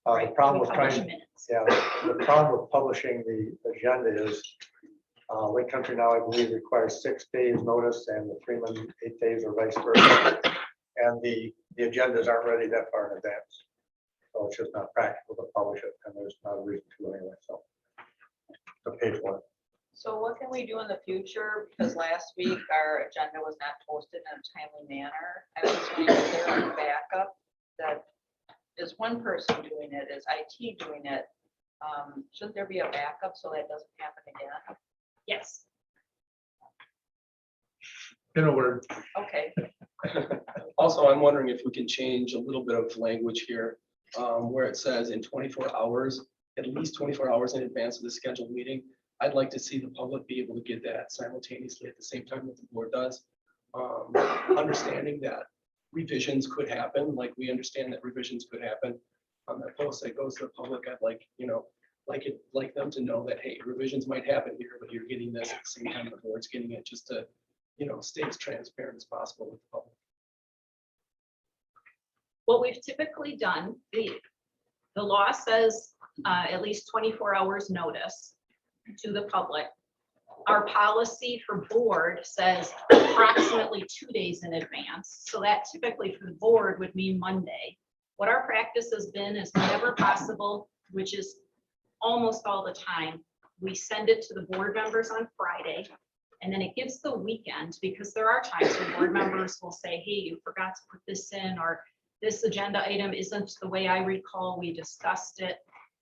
Right, The problem we with publish trying, minutes. yeah, the problem with publishing the agenda is Lake Country now, I believe, requires 6 days notice, and the Freeman 8 days, or vice versa. And the agendas aren't ready that far in advance. So it's just not practical to publish it, and there's not a reason to anyway, so to pay for it. So what can we do in the future? Because last week our agenda was not posted in a timely manner. I was just wondering if there a backup that is one person doing it, is IT doing it? Shouldn't there be a backup so that doesn't happen again? Yes. In a word, Okay, Also, I'm wondering if we can change a little bit of language here, where it says in 24 hours, at least 24 hours in advance of the scheduled meeting. I'd like to see the public be able to get that simultaneously at the same time that the board does. Understanding that revisions could happen, like we understand that revisions could happen on that post that goes to the public. I'd like, like them to know that, hey, revisions might happen here, but you're getting this at the same time the board's getting it, just to, stay as transparent as possible with the public. What we've typically done, the law says at least 24 hours notice to the public. Our policy for board says approximately 2 days in advance. So that typically for the board would mean Monday. What our practice has been is whenever possible, which is almost all the time, we send it to the board members on Friday. And then it gives the weekend, because there are times when board members will say, hey, you forgot to put this in, or this agenda item isn't the way I recall we discussed it.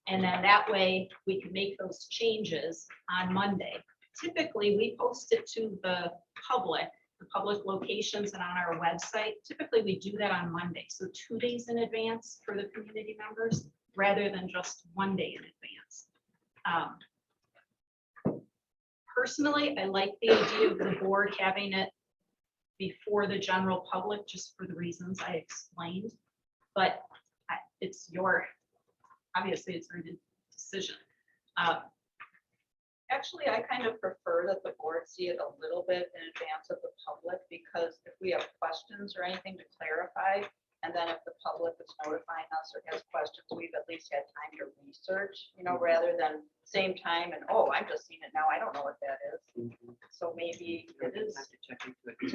And then that way we can make those changes on Monday. Typically, we post it to the public locations and on our website. Typically, we do that on Monday. So 2 days in advance for the community members, rather than just 1 day in advance. Personally, I like the idea of the board having it before the general public, just for the reasons I explained. But obviously it's your decision. actually, I kind of prefer that the board see it a little bit in advance of the public, because if we have questions or anything to clarify, and then if the public is notifying us or has questions, we've at least had time to research, rather than same time and, oh, I'm just seeing it now, I don't know what that is. So maybe it is,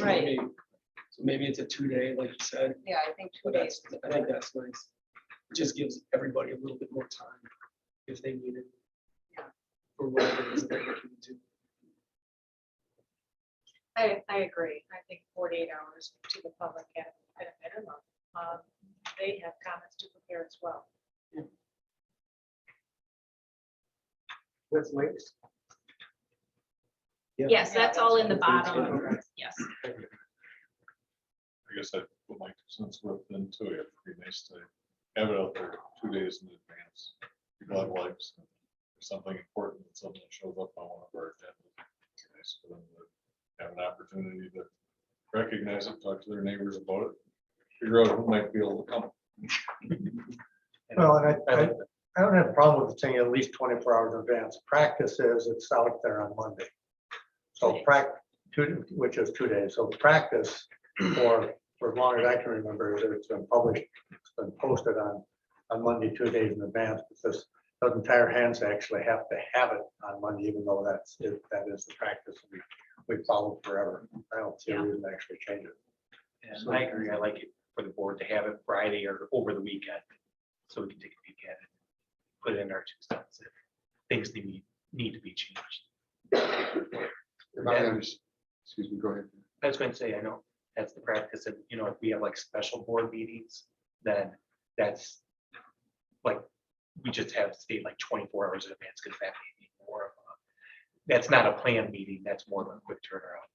right, So maybe it's a 2-day, like you said. yeah, I think 2 But days. I think that's nice. It just gives everybody a little bit more time if they need it. For whatever it is that they're looking to. I agree. I think 48 hours to the public at a minimum. They have comments to prepare as well. with links. Yes, that's all in the bottom. Yes. I guess I put my 2 cents worth into it. It'd be nice to have it out there 2 days in advance. People have lives. If something important, something that shows up on one of our agendas. It's nice for them to have an opportunity to recognize it, talk to their neighbors about it, figure out who might be able to come. Well, and I don't have a problem with saying at least 24 hours in advance. Practice is it's out there on Monday. So which is 2 days. So practice for as long as I can remember, is it's been published, it's been posted on Monday, 2 days in advance. Because doesn't tire hands actually have to have it on Monday, even though that is the practice we followed forever. I don't see a reason to actually change it. And I agree. I like it for the board to have it Friday or over the weekend, so we can take a peek at it, put it in our 2 cents if things need to be changed. Excuse me, go ahead. I was going to say, I know that's the practice, and if we have like special board meetings, then that's like, we just have to state like 24 hours in advance, because that may be more of that's not a planned meeting, that's more of a quick turnaround.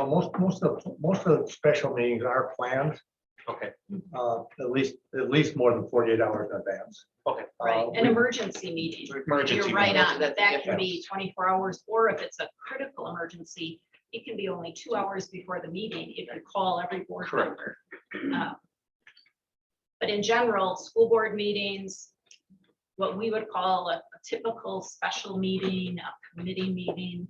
Most of the special meetings are planned. Okay. At least more than 48 hours in advance. Okay. Right, an emergency meeting. Emergency You're right meeting. on, that can be 24 hours, or if it's a critical emergency, it can be only 2 hours before the meeting if you call every board member. But in general, school board meetings, what we would call a typical special meeting, a committee meeting,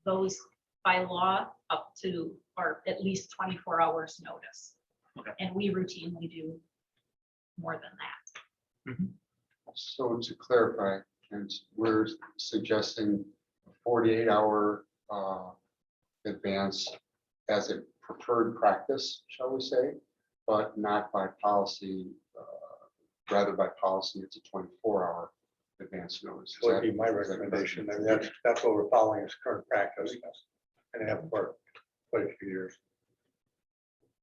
those by law up to, or at least 24 hours notice. Okay. And we routinely do more than that. So to clarify, and we're suggesting 48-hour advance as a preferred practice, shall we say, but not by policy. Rather by policy, it's a 24-hour advance notice. Is Would that- be my is that- recommendation, and that's what we're following as current practice, and have for quite a few years.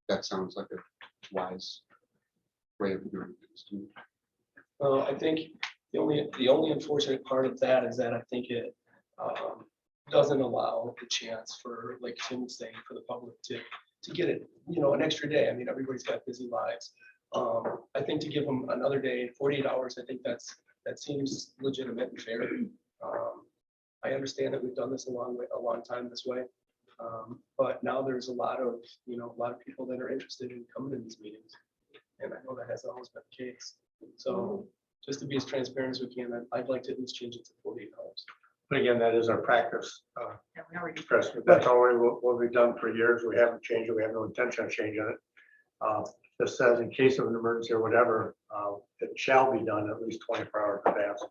That sounds like a wise way of doing things to me. I think the only unfortunate part of that is that I think it doesn't allow the chance for, like Tim was saying, for the public to get it, an extra day. I mean, everybody's got busy lives. I think to give them another day, 48 hours, I think that seems legitimate and fair. I understand that we've done this a long time this way. But now there's a lot of people that are interested in coming to these meetings. And I know that hasn't always been the case. So just to be as transparent as we can, I'd like to at least change it to 48 hours. But again, that is our practice. Yeah, we already- Chris, that's already what we've done for years. We haven't changed it. We have no intention of changing it. This says in case of an emergency or whatever, it shall be done at least 24 hours in advance.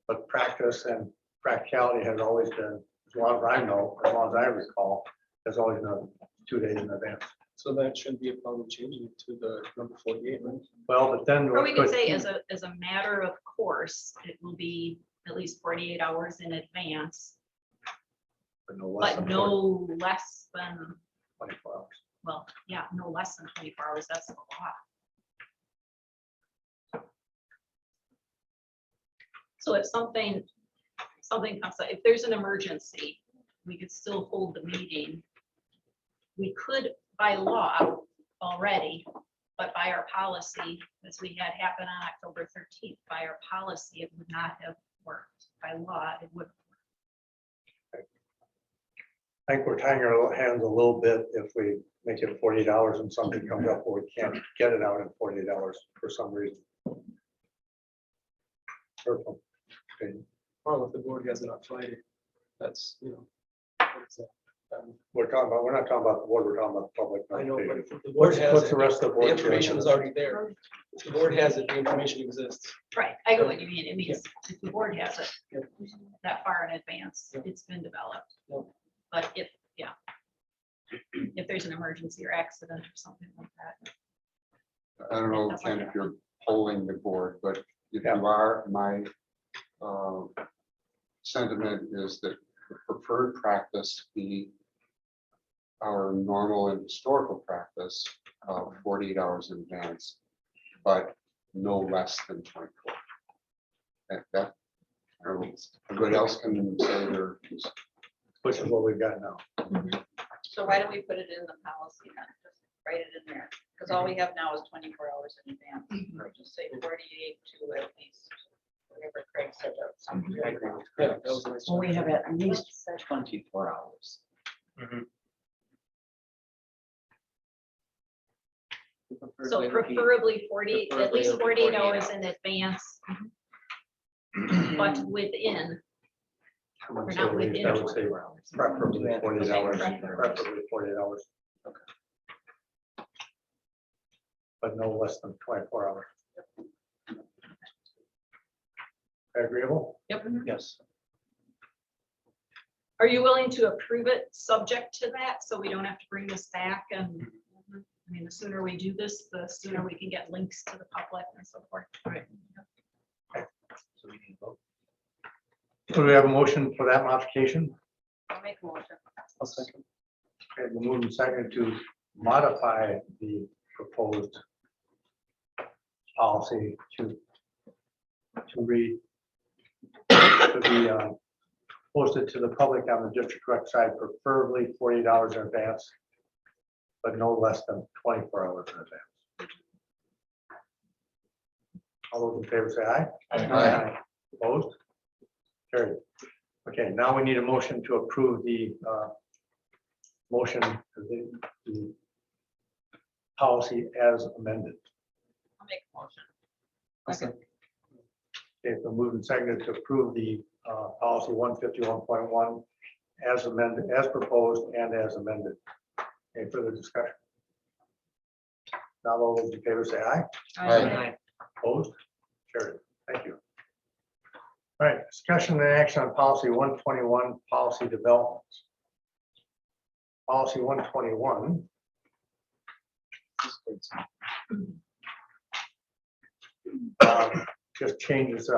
But practice and practicality has always been, as long as I know, as long as I recall, has always been 2 days in advance. So that shouldn't be a problem changing it to the number 48, right? Well, but then. Or we could say as a matter of course, it will be at least 48 hours in advance, But no less but than no less than, 24 hours. well, yeah, no less than 24 hours, that's a lot. So if something comes up, if there's an emergency, we could still hold the meeting. We could by law already, but by our policy, as we had happen on October 13th, by our policy, it would not have worked. By law, it would. I think we're tying our hands a little bit if we make it 48 hours and something comes up where we can't get it out in 48 hours for some reason. Purple. Okay. Well, if the board has it on Friday, that's, We're not talking about the board, we're talking about the public. I know, but if the board has What's it, the rest of the board? the information is already there. If the board has it, the information exists. Right, I go what you mean. It means if the board has it that far in advance, it's been developed. But if there's an emergency or accident or something like that. I don't know, That's Ken, like- if you're polling the board, but if you are, my sentiment is that the preferred practice be our normal and historical practice of 48 hours in advance, but no less than 24. That, I don't know, everybody else can say their. Which is what we've got now. So why don't we put it in the policy then? Just write it in there, because all we have now is 24 hours in advance, or just say 48 to at least, whatever Craig said. I agree with Yeah, Craig. that was a nice. Well, we have at least 24 hours. So preferably 40, at least 48 hours in advance. But within, or not within I would say 24 hours. preferably 48 hours, Preferably. preferably 48 hours. But no less than 24 hours. Agreeable? Yep. Yes. Are you willing to approve it subject to that, so we don't have to bring this back? And I mean, the sooner we do this, the sooner we can get links to the public and so forth. Right. So we need to vote. Do we have a motion for that modification? I'll make a motion. I'll second. Okay, we'll move in second to modify the proposed policy to read, to be posted to the public on the district website, preferably 48 hours in advance, but no less than 24 hours in advance. All those in favor say aye. Aye. Opposed? Carried. Okay, now we need a motion to approve the the policy as amended. I'll make a motion. Okay, so moved and seconded to approve the policy 151.1 as amended, as proposed and as amended. Any further discussion? Now all those in favor say aye. Aye. Opposed? Carried. Thank you. All right, discussion and action on policy 121, policy developments. Policy 121. Just changes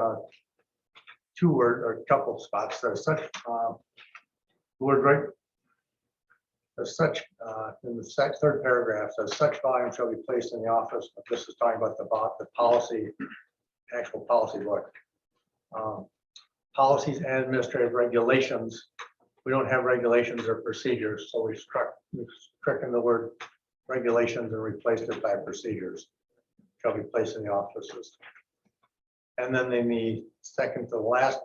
two word or couple spots. There's such, word right. There's such, in the third paragraph, says such volume shall be placed in the office. This is talking about the policy, actual policy book. Policies and administrative regulations. We don't have regulations or procedures, so we've struck in the word regulations and replaced it by procedures. Shall be placed in the offices. And then in the second to last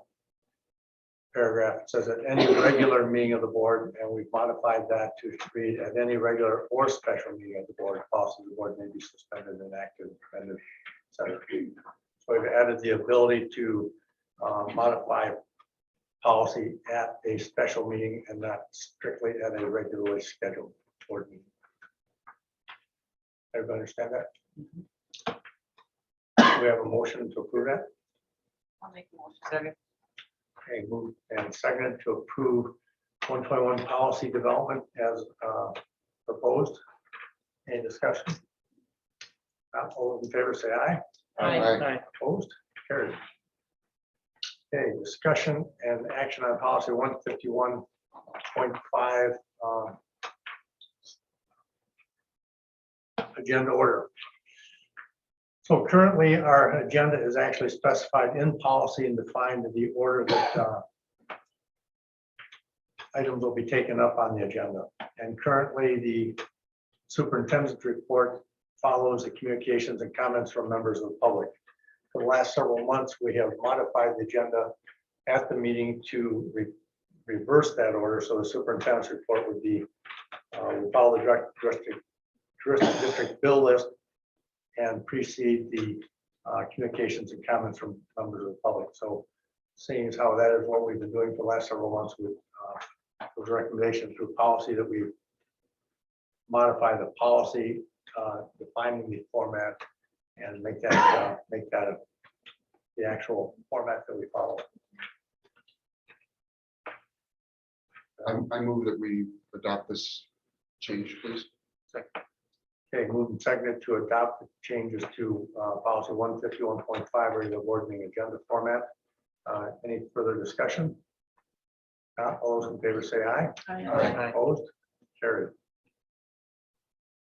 paragraph, it says at any regular meeting of the board, and we've modified that to read at any regular or special meeting of the board, policy of the board may be suspended, enacted, amended, etc. So we've added the ability to modify policy at a special meeting and not strictly at a regularly scheduled board meeting. Everybody understand that? We have a motion to approve that. I'll make a motion. Second. Okay, moved and seconded to approve 121 policy development as proposed. Any discussion? Not all those in favor say aye. Aye. Opposed? Carried. Okay, discussion and action on policy 151.5 agenda order. So currently, our agenda is actually specified in policy and defined in the order that items will be taken up on the agenda. And currently, the superintendent's report follows the communications and comments from members of the public. For the last several months, we have modified the agenda at the meeting to reverse that order. So the superintendent's report would be, we follow the district bill list and precede the communications and comments from members of the public. So seeing as how that is what we've been doing for the last several months with those recommendations through policy that we modify the policy, defining the format and make that the actual format that we follow. I move that we adopt this change, please. Okay, moved and seconded to adopt the changes to policy 151.5 regular board meeting agenda format. Any further discussion? Not all those in favor say aye. Aye. Opposed? Carried.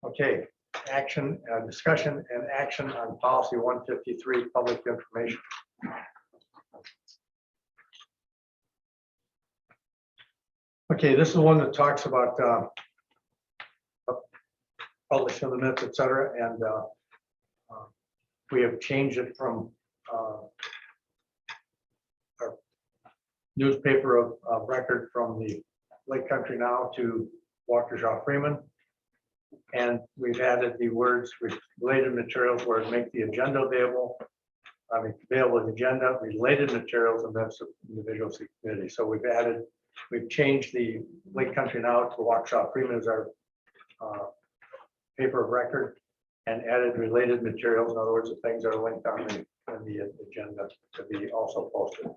Okay, action, discussion and action on policy 153 public information. Okay, this is one that talks about publishing the minutes, et cetera, and we have changed it from our newspaper of record from the Lake Country Now to Waukesha Freeman. And we've added the words related materials where it make the agenda available. I mean, available agenda, related materials, and that's individual committee. So we've changed the Lake Country Now to Waukesha Freeman as our paper of record and added related materials. In other words, the things that are linked on the agenda to be also posted.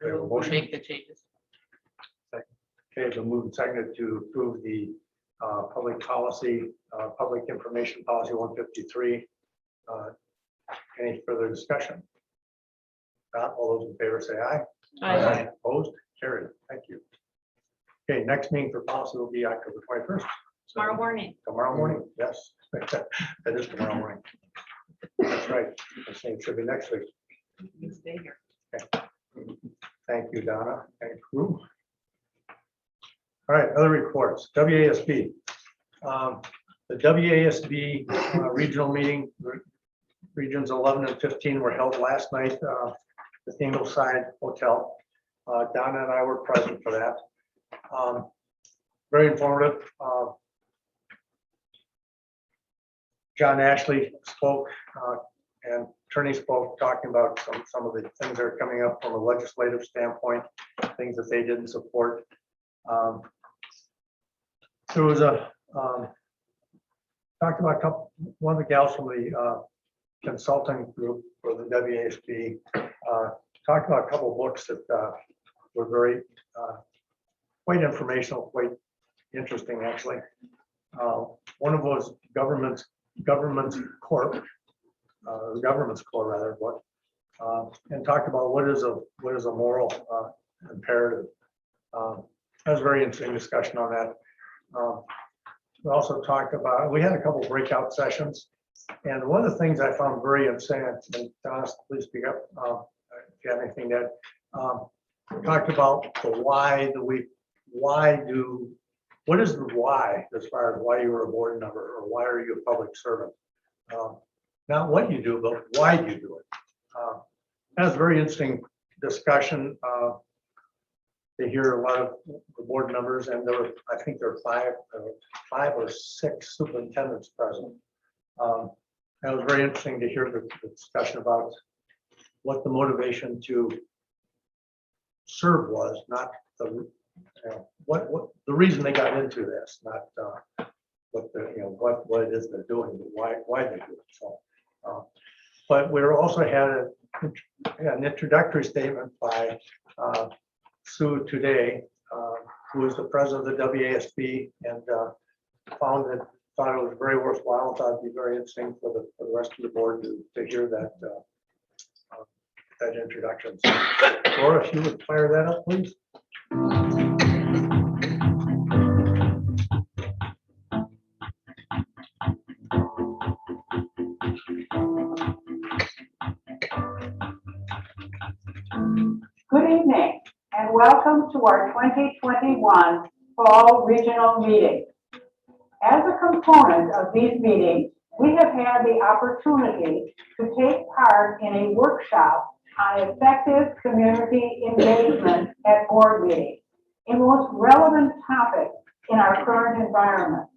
We have a motion. Make the changes. Okay, so moved and seconded to approve the public policy, public information policy 153. Any further discussion? Not all those in favor say aye. Aye. Opposed? Carried. Thank you. Okay, next meeting for policy will be October 21st. Tomorrow morning. Tomorrow morning, yes. That is tomorrow morning. That's right. I think it should be next week. You stay here. Okay. Thank you, Donna. Thank you. All right, other reports. WASB. The WASB regional meeting, regions 11 and 15 were held last night at the Ingleside Hotel. Donna and I were present for that. Very informative. John Ashley spoke and Attorney spoke, talking about some of the things that are coming up from a legislative standpoint, things that they didn't support. There was talked about one of the gals from the consulting group for the WASB, talked about a couple of books that were very quite informational, quite interesting actually. One of those Government Corp, the government school rather, and talked about what is a moral imperative. That was a very interesting discussion on that. We also talked about, we had a couple breakout sessions, and one of the things I found very interesting, and Dennis, please speak up if you have anything that talked about the what is the why as far as why you were a board member or why are you a public servant? Not what you do, but why do you do it? That was a very interesting discussion. To hear a lot of the board members, and I think there were five or six superintendents present. That was very interesting to hear the discussion about what the motivation to serve was, not what the reason they got into this, not what it is they're doing, but why they do it. So, but we also had an introductory statement by Sue today, who is the president of the WASB, and thought it was very worthwhile. Thought it'd be very interesting for the rest of the board to hear that that introduction. So, Laura, if you would fire that up, please. Good evening and welcome to our 2021 Fall Regional Meeting. As a component of these meetings, we have had the opportunity to take part in a workshop on effective community engagement at board meetings, a most relevant topic in our current environment.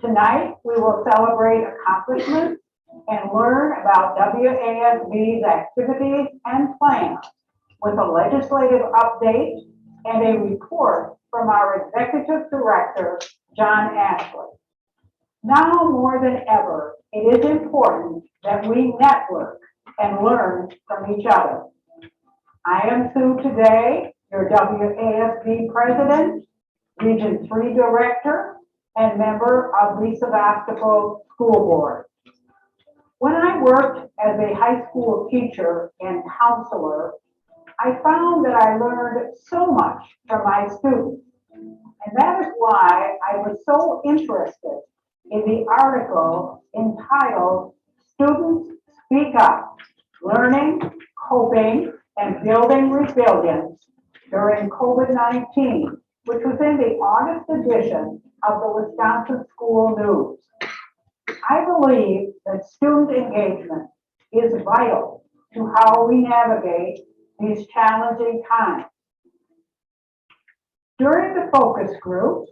Tonight, we will celebrate accomplishments and learn about WASB's activities and plans with a legislative update and a report from our Executive Director, John Ashley. Now more than ever, it is important that we network and learn from each other. I am Sue today, your WASB President, Region 3 Director, and member of the Sebastopol School Board. When I worked as a high school teacher and counselor, I found that I learned so much from my students. And that is why I was so interested in the article entitled Students Speak Up, Learning, Coping, and Building Resilience During COVID-19, which was in the August edition of the Wisconsin School News. I believe that student engagement is vital to how we navigate these challenging times. During the focus groups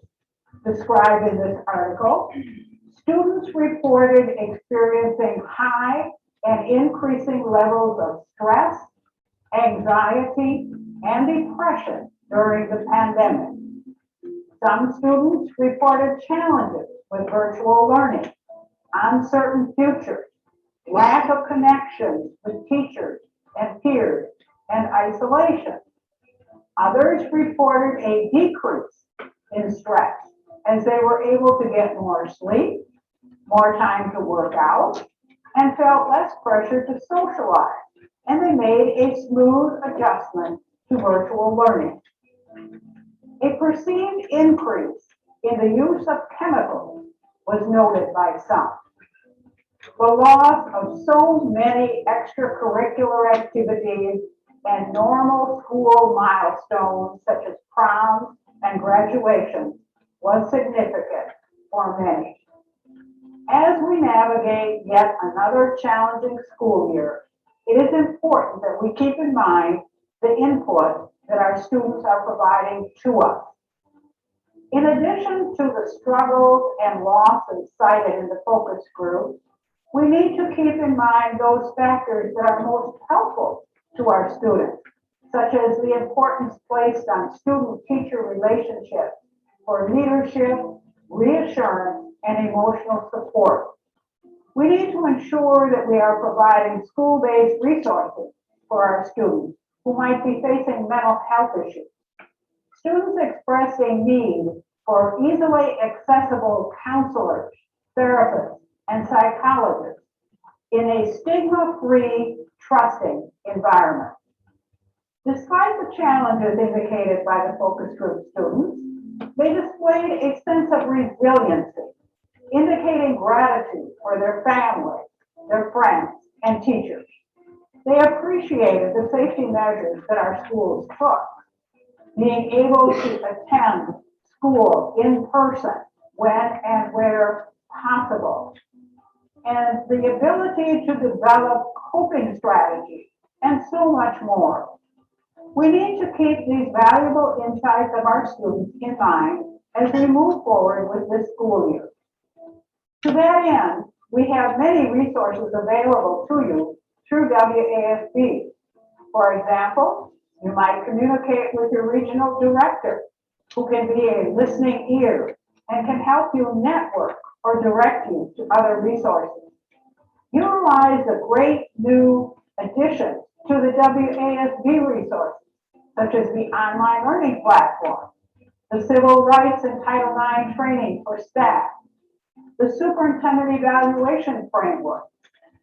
described in this article, students reported experiencing high and increasing levels of stress, anxiety, and depression during the pandemic. Some students reported challenges with virtual learning, uncertain futures, lack of connections with teachers and peers, and isolation. Others reported a decrease in stress as they were able to get more sleep, more time to work out, and felt less pressure to socialize, and they made a smooth adjustment to virtual learning. A perceived increase in the use of chemicals was noted by some. The loss of so many extracurricular activities and normal school milestones such as proms and graduation was significant for many. As we navigate yet another challenging school year, it is important that we keep in mind the input that our students are providing to us. In addition to the struggles and losses cited in the focus group, we need to keep in mind those factors that are most helpful to our students, such as the importance placed on student-teacher relationships for leadership, reassurance, and emotional support. We need to ensure that we are providing school-based resources for our students who might be facing mental health issues. Students express a need for easily accessible counselors, therapists, and psychologists in a stigma-free, trusting environment. Despite the challenges indicated by the focus group students, they displayed a sense of resiliency, indicating gratitude for their families, their friends, and teachers. They appreciated the safety measures that our schools took, being able to attend school in person when and where possible, and the ability to develop coping strategies, and so much more. We need to keep these valuable insights of our students in mind as we move forward with this school year. To that end, we have many resources available to you through WASB. For example, you might communicate with your regional director, who can be a listening ear and can help you network or direct you to other resources. Utilize the great new additions to the WASB resources, such as the online learning platform, the Civil Rights and Title IX training for staff, the Superintendent Evaluation Framework,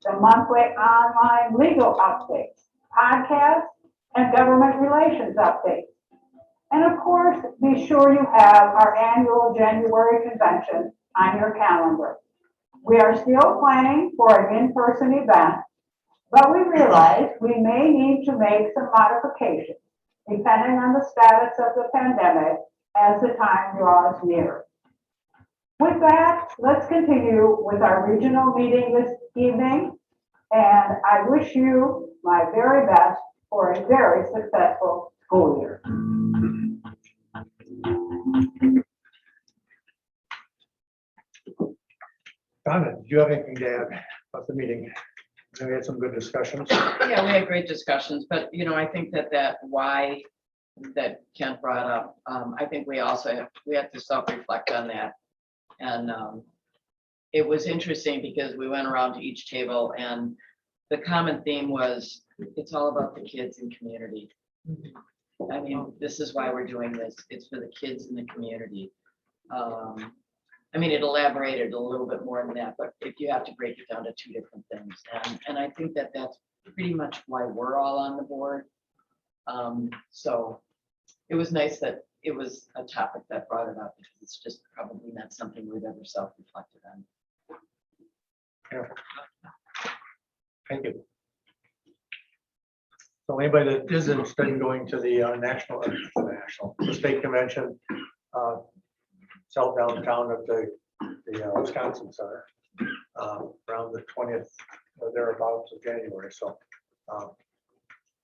the monthly online legal updates, podcasts, and government relations updates. And of course, be sure you have our annual January convention on your calendar. We are still planning for an in-person event, but we realize we may need to make some modifications depending on the status of the pandemic as the time draws near. With that, let's continue with our regional meeting this evening, and I wish you my very best for a very successful school year. Donna, do you have anything to add about the meeting? We had some good discussions. Yeah, we had great discussions, but I think that why that Kent brought up, I think we also have to self-reflect on that. And it was interesting because we went around to each table and the common theme was, it's all about the kids and community. I mean, this is why we're doing this. It's for the kids in the community. I mean, it elaborated a little bit more than that, but if you have to break it down to two different things. And I think that that's pretty much why we're all on the board. So it was nice that it was a topic that brought it up, because it's just probably not something we've ever self-reflected on. Yeah. Thank you. So anybody that is interested in going to the the state convention, sell downtown at the Wisconsin Center, around the 20th or thereabouts of January. So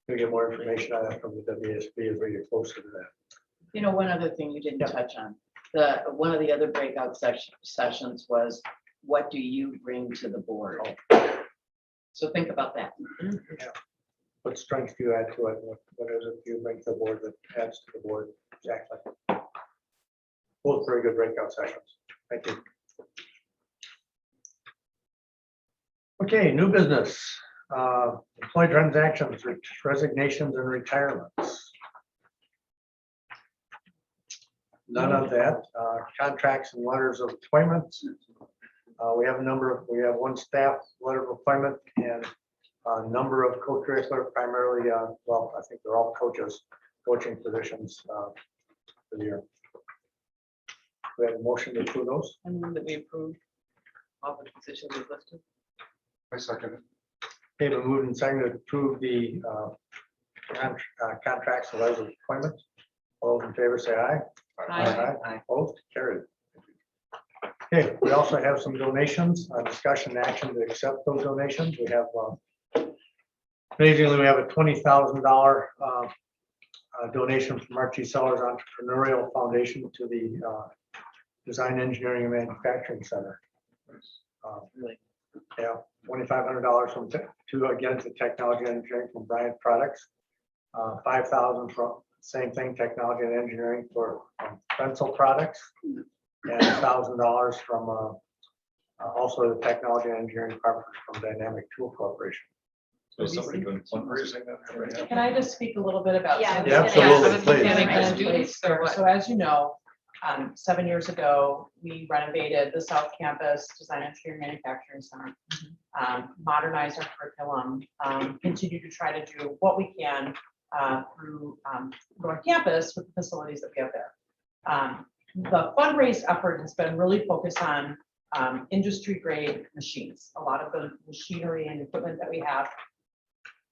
we'll get more information on that from the WSB as we get closer to that. One other thing you didn't touch on, one of the other breakout sessions was, what do you bring to the board? So think about that. Yeah. What strengths do you add to it? What is it you bring to the board that adds to the board? Exactly. Both very good breakout sessions. Thank you. Okay, new business. Employee transactions, resignations and retirements. None of that. Contracts and letters of appointment. We have one staff letter of appointment and a number of co-curricular, primarily, well, I think they're all coaches, coaching positions for the year. We have a motion to approve those. And then that we approve all the positions as listed. I second it. Okay, but moved and seconded to approve the contracts and letters of appointment. All those in favor say aye. Aye. Opposed? Carried. Okay, we also have some donations, discussion and action to accept those donations. We have, amazingly, we have a $20,000 donation from Archie Sellers Entrepreneurial Foundation to the Design, Engineering, and Manufacturing Center. Yeah, $2,500 from to Technology and Engineering from Bryant Products. $5,000 from same thing, Technology and Engineering for Pencil Products, and $1,000 from also the Technology and Engineering Department from Dynamic Tool Corporation. So somebody doing fundraising that. Can I just speak a little bit about? Yeah, Yeah, absolutely, please. So as you know, 7 years ago, we renovated the South Campus Design Engineering Manufacturing Center, modernized our curriculum, continue to try to do what we can through North Campus with the facilities that we have there. The fundraise effort has been really focused on industry grade machines. A lot of the machinery and equipment that we have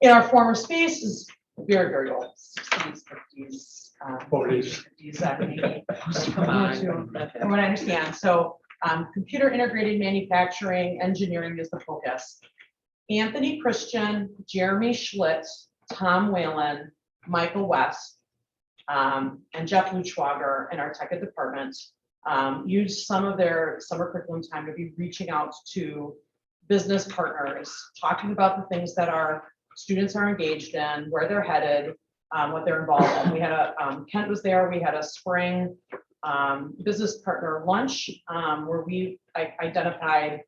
in our former space is very, very old, 60s, 50s, 40s. 50s, maybe. From what I understand. So computer integrated manufacturing, engineering is the focus. Anthony Christian, Jeremy Schlitt, Tom Whalen, Michael West, and Jeff Luchwager in our tech ed department use some of their summer curriculum time to be reaching out to business partners, talking about the things that our students are engaged in, where they're headed, what they're involved in. We had Kent was there, we had a spring business partner lunch where we identified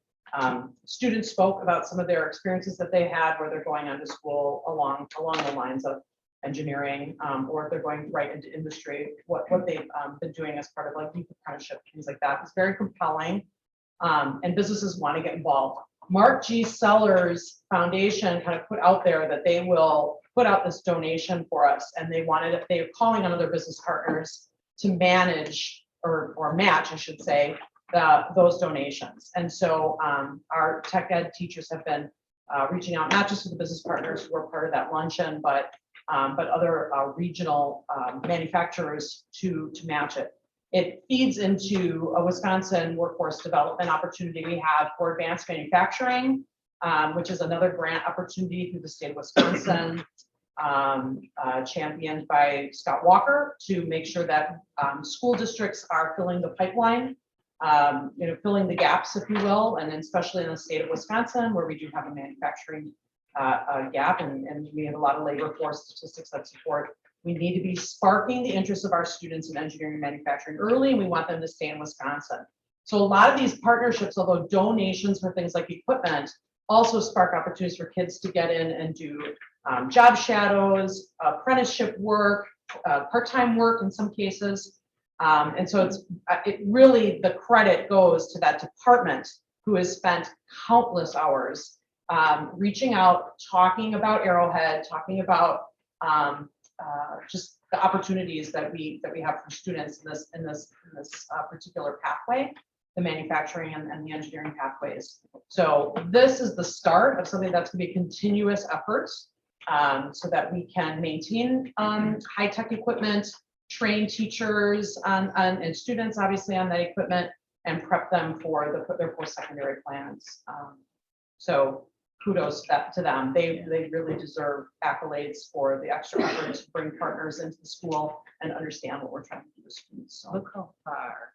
students spoke about some of their experiences that they had where they're going on to school along the lines of engineering, or if they're going right into industry, what they've been doing as part of like youth apprenticeship, things like that. It's very compelling, and businesses want to get involved. Mark G. Sellers Foundation kind of put out there that they will put out this donation for us, and they are calling on other business partners to manage or match, I should say, those donations. And so our tech ed teachers have been reaching out, not just to the business partners who are part of that luncheon, but other regional manufacturers to match it. It feeds into a Wisconsin workforce development opportunity we have for advanced manufacturing, which is another grant opportunity through the state of Wisconsin, championed by Scott Walker, to make sure that school districts are filling the pipeline, filling the gaps, if you will, and then especially in the state of Wisconsin, where we do have a manufacturing gap, and we have a lot of labor force statistics that support. We need to be sparking the interest of our students in engineering and manufacturing early, and we want them to stay in Wisconsin. So a lot of these partnerships, although donations for things like equipment, also spark opportunities for kids to get in and do job shadows, apprenticeship work, part-time work in some cases. And so it really, the credit goes to that department who has spent countless hours reaching out, talking about Arrowhead, talking about just the opportunities that we have for students in this particular pathway, the manufacturing and the engineering pathways. So this is the start of something that's going to be continuous efforts, so that we can maintain high-tech equipment, train teachers and students obviously on that equipment, and prep them for their post-secondary plans. So kudos to them. They really deserve accolades for the extra effort to bring partners into the school and understand what we're trying to do with students. So look how far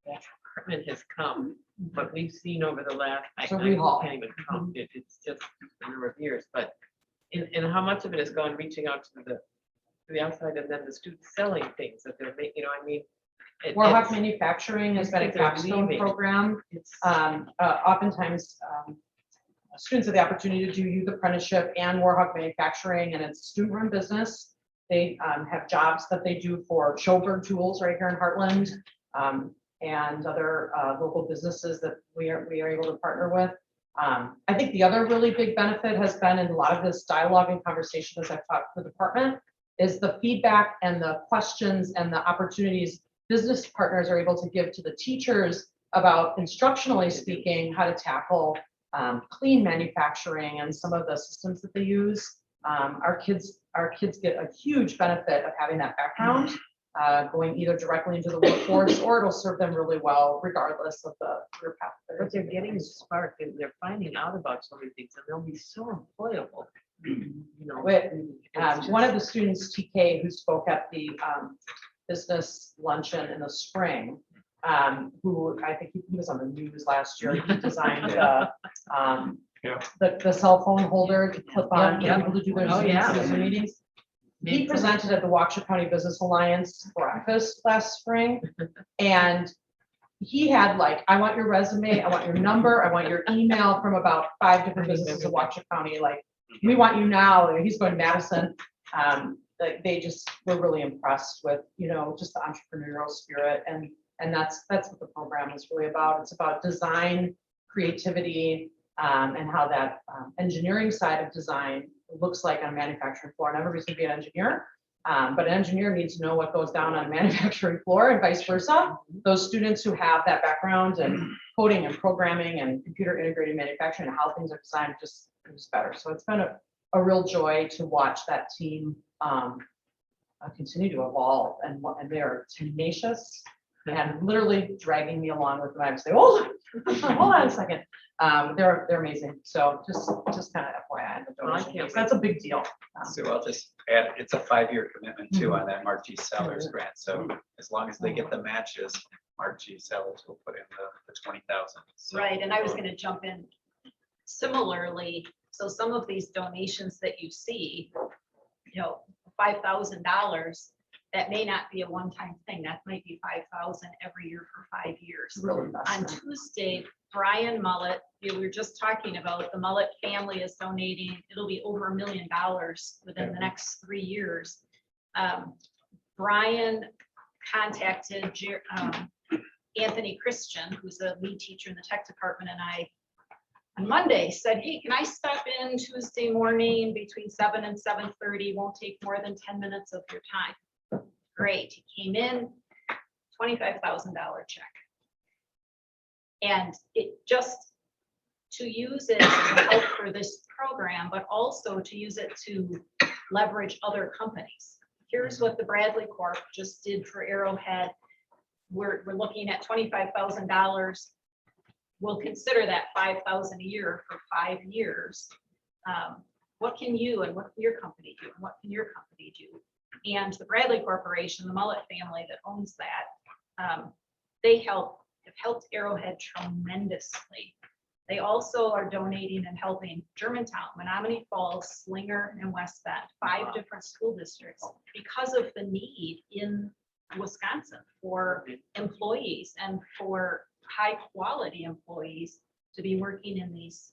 that department has come, what we've seen over the last, I So can't even count it, it's just a number of years, but and how much of it has gone reaching out to the outside, and then the students selling things that they're making, I mean. Warhawk Manufacturing has been a capstone program. Oftentimes, students have the opportunity to do youth apprenticeship and Warhawk Manufacturing, and it's student-run business. They have jobs that they do for Schoberg Tools right here in Heartland, and other local businesses that we are able to partner with. I think the other really big benefit has been in a lot of this dialogue and conversation as I've talked to the department is the feedback and the questions and the opportunities business partners are able to give to the teachers about, instructionally speaking, how to tackle clean manufacturing and some of the systems that they use. Our kids get a huge benefit of having that background, going either directly into the workforce, or it'll serve them really well regardless of the career path. But they're getting sparked and they're finding out about so many things, and they'll be so employable. One of the students, TK, who spoke at the business luncheon in the spring, who I think he was on the news last year. He designed the cell phone holder to clip on for people to do their Zoom meetings. He presented at the Waukesha County Business Alliance breakfast last spring, and he had I want your resume, I want your number, I want your email from about 5 different businesses in Waukesha County. We want you now. He's going to Madison. they just were really impressed with, just the entrepreneurial spirit, and that's what the program is really about. It's about design, creativity, and how that engineering side of design looks like on a manufacturing floor. And everybody's gonna be an engineer, but an engineer needs to know what goes down on a manufacturing floor and vice versa. Those students who have that background in coding and programming and computer integrated manufacturing and how things are designed just better. So it's been a real joy to watch that team continue to evolve, and they are tenacious and literally dragging me along with them. I say, oh, hold on a second. They're amazing. So just kind of FYI, on the donation. That's a big deal. So I'll just add, it's a 5-year commitment too on that Mark G. Sellers grant. So as long as they get the matches, Mark G. Sellers will put in the 20,000. So- Right, and I was gonna jump in similarly. So some of these donations that you see, $5,000, that may not be a one-time thing. That might be $5,000 every year for 5 years. On Tuesday, Brian Mullet, we were just talking about the Mullet family is donating, it'll be over $1 million within the next 3 years. Brian contacted Anthony Christian, who's a lead teacher in the tech department, and I on Monday said, hey, can I stop in Tuesday morning between 7 and 7:30? Won't take more than 10 minutes of your time. Great. He came in, $25,000 check. And it just to use it to help for this program, but also to use it to leverage other companies. Here's what the Bradley Corp just did for Arrowhead. We're looking at $25,000. We'll consider that $5,000 a year for 5 years. What can you and what can your company do? And what can your company do? And the Bradley Corporation, the Mullet family that owns that, they have helped Arrowhead tremendously. They also are donating and helping Germantown, Menominee Falls, Slinger, and West Bend, 5 different school districts, because of the need in Wisconsin for employees and for high quality employees to be working in these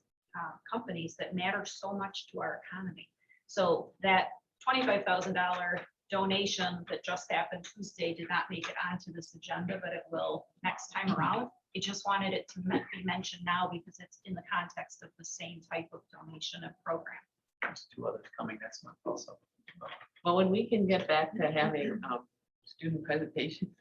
companies that matter so much to our economy. So that $25,000 donation that just happened Tuesday did not make it onto this agenda, but it will next time around. I just wanted it to be mentioned now because it's in the context of the same type of donation and program. There's 2 others coming next month also. Well, when we can get back to having student presentations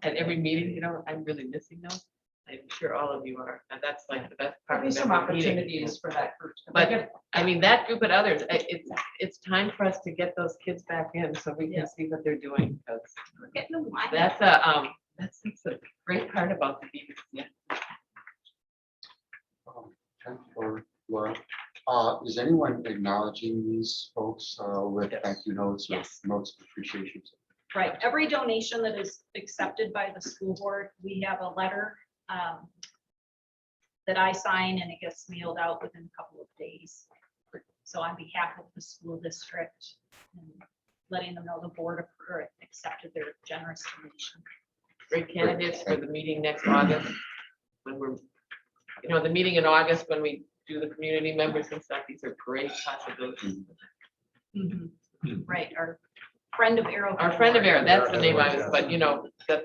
at every meeting, I'm really missing those. I'm sure all of you are, and that's like the best part. There'll be of some every meeting. opportunities for that group. But I mean, that group and others, it's time for us to get those kids back in so we can see what they're doing. That's a great part about the meetings. Yeah. For Laura, is anyone acknowledging these folks with thank you notes or notes of appreciation? Right. Every donation that is accepted by the school board, we have a letter that I sign, and it gets mailed out within a couple of days. So on behalf of the school district, and letting them know the board accepted their generous donation. Great candidates for the meeting next August. When we're, the meeting in August, when we do the community members and stuff, these are great possibilities. Right. Our friend of Arrow. Our friend of Arrow, that's the name I was, but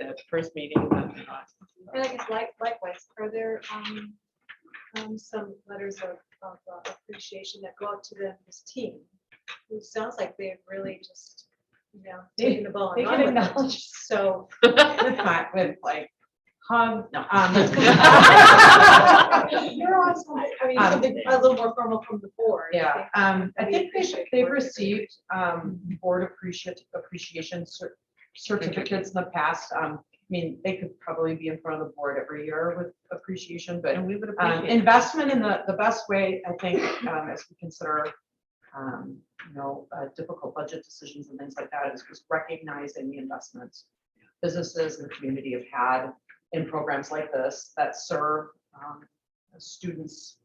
that first meeting. And I guess likewise, are there some letters of appreciation that go out to them, this team? It sounds like they've really just, taken the ball They and can run with it. acknowledge. So. with like hug. No. Something a little more formal from the board. Yeah, I think they've received board appreciation certificates in the past. I mean, they could probably be in front of the board every year with appreciation, but we would appreciate investment in the best way, I think, as we consider difficult budget decisions and things like that, is just recognizing the investments businesses and the community have had in programs like this that serve students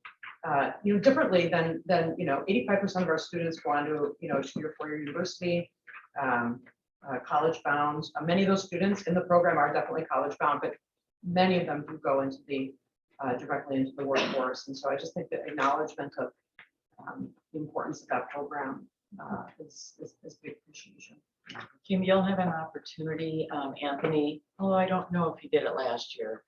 differently than 85% of our students go on to 2 or 4 year university, college bound. Many of those students in the program are definitely college bound, but many of them do go into the directly into the workforce. And so I just think that acknowledgement of the importance of that program is big appreciation. Kim, you'll have an opportunity, Anthony, oh, I don't know if he did it last year.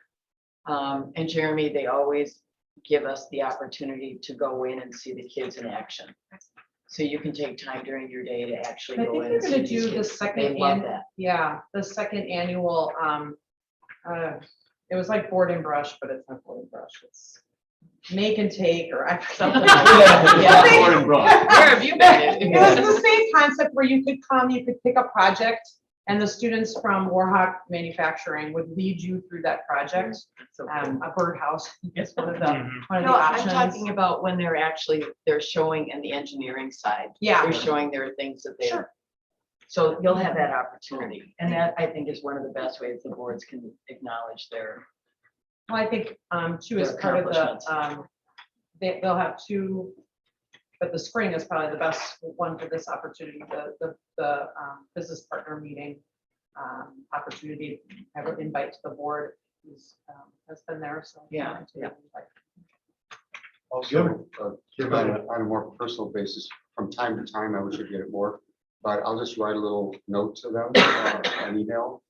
And Jeremy, they always give us the opportunity to go in and see the kids in action. So you can take time during your day to actually I I go think in. they're and see gonna these do the kids. second They love and, that. yeah, the second annual, it was like board and brush, but it's not board and brush, it's make and take or something like that. Yeah. Board and brush. Where have you been? It was the same concept where you could come, you could pick a project, and the students from Warhawk Manufacturing would lead you through that project. A birdhouse is one of the No, I'm options. talking about when they're showing in the engineering side. Yeah. They're showing their things that they. Sure. So you'll have that opportunity, and that I think is one of the best ways the boards can acknowledge their. Well, I think, too, as Their part of the, accomplishments. they'll have two, but the spring is probably the best one for this opportunity, the business partner meeting opportunity, have an invite to the board, who's, has been there, so. Yeah, yeah. So, Kim, on a more personal basis, from time to time, I wish I'd get it more, but I'll just write a little note to them, an email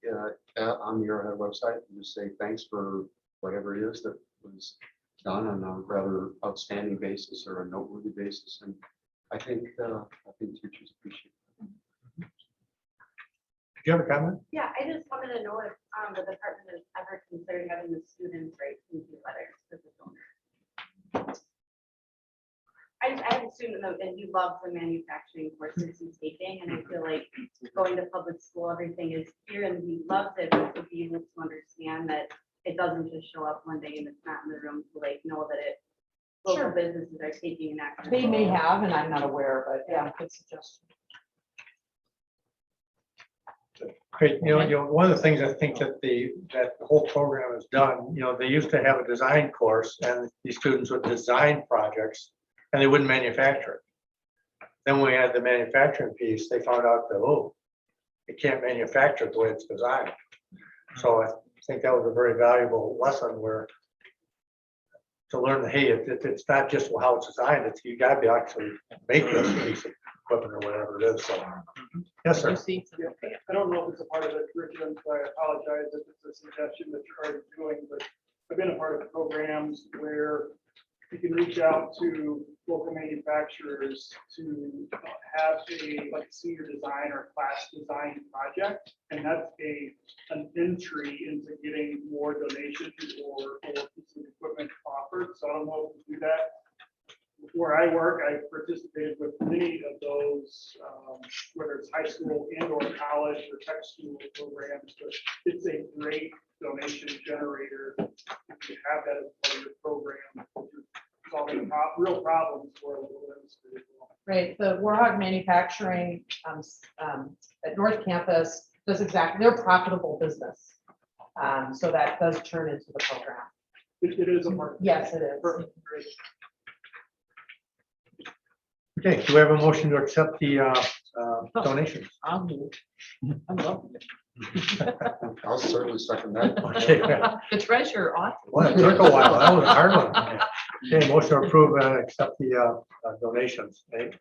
on the Arrowhead website, and just say thanks for whatever it is that was done on a rather outstanding basis or a noteworthy basis, and I think teachers appreciate it. Do you have a comment? Yeah, I just wanted to know if the department has ever considered having the students write thank you letters to the donor. I have a student and he loves the manufacturing courses he's taking, and I feel like going to public school, everything is here and he loves it, but to be able to understand that it doesn't just show up one day and it's not in the room, to like know that it, local businesses are taking an action. They may have, and I'm not aware, but yeah, good suggestion. Great, one of the things I think that the whole program has done, they used to have a design course and these students would design projects and they wouldn't manufacture it. Then when we had the manufacturing piece, they found out that, oh, you can't manufacture it the way it's designed. So I think that was a very valuable lesson where to learn that, hey, it's not just how it's designed, it's you gotta be actually make this piece of equipment or whatever it is, so. Yes, sir. I don't know if it's a part of the curriculum, so I apologize if it's a suggestion that you're already doing, but I've been a part of programs where you can reach out to local manufacturers to have like a senior design or class design project. And that's an entry into getting more donations or pieces of equipment offered. So I don't know if we do that. Where I work, I participated with many of those, whether it's high school and or college or tech school programs, but it's a great donation generator. If you have that as part of your program, solving real problems for local industry. Right, the Warhawk Manufacturing at North Campus does exactly, they're a profitable business. So that does turn into the program. It is a part. Yes, it is. Perfect, great. Okay, do we have a motion to accept the donations? I'll move. I love it. I'll certainly second that. Okay. The treasurer ought. Well, it took a while. That was a hard one. Okay, motion to approve and accept the donations. Okay.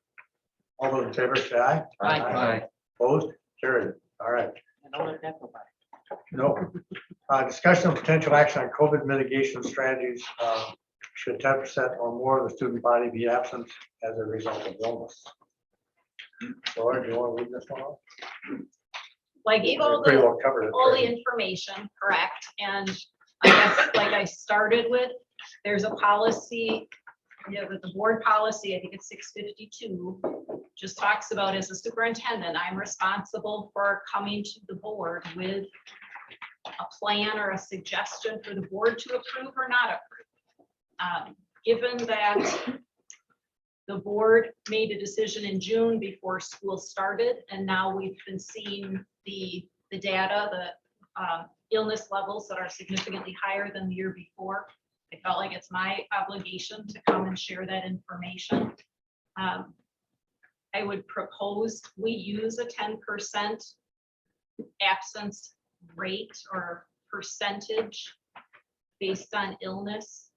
All those in favor, say aye. Aye. Opposed? Carried. All right. And I'll let that go by. No. Discussion of potential action on COVID mitigation strategies. Should 10% or more of the student body be absent as a result of illness? Laura, do you want to read this one off? Well, I gave all Pretty the, well covered it. all the information, correct? And I guess, like I started with, there's a policy, the board policy, I think it's 652, just talks about, as a superintendent, I'm responsible for coming to the board with a plan or a suggestion for the board to approve or not approve. Given that the board made a decision in June before school started, and now we've been seeing the data, the illness levels that are significantly higher than the year before, I felt like it's my obligation to come and share that information. I would propose we use a 10% absence rate or percentage based on illness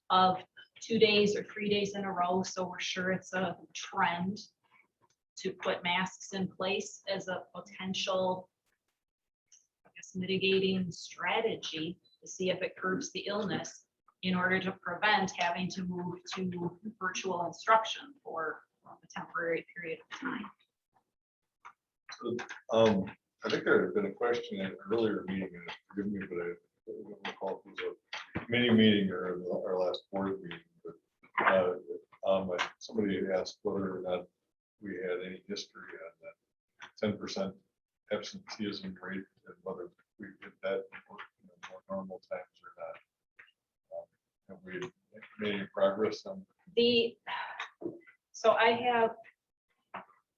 of 2 days or 3 days in a row, so we're sure it's a trend. to put masks in place as a potential, I guess, mitigating strategy to see if it curbs the illness in order to prevent having to move to virtual instruction for a temporary period of time. I think there had been a question in an earlier meeting, and forgive me, but I don't recall if it was a mini meeting or our last board meeting, but somebody asked whether or not we had any history on that 10% absenteeism rate and whether we did that in more normal times or not. Have we made any progress on? So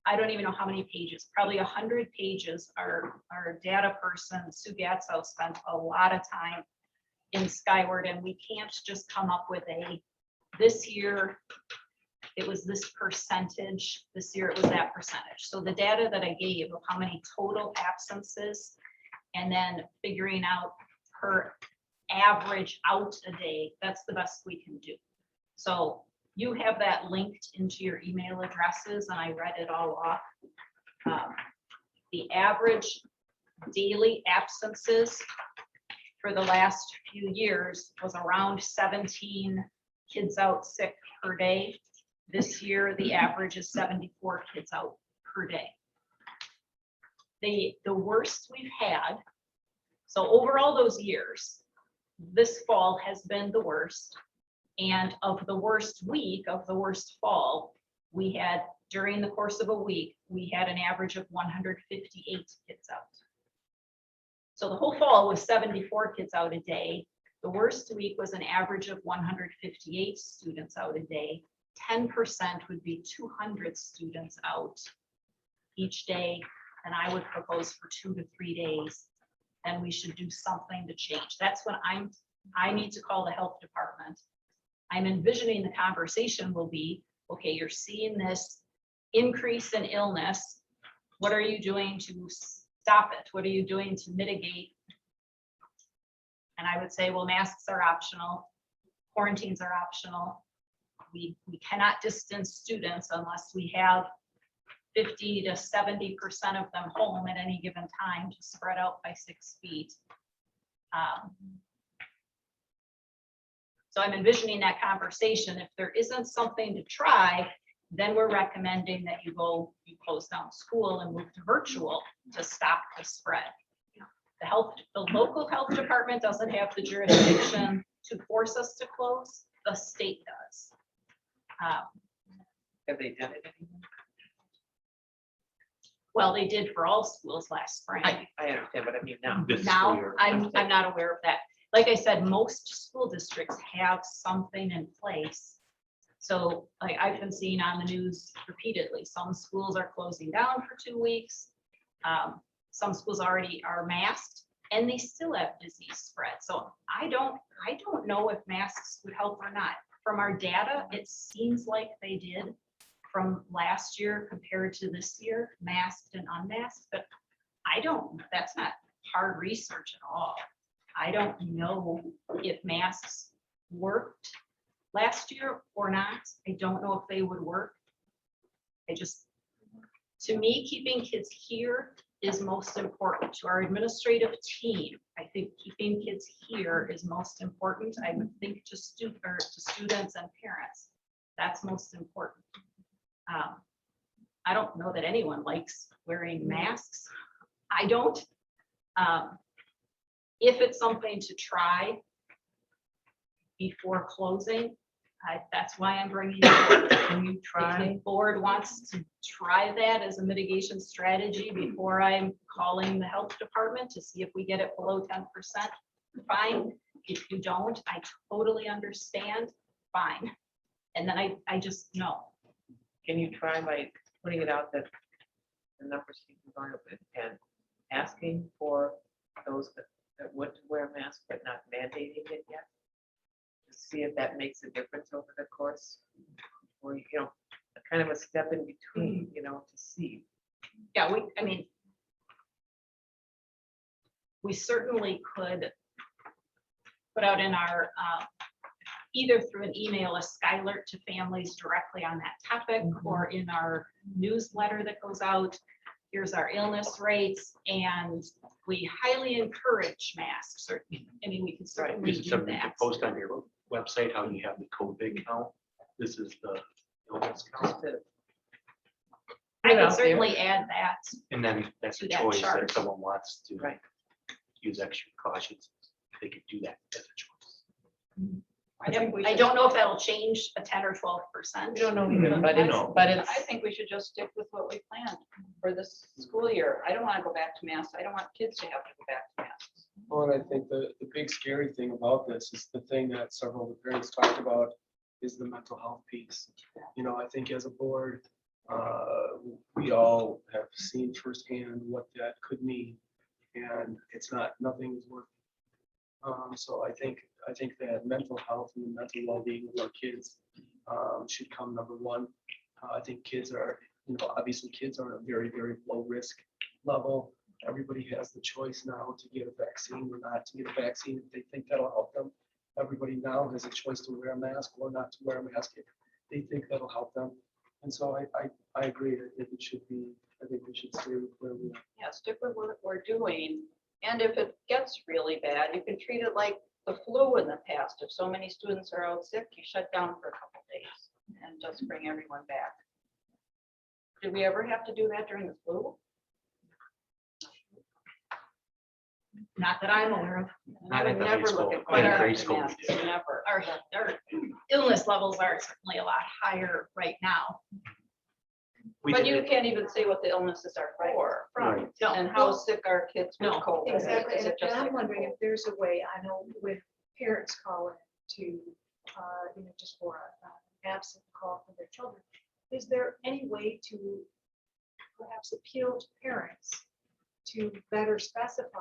I don't even know how many pages, probably 100 pages. Our data person, Sue Gatso, spent a lot of time in Skyward, and we can't just come up with this year it was this percentage, this year it was that percentage. So the data that I gave of how many total absences and then figuring out per average out a day, that's the best we can do. So you have that linked into your email addresses, and I read it all off. The average daily absences for the last few years was around 17 kids out sick per day. This year, the average is 74 kids out per day. The worst we've had, so over all those years, this fall has been the worst. And of the worst week, of the worst fall, we had, during the course of a week, we had an average of 158 kids out. So the whole fall was 74 kids out a day. The worst week was an average of 158 students out a day. 10% would be 200 students out each day. And I would propose for 2 to 3 days. And we should do something to change. That's when I need to call the health department. I'm envisioning the conversation will be, okay, you're seeing this increase in illness. What are you doing to stop it? What are you doing to mitigate? And I would say, well, masks are optional. Quarantines are optional. We cannot distance students unless we have 50 to 70% of them home at any given time to spread out by 6 feet. So I'm envisioning that conversation. If there isn't something to try, then we're recommending that you close down school and move to virtual to stop the spread. The local health department doesn't have the jurisdiction to force us to close. The state does. Have they done it anymore? Well, they did for all schools last spring. I understand, but I mean now. Now, I'm not aware of that. Like I said, most school districts have something in place. So like I've been seeing on the news repeatedly, some schools are closing down for 2 weeks. Some schools already are masked and they still have disease spread. So I don't know if masks would help or not. From our data, it seems like they did from last year compared to this year, masked and unmasked, but that's not hard research at all. I don't know if masks worked last year or not. I don't know if they would work. To me, keeping kids here is most important. To our administrative team, I think keeping kids here is most important. I would think to students and parents, that's most important. I don't know that anyone likes wearing masks. I don't. If it's something to try before closing, that's why I'm bringing it forward. Can you try? If the board wants to try that as a mitigation strategy before I'm calling the health department to see if we get it below 10%, fine. If you don't, I totally understand, fine. And then I just know. Can you try by putting it out that the numbers keep going up and asking for those that would wear a mask but not mandating it yet? To see if that makes a difference over the course, or kind of a step in between, to see. Yeah, we certainly could put out in our either through an email, a Skylert to families directly on that topic, or in our newsletter that goes out. Here's our illness rates, and we highly encourage masks. Or, I mean, we can certainly Is it do something you can that. post on your website, how you have the COVID count? This is the illness count. I Put it can out there. certainly add that. And then that's a To that choice, chart. if someone wants to Right. use extra cautions, they could do that as a choice. I think we I should- don't know if that'll change a 10 or 12%. We don't know either, but I it's, know. but it's. I think we should just stick with what we planned for this school year. I don't want to go back to masks. I don't want kids to have to go back to masks. Well, and I think the big scary thing about this is the thing that several of the parents talked about is the mental health piece. You know, I think as a board, we all have seen firsthand what that could mean. And it's not, nothing is worth. So I think that mental health and the mental well-being of our kids should come number one. I think kids are, you know, obviously kids are at a very, very low risk level. Everybody has the choice now to get a vaccine or not to get a vaccine if they think that'll help them. Everybody now has a choice to wear a mask or not to wear a mask if they think that'll help them. And so I agree. I think it should be, I think we should stay with where we are. Yeah, stick with what we're doing. And if it gets really bad, you can treat it like the flu in the past. If so many students are out sick, you shut down for a couple days and just bring everyone back. Did we ever have to do that during the flu? Not that I'm aware of. Not at the high Never school, look at but in quite grade school we masks, did. never. Our illness levels are certainly a lot higher right now. We But did you it- can't even say what the illnesses are for, from, and how sick are kids with No, COVID. Exactly, Is and it just I'm like a wondering cold? if there's a way, I know when parents call in to, just for an absent call for their children, is there any way to perhaps appeal to parents to better specify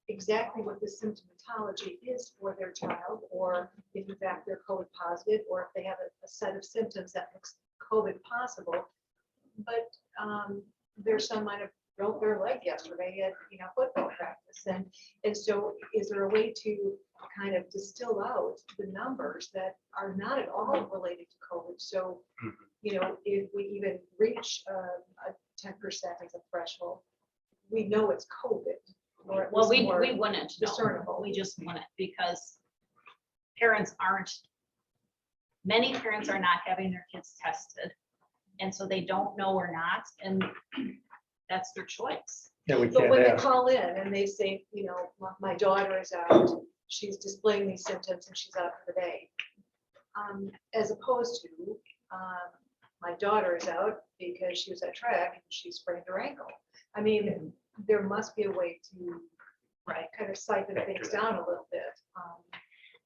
exactly what the symptomatology is for their child, or if in fact they're COVID positive, or if they have a set of symptoms that looks COVID possible, but their son might have broke their leg yesterday at football practice, and so is there a way to kind of distill out the numbers that are not at all related to COVID? So if we even reach a 10% as a threshold, we know it's COVID. Or at Well, least we more wouldn't know. discernible. We just wouldn't, because parents aren't, many parents are not having their kids tested. And so they don't know or not, and that's their choice. Yeah, we But can't when they ask. call in and they say, my daughter is out, she's displaying these symptoms and she's out for the day. As opposed to, my daughter is out because she was at track and she sprained her ankle. I mean, there must be a way to kind of siphon things down a little bit.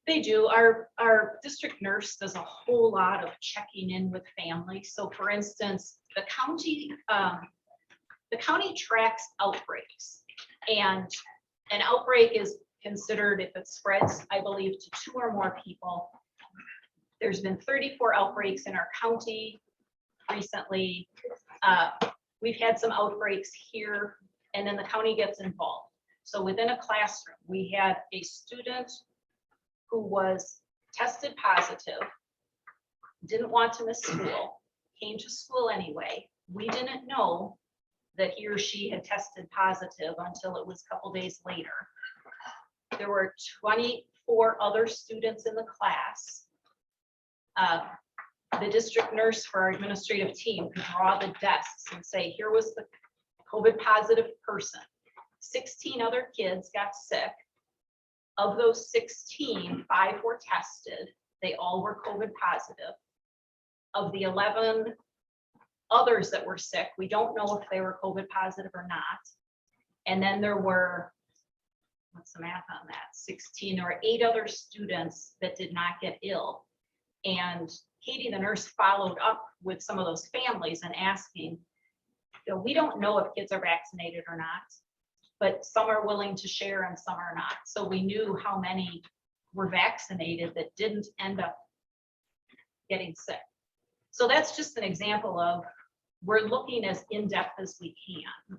They do. Our district nurse does a whole lot of checking in with families. So for instance, the county tracks outbreaks, and an outbreak is considered if it spreads, I believe, to 2 or more people. There's been 34 outbreaks in our county recently. We've had some outbreaks here, and then the county gets involved. So within a classroom, we had a student who was tested positive, didn't want to miss school, came to school anyway. We didn't know that he or she had tested positive until it was a couple days later. There were 24 other students in the class. The district nurse for our administrative team could draw the desks and say, here was the COVID positive person. 16 other kids got sick. Of those 16, 5 were tested. They all were COVID positive. Of the 11 others that were sick, we don't know if they were COVID positive or not. And then there were, what's the math on that? 16 or 8 other students that did not get ill. And Katie, the nurse, followed up with some of those families and asking, we don't know if kids are vaccinated or not, but some are willing to share and some are not. So we knew how many were vaccinated that didn't end up getting sick. So that's just an example of, we're looking as in-depth as we can.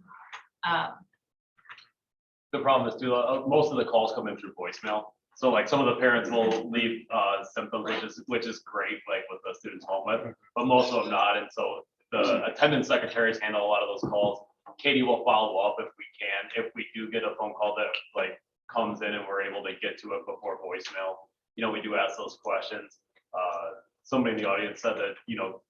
The problem is too, most of the calls come in through voicemail. So like some of the parents will leave symptoms, which is great, like with the students home with, but most of them not. And so the attendance secretaries handle a lot of those calls. Katie will follow up if we can, if we do get a phone call that like comes in and we're able to get to it before voicemail. You know, we do ask those questions. Somebody in the audience said that, you know,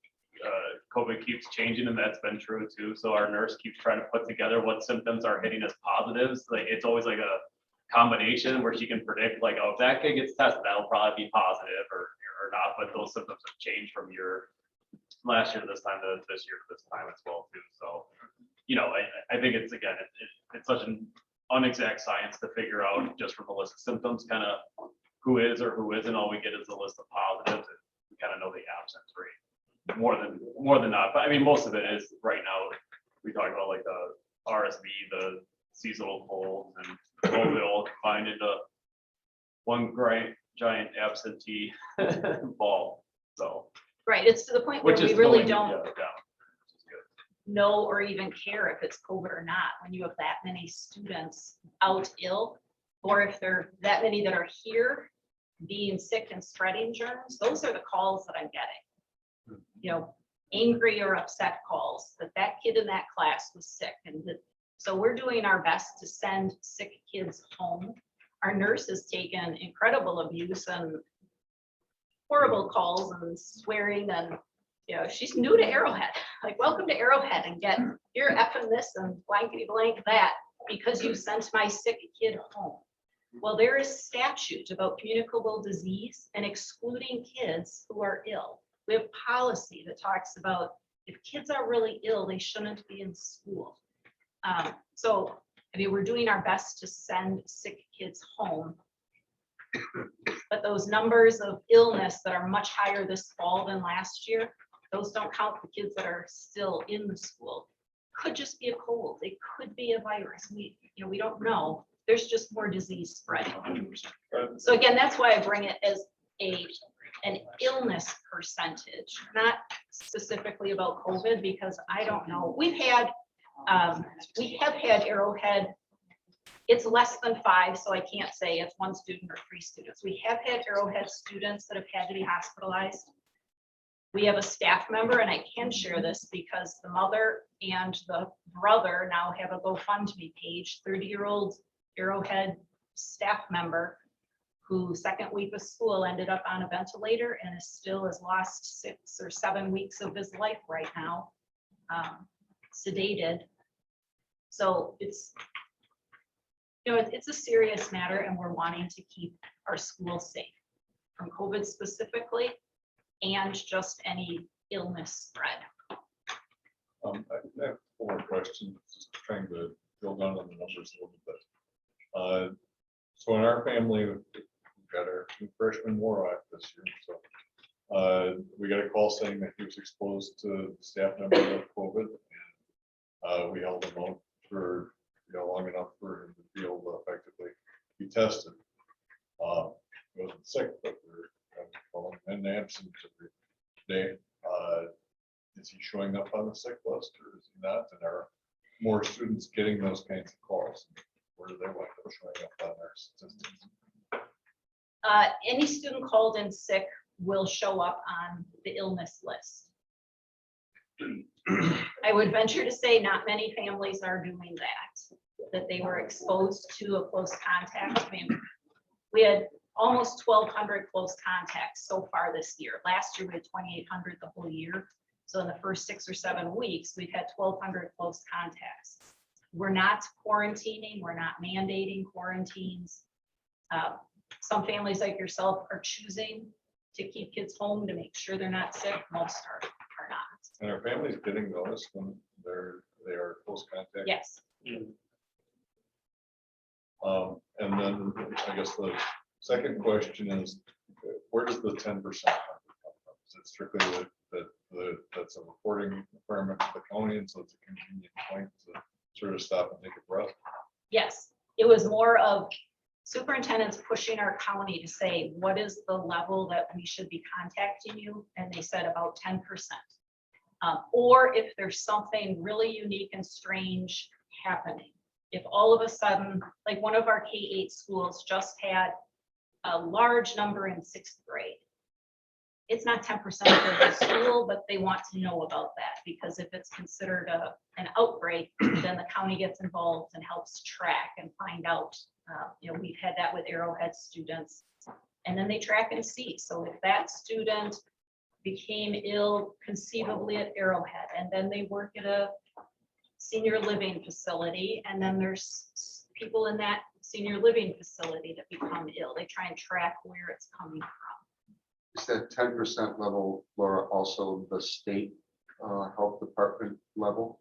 COVID keeps changing, and that's been true too. So our nurse keeps trying to put together what symptoms are hitting as positives. Like it's always like a combination where she can predict like, oh, if that kid gets tested, that'll probably be positive or not. But those symptoms have changed from last year to this time to this year to this time as well too. So, you know, I think it's again, it's such an unexact science to figure out just from the list of symptoms, kind of who is or who isn't. All we get is a list of positives, and we kind of know the absence rate more than not. But I mean, most of it is right now. We talked about like the RSV, the seasonal colds, and COVID all combined into one giant absentee ball. So Right, it's to the point where which we is really going don't down, which is good. know or even care if it's COVID or not, when you have that many students out ill, or if there are that many that are here being sick and spreading germs. Those are the calls that I'm getting. You know, angry or upset calls that kid in that class was sick, and so we're doing our best to send sick kids home. Our nurse has taken incredible abuse and horrible calls and swearing, and you know, she's new to Arrowhead. Like, welcome to Arrowhead, and get you're effing this and blankety blank that because you sent my sick kid home. Well, there is statute about communicable disease and excluding kids who are ill. We have policy that talks about if kids are really ill, they shouldn't be in school. So, I mean, we're doing our best to send sick kids home. But those numbers of illness that are much higher this fall than last year, those don't count the kids that are still in the school. Could just be a cold. It could be a virus. We don't know. There's just more disease spreading. So again, that's why I bring it as an illness percentage, not specifically about COVID, because I don't know. We have had Arrowhead. It's less than 5, so I can't say it's 1 student or 3 students. We have had Arrowhead students that have had to be hospitalized. We have a staff member, and I can share this because the mother and the brother now have a GoFundMe page, 30-year-old Arrowhead staff member who second week of school ended up on a ventilator and still has lost 6 or 7 weeks of his life right now, sedated. So it's a serious matter, and we're wanting to keep our schools safe from COVID specifically, and just any illness spread. I have 4 questions, just trying to drill down on the numbers a little bit. So in our family, we've got our 2 freshmen Warlock this year. So we got a call saying that he was exposed to staff member of COVID, and we held him out for long enough for him to be able to effectively be tested. He wasn't sick, but we're calling him in absent every day. Is he showing up on the sick list, or is he not? And are more students getting those kinds of calls? Where do they wind up showing up on our statistics? Any student called in sick will show up on the illness list. I would venture to say not many families are doing that they were exposed to a close contact. I mean, we had almost 1,200 close contacts so far this year. Last year, we had 2,800 the whole year. So in the first 6 or 7 weeks, we've had 1,200 close contacts. We're not quarantining, we're not mandating quarantines. Some families like yourself are choosing to keep kids home to make sure they're not sick. Most are not. And are families getting noticed when they are close contact? Yes. And then I guess the second question is, where does the 10% come from? Is it strictly that's a reporting requirement to the county, and so it's a convenient point to sort of stop and take a breath? Yes, it was more of superintendents pushing our county to say, what is the level that we should be contacting you? And they said about 10%. Or if there's something really unique and strange happening. If all of a sudden, like one of our K-8 schools just had a large number in 6th grade. It's not 10% of the school, but they want to know about that, because if it's considered an outbreak, then the county gets involved and helps track and find out. We've had that with Arrowhead students, and then they track and see. So if that student became ill conceivably at Arrowhead, and then they work at a senior living facility, and then there's people in that senior living facility that become ill, they try and track where it's coming from. Is that 10% level, Laura, also the state health department level,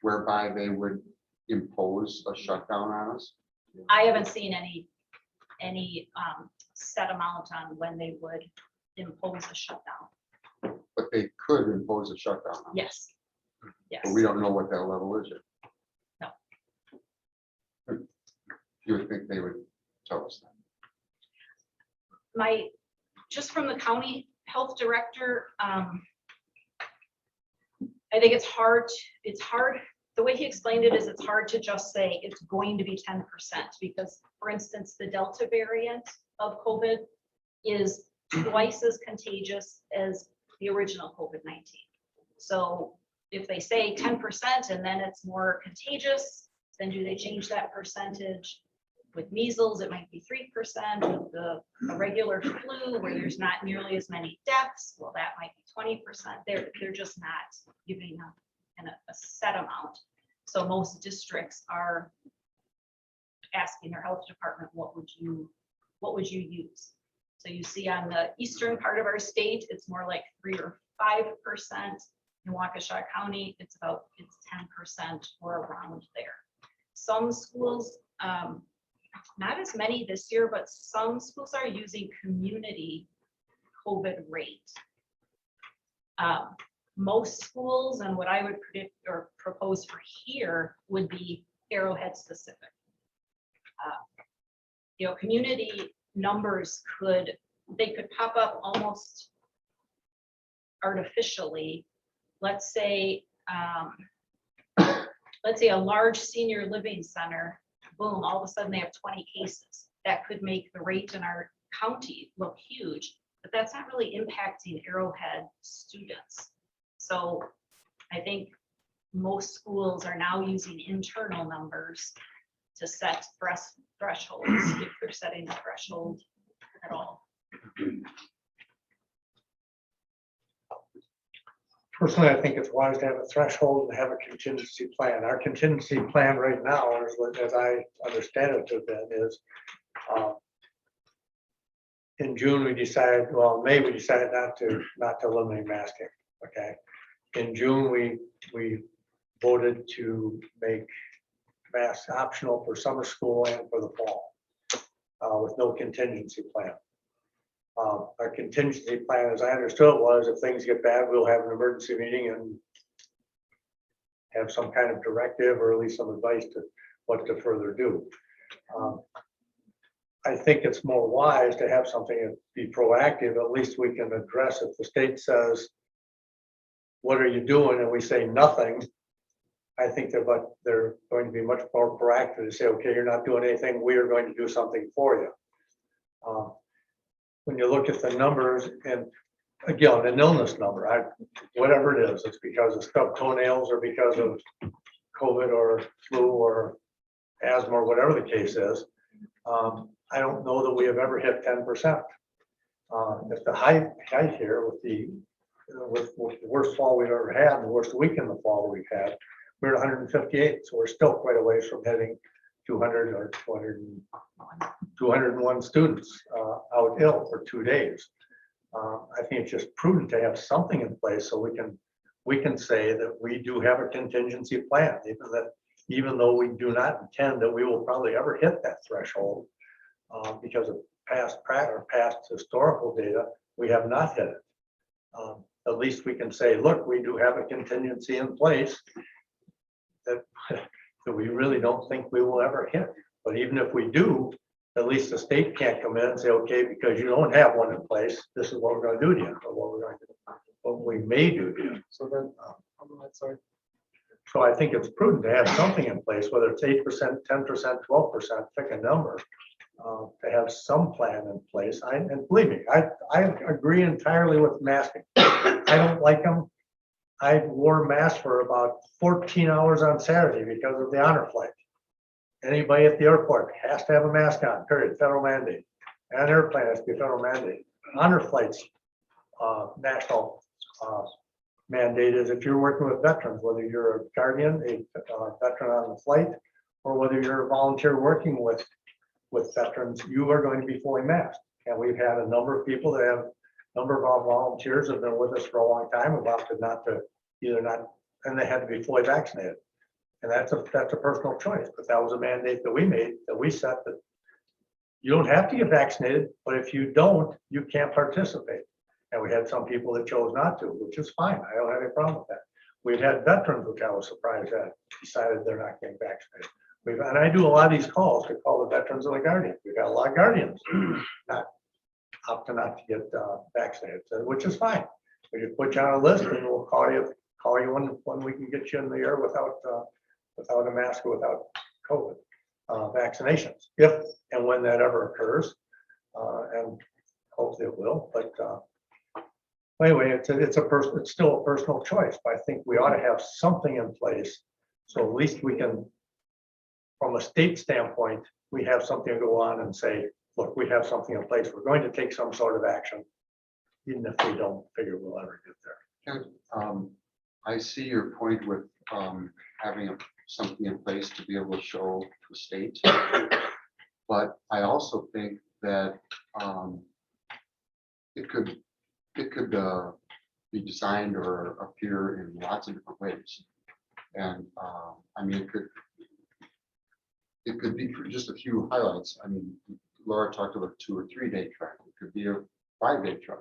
whereby they would impose a shutdown on us? I haven't seen any set amount on when they would impose a shutdown. But they could impose a shutdown on us. Yes. Yes. But we don't know what that level is yet. No. You would think they would tell us that. Just from the county health director, I think it's hard. The way he explained it is it's hard to just say it's going to be 10%, because, for instance, the Delta variant of COVID is twice as contagious as the original COVID-19. So if they say 10% and then it's more contagious, then do they change that percentage? With measles, it might be 3%. With a regular flu, where there's not nearly as many deaths, well, that might be 20%. They're just not giving a set amount. So most districts are asking their health department, what would you use? So you see on the eastern part of our state, it's more like 3 or 5%. In Waukesha County, it's 10% or around there. Some schools, not as many this year, but some schools are using community COVID rate. Most schools, and what I would predict or propose for here, would be Arrowhead specific. Community numbers could pop up almost artificially. Let's say a large senior living center, boom, all of a sudden they have 20 cases. That could make the rate in our county look huge, but that's not really impacting Arrowhead students. So I think most schools are now using internal numbers to set thresholds, if they're setting a threshold at all. Personally, I think it's wise to have a threshold and have a contingency plan. Our contingency plan right now, as I understand it to have been, is in June, we decided, May, we decided not to eliminate masking, okay? In June, we voted to make masks optional for summer school and for the fall, with no contingency plan. Our contingency plan, as I understood it, was if things get bad, we'll have an emergency meeting and have some kind of directive or at least some advice to what to further do. I think it's more wise to have something and be proactive. At least we can address if the state says, what are you doing? And we say nothing. I think they're going to be much more proactive to say, okay, you're not doing anything. We are going to do something for you. When you look at the numbers, and again, an illness number, whatever it is, it's because of stubbed toenails or because of COVID or flu or asthma or whatever the case is. I don't know that we have ever hit 10%. If the height here with the worst fall we've ever had, and the worst week in the fall we've had, we're at 158, so we're still quite a ways from hitting 200 or 201 students out ill for 2 days. I think it's just prudent to have something in place so we can say that we do have a contingency plan, even though we do not intend that we will probably ever hit that threshold because of past historical data, we have not hit it. At least we can say, look, we do have a contingency in place that we really don't think we will ever hit. But even if we do, at least the state can't come in and say, okay, because you don't have one in place, this is what we're going to do to you, or what we may do to you. So then, sorry. So I think it's prudent to have something in place, whether it's 8%, 10%, 12%, pick a number. to have some plan in place. And believe me, I agree entirely with masking. I don't like them. I wore a mask for about 14 hours on Saturday because of the honor flight. Anybody at the airport has to have a mask on, period, federal mandate. And airplane has to be federal mandate. Honor flights, national mandate is if you're working with veterans, whether you're a guardian, a veteran on the flight, or whether you're a volunteer working with veterans, you are going to be fully masked. And we've had a number of people that have, a number of our volunteers have been with us for a long time, have opted not to, either not, and they had to be fully vaccinated. And that's a personal choice, but that was a mandate that we made, that we set, that you don't have to get vaccinated, but if you don't, you can't participate. And we had some people that chose not to, which is fine. I don't have any problem with that. We've had veterans, which I was surprised at, decided they're not getting vaccinated. And I do a lot of these calls to call the veterans and the guardians. We've got a lot of guardians not opting not to get vaccinated, which is fine. We just put you on a list and we'll call you when we can get you in the air without a mask or without COVID vaccinations, if and when that ever occurs, and hopefully it will. But anyway, it's still a personal choice. But I think we ought to have something in place, so at least we can, from a state standpoint, we have something to go on and say, look, we have something in place. We're going to take some sort of action, even if we don't figure we'll ever get there. I see your point with having something in place to be able to show to the state. But I also think that it could be designed or appear in lots of different ways. And I mean, it could be for just a few highlights. I mean, Laura talked about a 2 or 3 day track. It could be a 5-day track.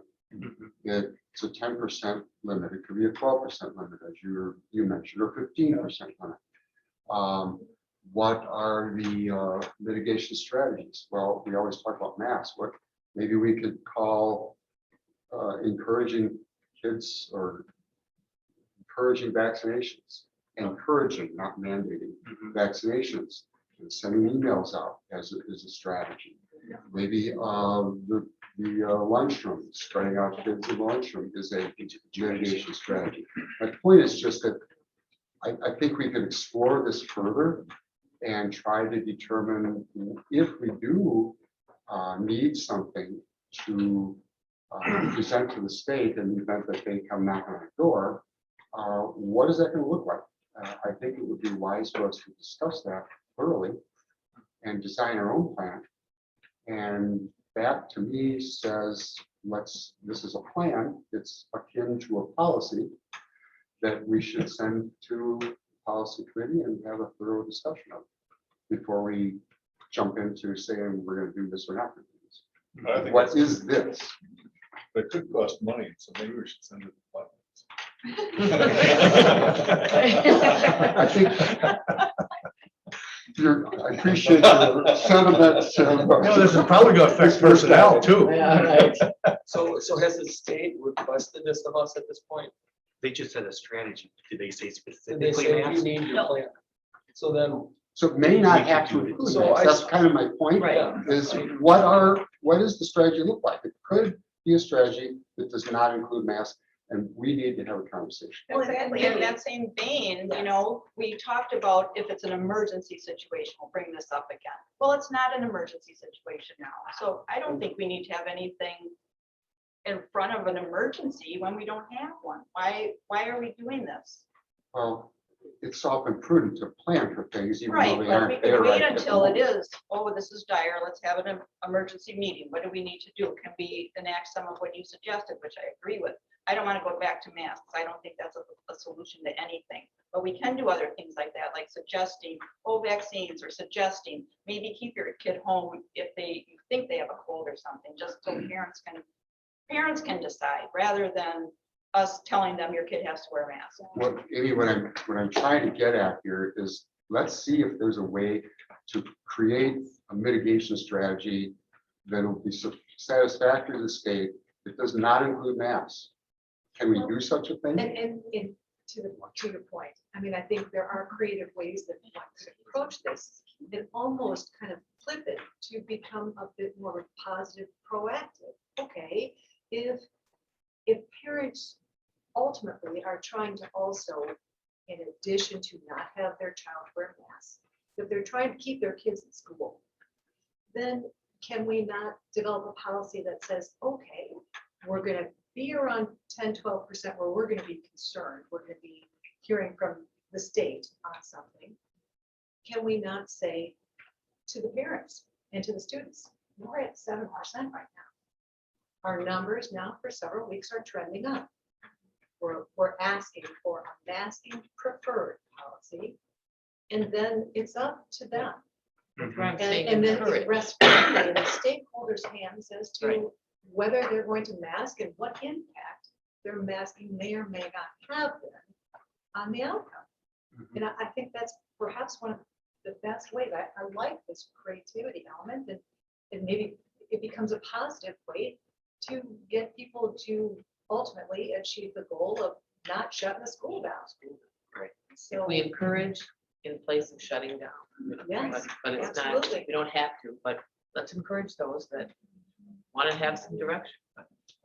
It's a 10% limit. It could be a 12% limit, as you mentioned, or 15% limit. What are the mitigation strategies? Well, we always talk about masks. What maybe we could call encouraging kids or encouraging vaccinations, encouraging, not mandating vaccinations, and sending emails out as a strategy. Maybe the lunchroom, spreading out kids in the lunchroom is a mitigation strategy. My point is just that I think we could explore this further and try to determine if we do need something to present to the state in the event that they come knocking on the door, what is that going to look like? I think it would be wise for us to discuss that thoroughly and design our own plan. And that to me says, this is a plan. It's akin to a policy that we should send to the policy committee and have a thorough discussion of before we jump into saying we're going to do this or not. I think What is this? It could cost money, so maybe we should send it to I think I appreciate your sentiments. This is probably going to affect personnel too. So has the state requested this of us at this point? They just said a strategy. Did they say Did they specifically? say we masks? need your plan? So then. So it may not have to include So that. I- That's kind of my point. Right. Is what does the strategy look like? It could be a strategy that does not include masks, and we need to have a conversation. Exactly, in that same vein, we talked about if it's an emergency situation, we'll bring this up again. Well, it's not an emergency situation now, so I don't think we need to have anything in front of an emergency when we don't have one. Why are we doing this? Well, it's often prudent to plan for things, even though Right, they but we aren't there can right wait at the until it moment. is, oh, this is dire, let's have an emergency meeting. What do we need to do? Can we enact some of what you suggested, which I agree with? I don't want to go back to masks. I don't think that's a solution to anything. But we can do other things like that, like suggesting, vaccines, or suggesting maybe keep your kid home if you think they have a cold or something, just so parents can decide rather than us telling them your kid has to wear a mask. What I'm trying to get at here is, let's see if there's a way to create a mitigation strategy that will be satisfactory to the state that does not include masks. Can we do such a thing? And to your point, I mean, I think there are creative ways that one could approach this and almost kind of flip it to become a bit more positive, proactive. Okay, if parents ultimately are trying to also, in addition to not have their child wear masks, if they're trying to keep their kids in school, then can we not develop a policy that says, okay, we're gonna be around 10–12% where we're gonna be concerned, we're gonna be hearing from the state on something. Can we not say to the parents and to the students, we're at 7% right now. Our numbers now for several weeks are trending up. We're asking for a masking preferred policy, and then it's up to them. That's why I'm saying And then encourage. it rests in the stakeholders' hands as to whether they're going to mask and what impact their masking may or may not have been on the outcome. And I think that's perhaps one of the best ways. I like this creativity element, and maybe it becomes a positive way to get people to ultimately achieve the goal of not shutting the school down. Right. So We encourage in place of shutting down. Yes, But it's not, absolutely. we don't have to, but let's encourage those that want to have some direction.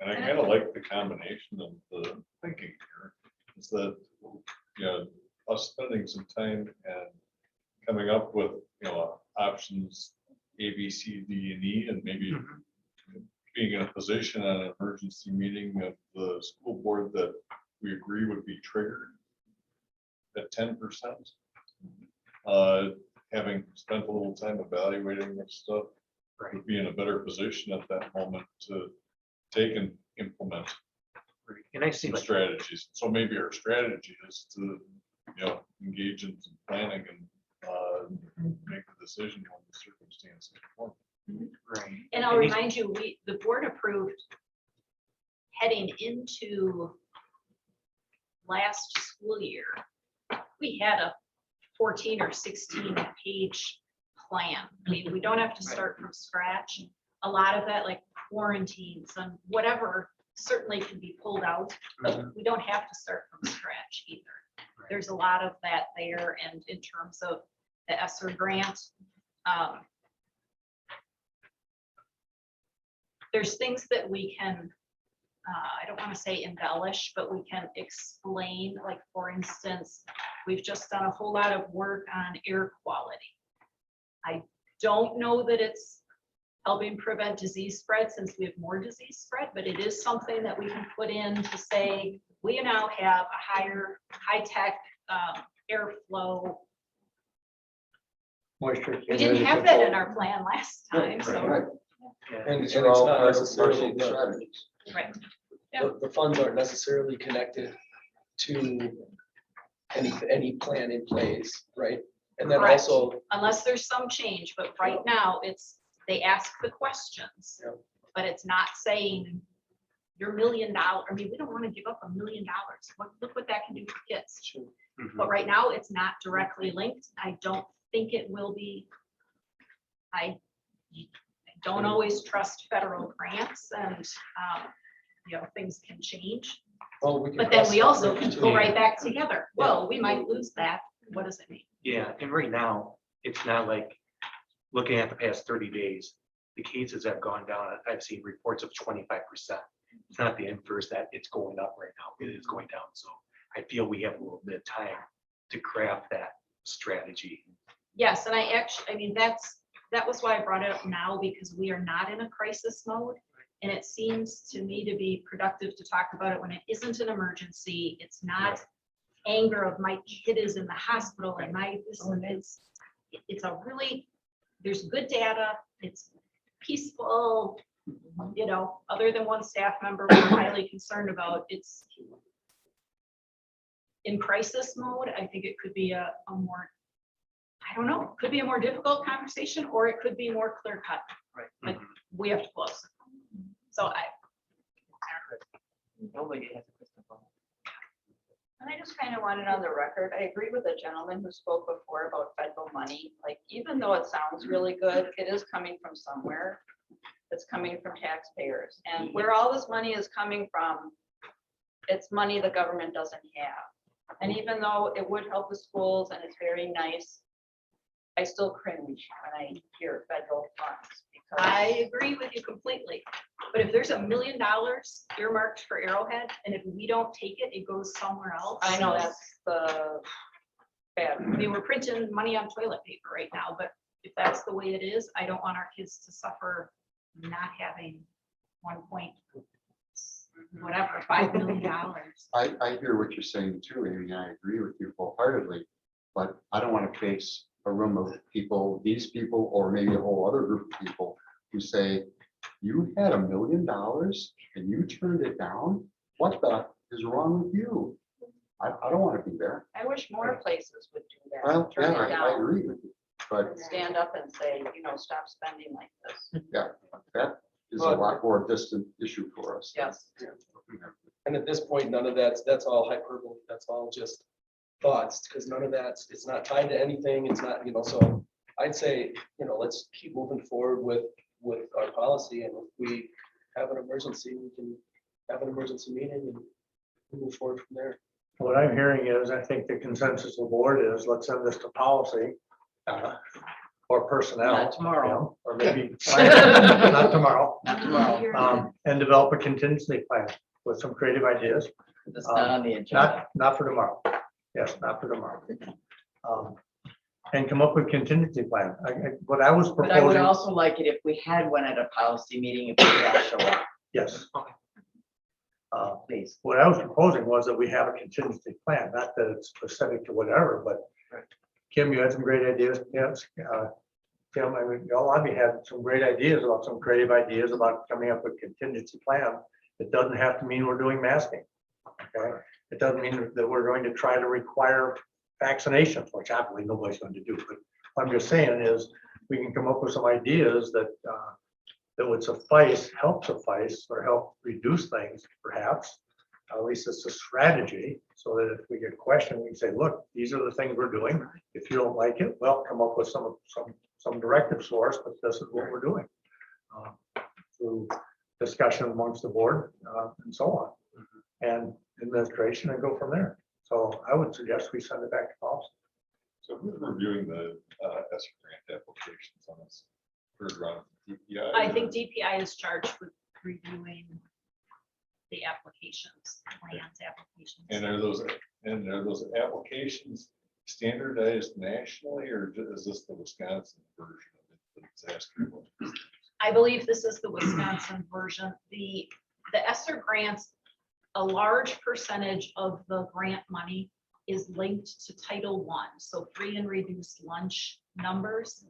And I kind of like the combination of the thinking here, is that, you know, us spending some time and coming up with, you know, options A, B, C, D, and E, and maybe being in a position at an emergency meeting of the school board that we agree would be triggered at 10%. Having spent a little time evaluating this stuff, would be in a better position at that moment to take and implement And I see some like, strategies. So maybe our strategy is to, you know, engage in some planning and make a decision on the circumstances. right. And I'll remind you, the board approved heading into last school year, we had a 14 or 16 page plan. I mean, we don't have to start from scratch. A lot of that, like quarantines and whatever, certainly can be pulled out, but we don't have to start from scratch either. There's a lot of that there, and in terms of the ESSER grant, there's things that we can, I don't want to say embellish, but we can explain, like, for instance, we've just done a whole lot of work on air quality. I don't know that it's helping prevent disease spread since we have more disease spread, but it is something that we can put in to say, we now have a high-tech airflow. Moisture. We didn't have that in our plan last time, so. And These it's are all not part of necessarily, marketing strategies. Right. the funds aren't necessarily connected to any plan in place, right? And then Correct. also, Unless there's some change, but right now it's, they ask the questions, Yeah. but it's not saying your $1 million. I mean, we don't want to give up $1 million. Look what that can do for kids. But right now it's not directly linked. I don't think it will be. I don't always trust federal grants, and things can change. well, we can But then we cross that also bridge can go too. right back together. Well, we might lose that. What does it mean? Yeah, and right now, it's not like, looking at the past 30 days, the cases have gone down. I've seen reports of 25%. It's not the inverse that it's going up right now. It is going down. So I feel we have a little bit of time to craft that strategy. Yes, and I mean, that was why I brought it up now, because we are not in a crisis mode. And it seems to me to be productive to talk about it when it isn't an emergency. It's not anger of my kid is in the hospital and it's a really, there's good data. It's peaceful, other than one staff member we're highly concerned about. It's in crisis mode. I think it could be a more, I don't know, could be a more difficult conversation, or it could be more clear cut. Right. Like, we have to close. So Nobody has a crystal ball. And I just kind of wanted on the record, I agree with the gentleman who spoke before about federal money. Like, even though it sounds really good, it is coming from somewhere. It's coming from taxpayers. And where all this money is coming from, it's money the government doesn't have. And even though it would help the schools and it's very nice, I still cringe when I hear federal funds. Because I agree with you completely. But if there's $1 million earmarked for Arrowhead, and if we don't take it, it goes somewhere else. I know that's the bad. I mean, we're printing money on toilet paper right now, but if that's the way it is, I don't want our kids to suffer not having 1 point, whatever, $5 million. I hear what you're saying too, Amy, I agree with you wholeheartedly, but I don't want to face a room of people, these people, or maybe a whole other group of people who say, you had $1 million and you turned it down? What the is wrong with you? I don't want to be there. I wish more places would do that. Well, turn yeah, it I down, agree with you, but stand up and say, stop spending like this. yeah, that is a lot more distant issue for us. Yes. And at this point, none of that's all hyperbole. That's all just thoughts, because none of that's, it's not tied to anything. It's not, so I'd say, let's keep moving forward with our policy. And if we have an emergency, we can have an emergency meeting and move forward from there. What I'm hearing is, I think the consensus of the board is, let's send this to policy. Or personnel. Not tomorrow. you know, Or maybe, not tomorrow. Not tomorrow. And develop a contingency plan with some creative ideas. It's not on the agenda. Not for tomorrow. Yes, not for tomorrow. And come up with contingency plan. What I was But I would proposing, also like it if we had one at a policy meeting, if we could all show up, yes. please. What I was proposing was that we have a contingency plan, not that it's specific to whatever, but Kim, you had some great ideas. Yes. Tim, I mean, y'all obviously had some great ideas about some creative ideas about coming up with contingency plan. It doesn't have to mean we're doing masking. Okay. It doesn't mean that we're going to try to require vaccinations, which I believe nobody's going to do. But what I'm just saying is we can come up with some ideas that that would help suffice, or help reduce things, perhaps. At least it's a strategy, so that if we get questioned, we can say, look, these are the things we're doing. If you don't like it, well, come up with some directive source, but this is what we're doing. Through discussion amongst the board and so on, and administration, and go from there. So I would suggest we send it back to policy. So who's reviewing the ESSER grant applications on this third round? DPI? I think DPI is charged with reviewing the applications, plans, applications. And are those applications standardized nationally, or is this the Wisconsin version of it that's asking for? I believe this is the Wisconsin version. The ESSER grants, a large percentage of the grant money is linked to Title I, so free and reduced lunch numbers.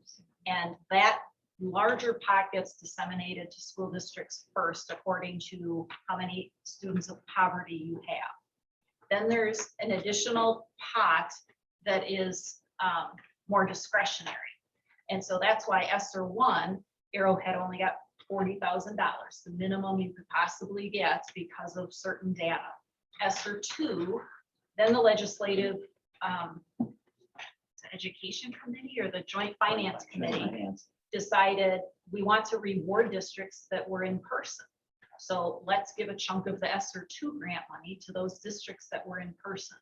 And that larger pot gets disseminated to school districts first, according to how many students of poverty you have. Then there's an additional pot that is more discretionary. And so that's why ESSER 1, Arrowhead only got $40,000, the minimum you could possibly get because of certain data. ESSER 2, then the legislative education committee or the joint finance committee decided we want to reward districts that were in person. So let's give a chunk of the ESSER 2 grant money to those districts that were in person.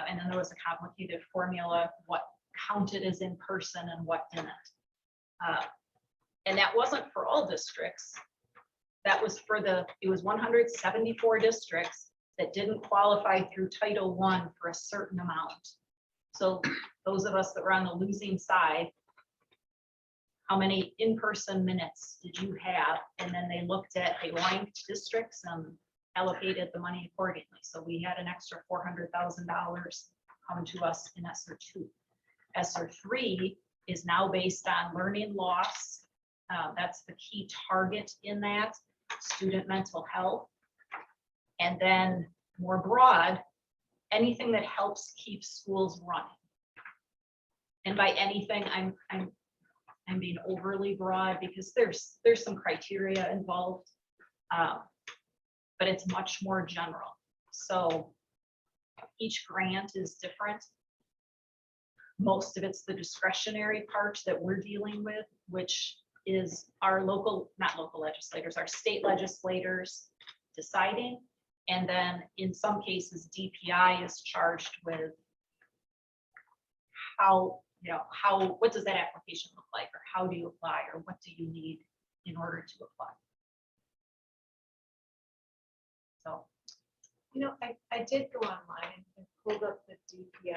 And then there was a complicated formula, what counted as in person and what didn't. And that wasn't for all districts. That was for it was 174 districts that didn't qualify through Title I for a certain amount. So those of us that were on the losing side, how many in-person minutes did you have? And then they looked at, they ranked districts and allocated the money accordingly. So we had an extra $400,000 come to us in ESSER 2. ESSER 3 is now based on learning loss. That's the key target in that, student mental health. And then more broad, anything that helps keep schools running. And by anything, I'm being overly broad because there's some criteria involved, but it's much more general. So each grant is different. Most of it's the discretionary part that we're dealing with, which is our not local legislators, our state legislators deciding. And then in some cases, DPI is charged with how, what does that application look like, or how do you apply, or what do you need in order to apply? So, I did go online and pulled up the DPI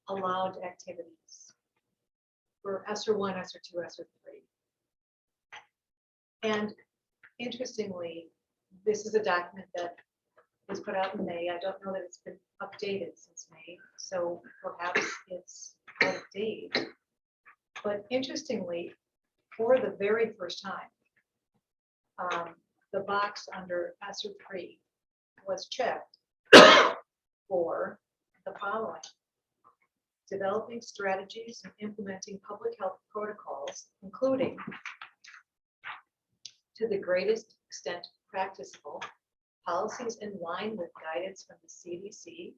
allowed activities for ESER 1, ESER 2, ESER 3. And interestingly, this is a document that was put out in May. I don't know that it's been updated since May, so perhaps it's out of date. But interestingly, for the very first time, the box under ESER 3 was checked for the following: developing strategies and implementing public health protocols, including, to the greatest extent practicable, policies in line with guidance from the CDC,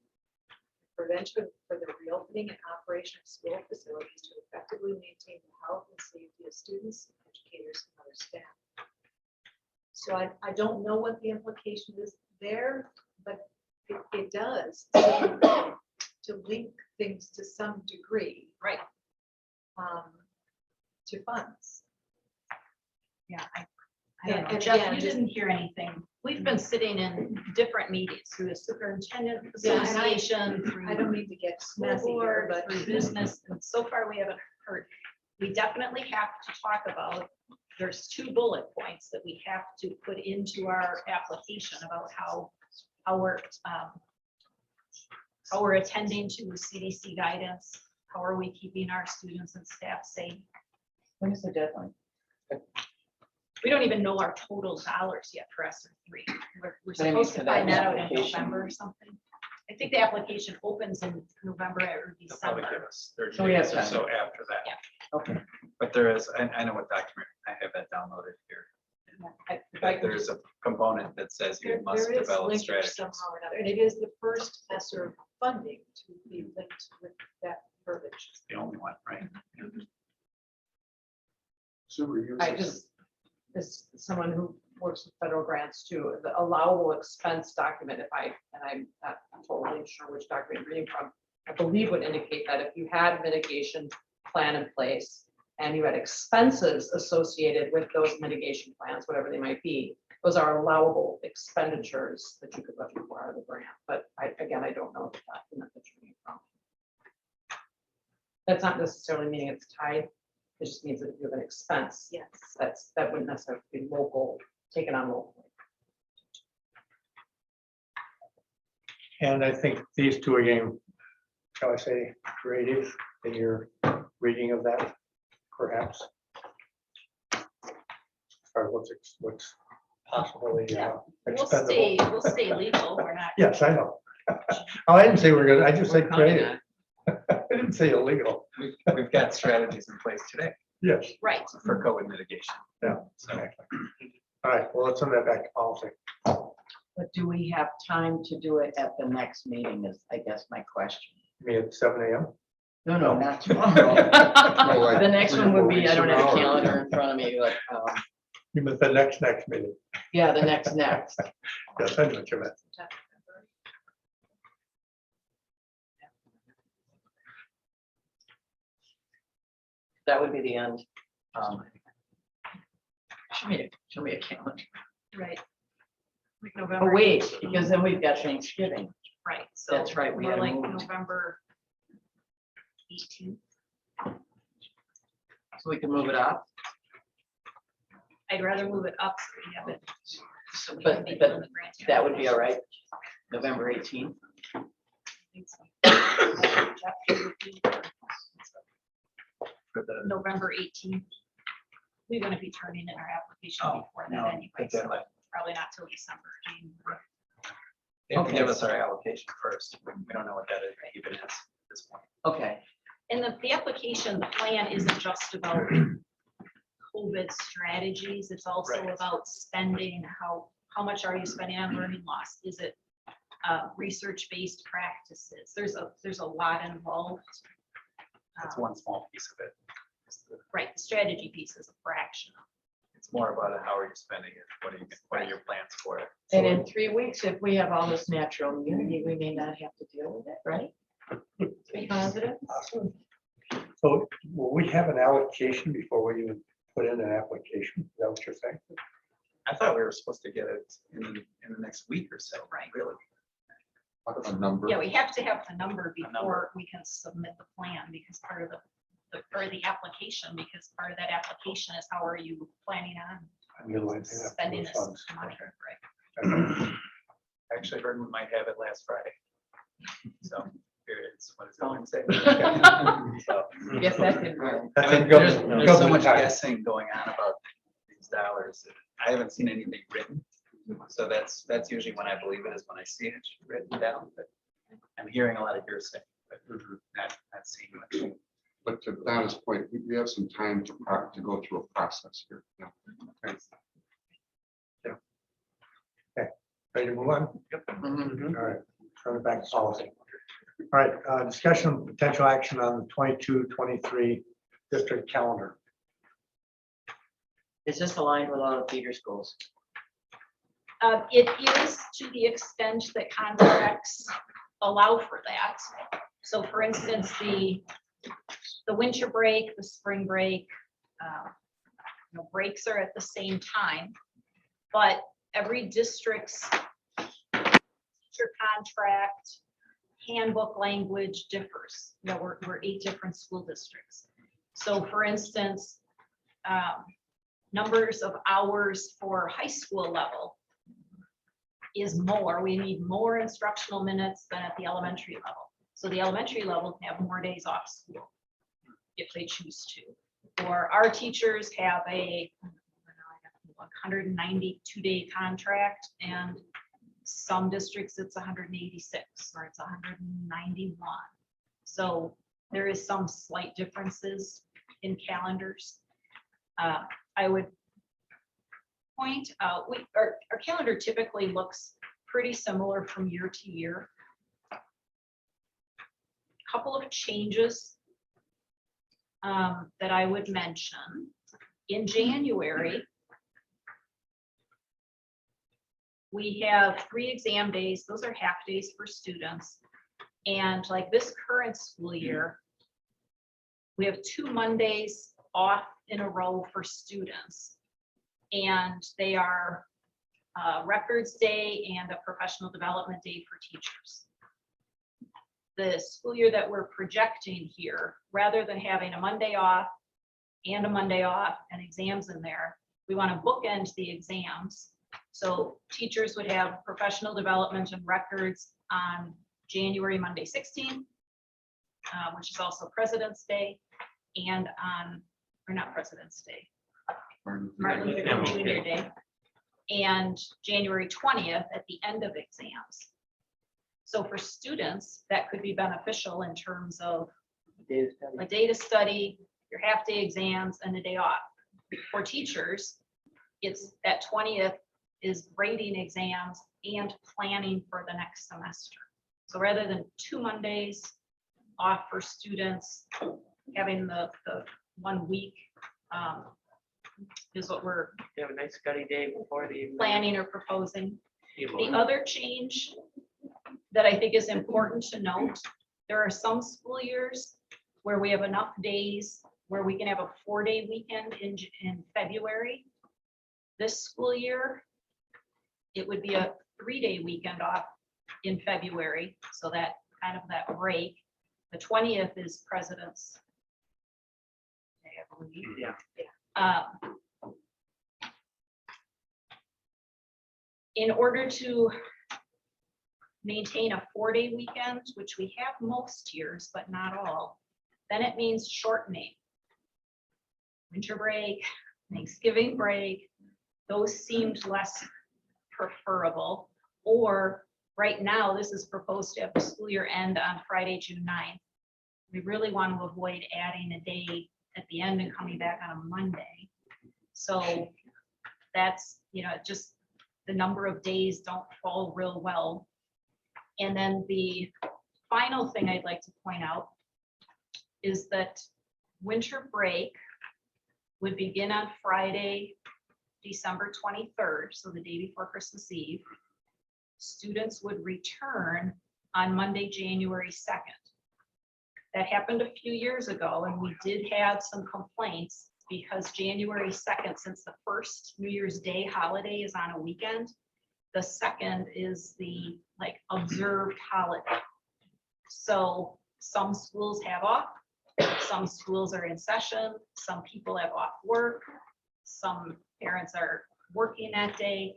prevention for the reopening and operation of school facilities to effectively maintain the health and safety of students, educators, and other staff. So I don't know what the implication is there, but it does to link things to some degree, right, to funds. Yeah, I don't know. And Jeff, again, you didn't hear anything. We've been sitting in different meetings through the Superintendent Yeah, and Association, through I don't mean to get school messy here, board, but through business, and so far we haven't heard. We definitely have to talk about, there's 2 bullet points that we have to put into our application about how we're attending to CDC guidance, how are we keeping our students and staff safe. When is the deadline? We don't even know our total dollars yet for ESER 3. We're But I mean, supposed to for that find that out in application. November or something. I think the application opens in November or They'll probably give December. us 30 So we have days or time. so after that. Yeah. Okay. But there is, I know what document, I have that downloaded here. If I could There's a component that says you there must is develop linkage strategies. somehow or another, and it is the first ESER funding to be linked with that verbiage. It's the only one, right? I just, as someone who works with federal grants too, the allowable expense document, and I'm not totally sure which document I'm reading from, I believe would indicate that if you had mitigation plan in place and you had expenses associated with those mitigation plans, whatever they might be, those are allowable expenditures that you could budget for out of the grant. But again, I don't know the document that you're reading from. That's not necessarily meaning it's tied. It just means that if you have an expense, Yes. that wouldn't necessarily be local, taken on locally. And I think these 2 again, shall I say, creative in your reading of that, perhaps. Or what's possibly expendable. We'll stay legal. We're not. Yes, I know. Oh, I didn't say we're gonna, I just said We're counting creative. I didn't say illegal. We've got strategies in place today Yes, Right. for COVID mitigation. yeah, So exactly. All right, well, let's send that back to policy. But do we have time to do it at the next meeting is, I guess, my question. Me at 7 a.m. No, not tomorrow. like The next 3 one or would 4 be, I weeks don't from have a now, or- calendar in front of me, but, You meant the next meeting. yeah, the next. Yes, I know what you meant. That would be the end. Show me a calendar. Right. Like Oh, November. wait, because then we've got Thanksgiving. Right, so. That's right, we We're gotta like move. November 18th. So we can move it up. I'd rather move it up so we have it. So we But- can be but doing the grant That would be all right. November 18th. for the, November 18th. We're gonna be turning in our application Oh, before no, that anyway, the so deadline. probably not till December. January. they have to Okay. give us our allocation first. We don't know what that even is at this point. Okay, And the application, the plan isn't just about COVID strategies, it's also Right. about spending, how much are you spending on learning loss? Is it research-based practices? There's a lot involved. That's one small piece of it. Right, the strategy piece is a fraction of it. It's more about how are you spending it? What are your plans for it? And in 3 weeks, if we have all this natural immunity, we may not have to deal with it, right? To be positive. Awesome. So will we have an allocation before we even put in an application? Is that what you're saying? I thought we were supposed to get it in the next week or so. Right. Really? A number. Yeah, we have to have the number A number. before we can submit the plan, because part of or the application, because part of that application is how are you planning on Utilizing that spending those this funds. money, Okay. right? I actually heard we might have it last Friday. So here it is. What is it? Oh. Wednesday? So, Yes, that didn't work. I That's a mean, government- there's so government much time. guessing going on about these dollars. I haven't seen anything written. So that's usually when I believe it, is when I see it written down, but I'm hearing a lot of hearsay, but not seeing much. But to Donna's point, we have some time to go through a process here. Yeah. Ready to move on? Mhm. All right, turn it back to policy. All right, discussion of potential action on the 22-23 district calendar. Is this aligned with all the feeder schools? It is to the extent that contracts allow for that. So for instance, the winter break, the spring break, breaks are at the same time, but every district's teacher contract, handbook language differs. We're 8 different school districts. So for instance, numbers of hours for high school level is more. We need more instructional minutes than at the elementary level. So the elementary level can have more days off school if they choose to. Or our teachers have a 192-day contract, and some districts it's 186 or it's 191. So there is some slight differences in calendars. I would point out, our calendar typically looks pretty similar from year to year. Couple of changes that I would mention. In January, we have 3 exam days. Those are half days for students. And like this current school year, we have 2 Mondays off in a row for students. And they are Records Day and a Professional Development Day for teachers. The school year that we're projecting here, rather than having a Monday off and a Monday off and exams in there, we want to bookend the exams. So teachers would have professional development and records on January Monday 16th, which is also President's Day, and on, or not President's Day, Martin Luther King Jr. Day, and January 20th at the end of exams. So for students, that could be beneficial in terms of a day to study, your half-day exams, and a day off. For teachers, it's that 20th is grading exams and planning for the next semester. So rather than 2 Mondays off for students, having the 1 week is what we're You have a nice study day before the. planning or proposing. The other change that I think is important to note, there are some school years where we have enough days where we can have a 4-day weekend in February. This school year, it would be a 3-day weekend off in February. So that kind of that break. The 20th is President's Day, I believe. Yeah. In order to maintain a 4-day weekend, which we have most years, but not all, then it means shortening. Winter break, Thanksgiving break, those seemed less preferable. Or right now, this is proposed to have the school year end on Friday, June 9th. We really want to avoid adding a day at the end and coming back on a Monday. So that's, just the number of days don't fall real well. And then the final thing I'd like to point out is that winter break would begin on Friday, December 23rd, so the day before Christmas Eve. Students would return on Monday, January 2nd. That happened a few years ago, and we did have some complaints because January 2nd, since the first New Year's Day holiday is on a weekend, the second is the like observed holiday. So some schools have off, some schools are in session, some people have off work, some parents are working that day.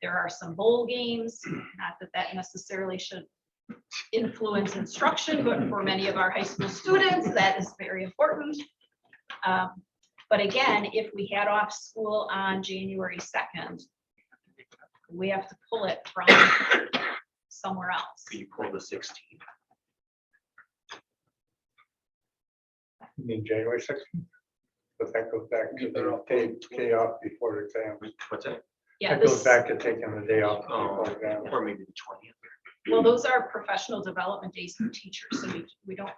There are some bowl games, not that that necessarily should influence instruction, but for many of our high school students, that is very important. But again, if we had off school on January 2nd, we have to pull it from somewhere else. You pull the 16th. You mean January 16th? But that goes back to the day off before the exam. What's that? Yeah, That goes this, back to taking the day off Oh, before the exam. or maybe the 20th. well, those are professional development days for teachers, so we don't,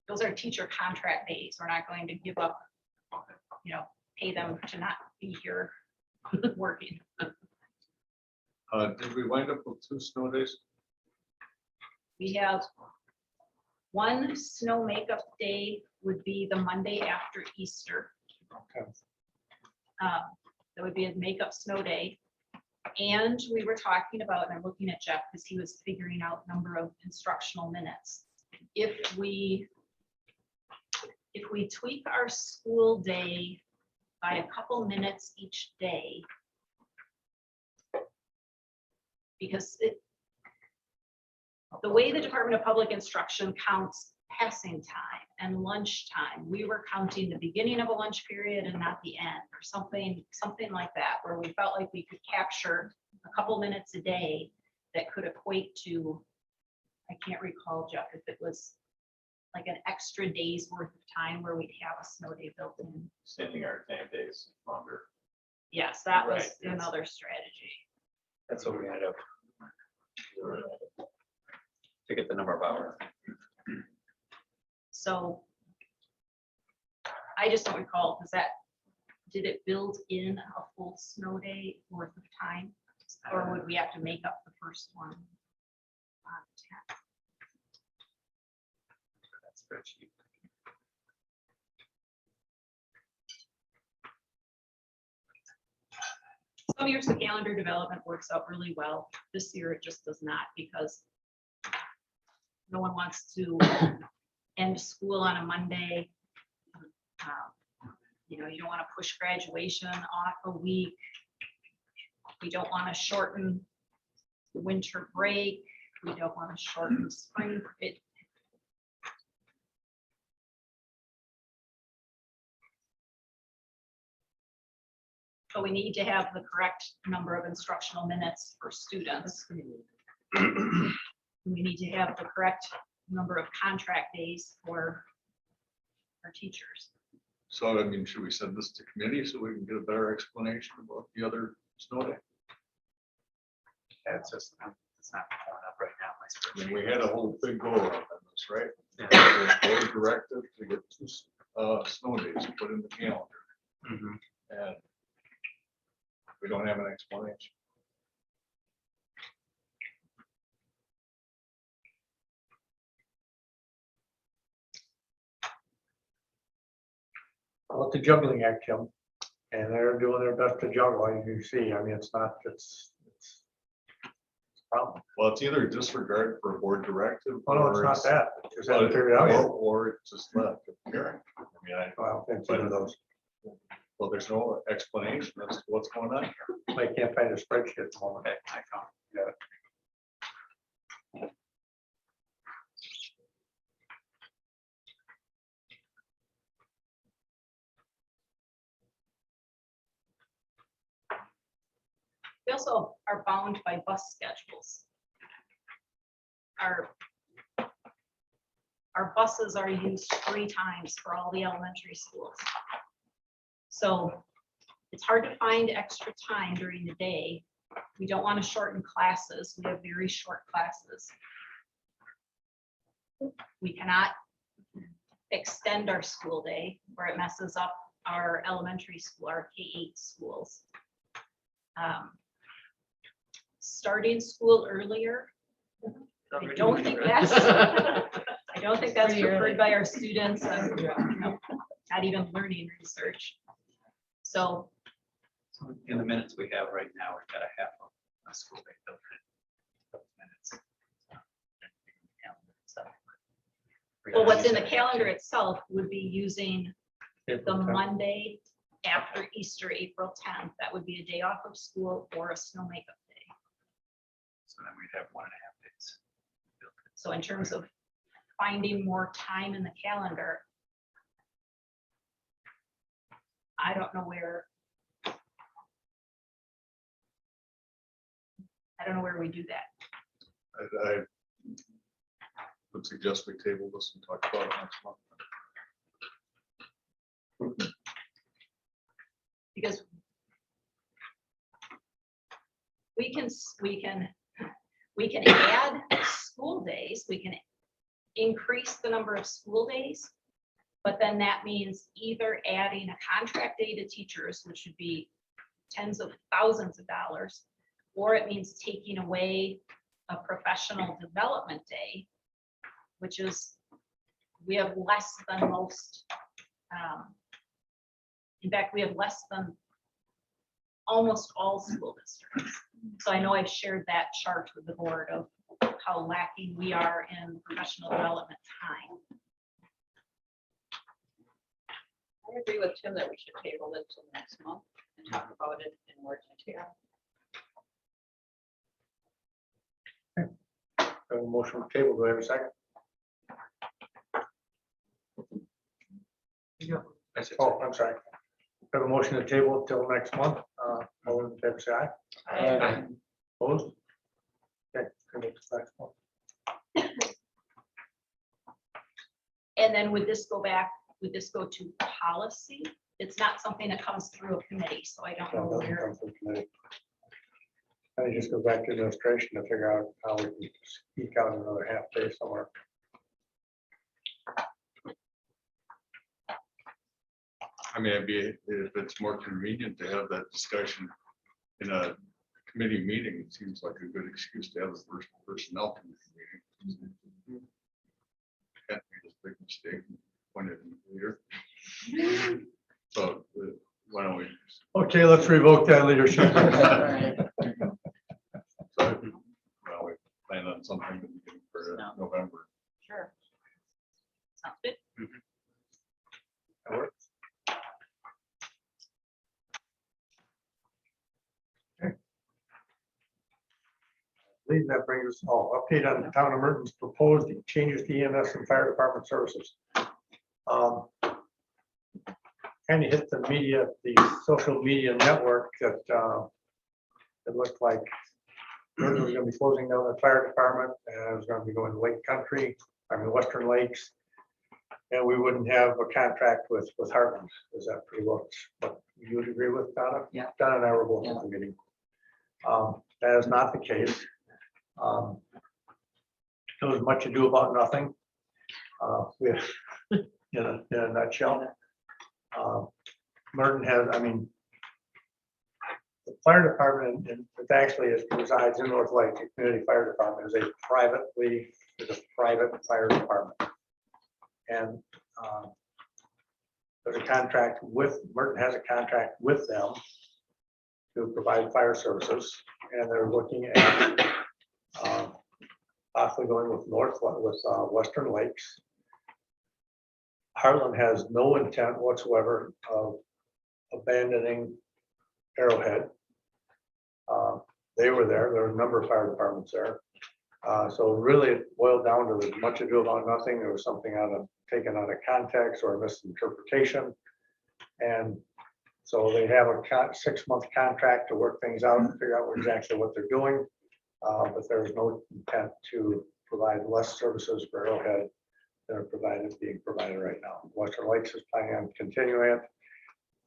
those are teacher contract days. We're not going to give up, you know, pay them to not be here working. Did we wind up with 2 snow days? We have one snow makeup day would be the Monday after Easter. Okay. That would be a makeup snow day. And we were talking about, and I'm looking at Jeff because he was figuring out number of instructional minutes. If we tweak our school day by a couple minutes each day, because the way the Department of Public Instruction counts passing time and lunch time, we were counting the beginning of a lunch period and not the end, or something like that, where we felt like we could capture a couple minutes a day that could equate to, I can't recall, Jeff, if it was like an extra day's worth of time where we'd have a snow day built in. Extending our exam days longer. Yes, that was Right. another strategy. That's what we ended up. To get the number of hours. So I just don't recall, did it build in a full snow day worth of time? Or would we have to make up the first one? on tap? That spreadsheet. Some years the calendar development works out really well. This year it just does not, because no one wants to end school on a Monday. You know, you don't want to push graduation off a week. We don't want to shorten the winter break. We don't want to shorten spring. So we need to have the correct number of instructional minutes for students. We need to have the correct number of contract days for our teachers. So I mean, should we send this to committee so we can get a better explanation about the other snow day? Yeah, it's just, it's not going up right now. I mean, we had a whole big go around on this, right? Yeah. Board directive to get 2 snow days put in the calendar, Mhm. and we don't have an explanation. Well, it's a juggling act, Jim, and they're doing their best to juggle, as you see. I mean, it's a problem. Well, it's either disregard for a board directive. Oh, no, it's or not that. Just haven't figured it out yet. Or it's just left. Hearing. I mean, Well, it's either of those. well, there's no explanation as to what's going on here. I can't find a spreadsheet at the moment. Okay, I found. Yeah. We also are bound by bus schedules. Our buses are used 3 times for all the elementary schools. So it's hard to find extra time during the day. We don't want to shorten classes. We have very short classes. We cannot extend our school day where it messes up our elementary school, our K-8 schools. Starting school earlier. I don't think that's, I don't think that's preferred by our students, and, you know, not even learning research. So So in the minutes we have right now, we've got a half of a school day built in. Minutes. So, well, what's in the calendar itself would be using the Monday after Easter, April 10th. That would be a day off of school or a snow makeup day. So then we'd have 1.5 days. So in terms of finding more time in the calendar, I don't know where. I don't know where we do that. I would suggest we table this and talk about it next month. Because we can add school days, we can increase the number of school days, but then that means either adding a contract day to teachers, which would be tens of thousands of dollars, or it means taking away a professional development day, which is, we have less than most. In fact, we have less than almost all school districts. So I know I've shared that chart with the board of how lacking we are in professional development time. I agree with Tim that we should table it till next month and talk about it in more detail. A motion on the table, do I have a second? Oh, I'm sorry. Have a motion to table till next month. All in favor, say aye. Aye. Opposed? Okay, can we go to next month? And then would this go back, would this go to policy? It's not something that comes through a committee, so I don't know No, it doesn't where. come from committee. And it just goes back to administration to figure out how we can eke out another half day somewhere. I mean, if it's more convenient to have that discussion in a committee meeting, it seems like a good excuse to have the first personnel committee meeting. Can't be this big mistake when it's later. So why don't we? Okay, let's revoke that leadership. So, well, we plan on something for November. Sure. Sounds good. That works. I believe that brings us all update on the town of Merton's proposed changes to EMS and fire department services. Kind of hit the media, the social media network that it looked like Merton was going to be closing down the fire department and it was going to be going to Lake Country, I mean Western Lakes. And we wouldn't have a contract with Heartland. Is that pretty much what you would agree with, Donna? Yeah. Donna and I were both at the meeting. That is not the case. There was much ado about nothing. In a nutshell. Merton has, I mean, the fire department, and it actually resides in North Lake. The community fire department is a private fire department. And there's a contract with, Merton has a contract with them to provide fire services. And they're looking at possibly going with Western Lakes. Heartland has no intent whatsoever of abandoning Arrowhead. They were there. There were a number of fire departments there. So really it boiled down to as much ado about nothing. There was something taken out of context or misinterpretation. And so they have a 6-month contract to work things out and figure out exactly what they're doing. But there is no intent to provide less services for Arrowhead that are being provided right now. Western Lakes is planning on continuing it.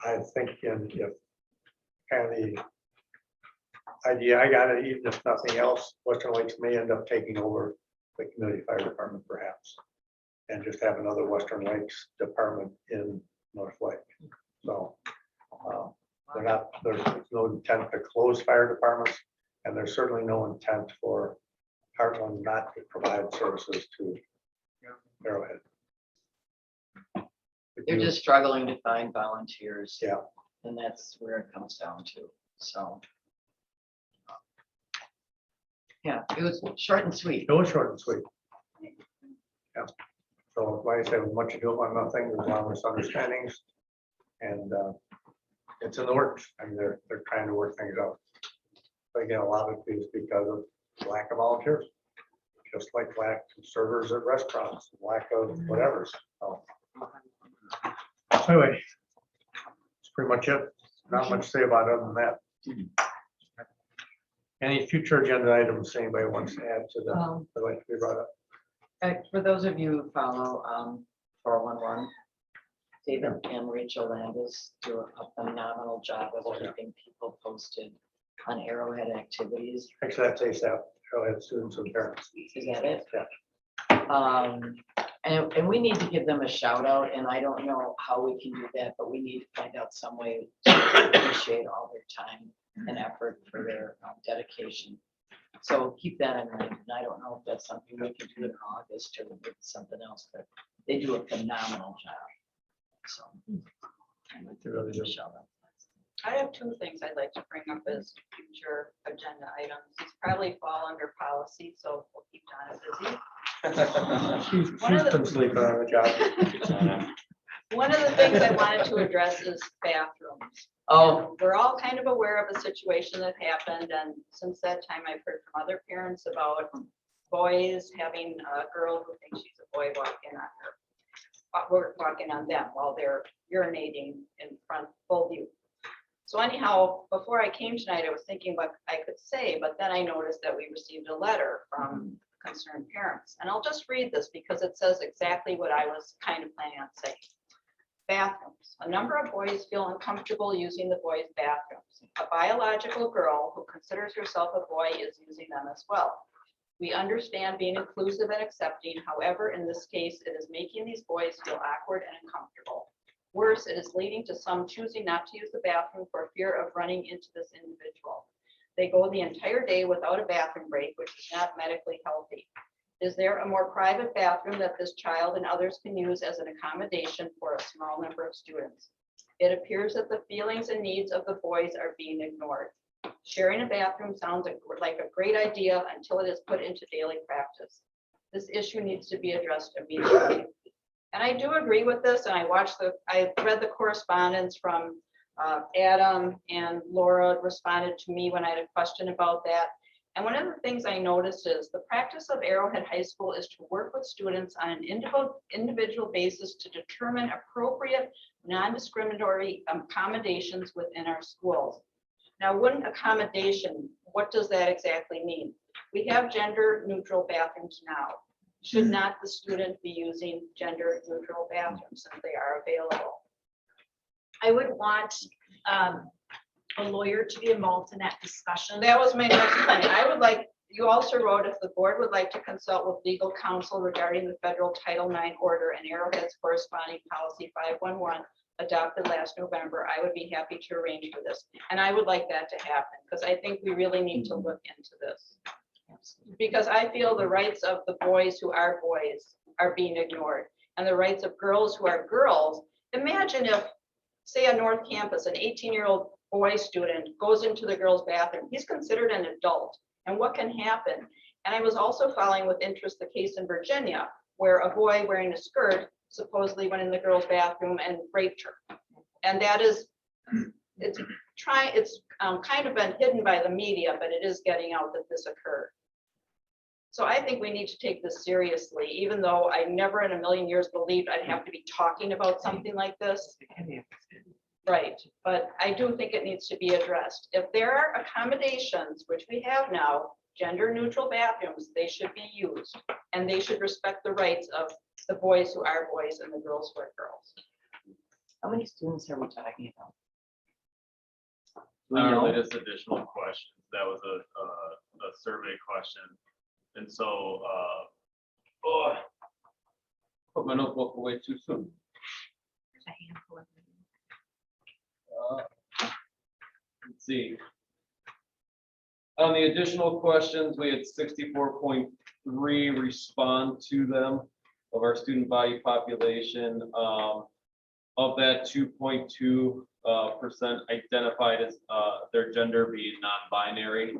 I think if kind of the idea I got it, even if nothing else, Western Lakes may end up taking over the community fire department perhaps. And just have another Western Lakes department in North Lake. So there's no intent to close fire departments, and there's certainly no intent for Heartland not to provide services to Arrowhead. They're just struggling to find volunteers. Yeah. And that's where it comes down to, so. Yeah, it was short and sweet. It was short and sweet. Yeah. So like I said, with much ado about nothing, there's a lot of misunderstandings. And it's in the works, and they're trying to work things out. But again, a lot of it is because of lack of volunteers. Just like lack of servers at restaurants, lack of whatever. So anyway, that's pretty much it. Not much to say about it other than that. Any future agenda items anybody wants to add to the, that like to be brought up? For those of you who follow 411, David and Rachel Landis do a phenomenal job of keeping people posted on Arrowhead activities. Actually, that's ASAP, Arrowhead students and parents. Is that it? Yeah. And we need to give them a shout out, and I don't know how we can do that, but we need to find out some way to appreciate all their time and effort for their dedication. So keep that in mind, and I don't know if that's something we can do in August or maybe something else, but they do a phenomenal job. So. I'd like to really just shout out. I have two things I'd like to bring up as future agenda items. These probably fall under policy, so we'll keep Donna busy. She's been sleeping on the job. One of the things I wanted to address is bathrooms. Oh. We're all kind of aware of a situation that happened, and since that time, I've heard from other parents about boys having a girl who thinks she's a boy walking on them while they're urinating in front, full view. So anyhow, before I came tonight, I was thinking what I could say, but then I noticed that we received a letter from concerned parents. And I'll just read this because it says exactly what I was kind of planning on saying. Bathrooms. A number of boys feel uncomfortable using the boys' bathrooms. A biological girl who considers herself a boy is using them as well. We understand being inclusive and accepting. However, in this case, it is making these boys feel awkward and uncomfortable. Worse, it is leading to some choosing not to use the bathroom for fear of running into this individual. They go the entire day without a bathroom break, which is not medically healthy. Is there a more private bathroom that this child and others can use as an accommodation for a small number of students? It appears that the feelings and needs of the boys are being ignored. Sharing a bathroom sounds like a great idea until it is put into daily practice. This issue needs to be addressed immediately. And I do agree with this, and I read the correspondence from Adam, and Laura responded to me when I had a question about that. And one of the things I noticed is the practice of Arrowhead High School is to work with students on an individual basis to determine appropriate non-discriminatory accommodations within our schools. Now, wouldn't accommodation, what does that exactly mean? We have gender neutral bathrooms now. Should not the student be using gender neutral bathrooms if they are available? I would want a lawyer to be involved in that discussion. That was my next point. I would like, you also wrote, if the board would like to consult with legal counsel regarding the federal Title IX order and Arrowhead's corresponding policy 511 adopted last November, I would be happy to arrange for this. And I would like that to happen because I think we really need to look into this. Because I feel the rights of the boys who are boys are being ignored and the rights of girls who are girls. Imagine if, say, on North Campus, an 18-year-old boy student goes into the girls' bathroom. He's considered an adult, and what can happen? And I was also following with interest the case in Virginia, where a boy wearing a skirt supposedly went in the girls' bathroom and raped her. And that is, it's kind of been hidden by the media, but it is getting out that this occurred. So I think we need to take this seriously, even though I never in a million years believed I'd have to be talking about something like this. Right, but I do think it needs to be addressed. If there are accommodations, which we have now, gender neutral bathrooms, they should be used. And they should respect the rights of the boys who are boys and the girls who are girls. How many students are we talking about? Not really just additional questions. That was a survey question. And so, put my notebook away too soon. Let's see. On the additional questions, we had 64.3 respond to them of our student body population. Of that, 2.2% identified as their gender being non-binary,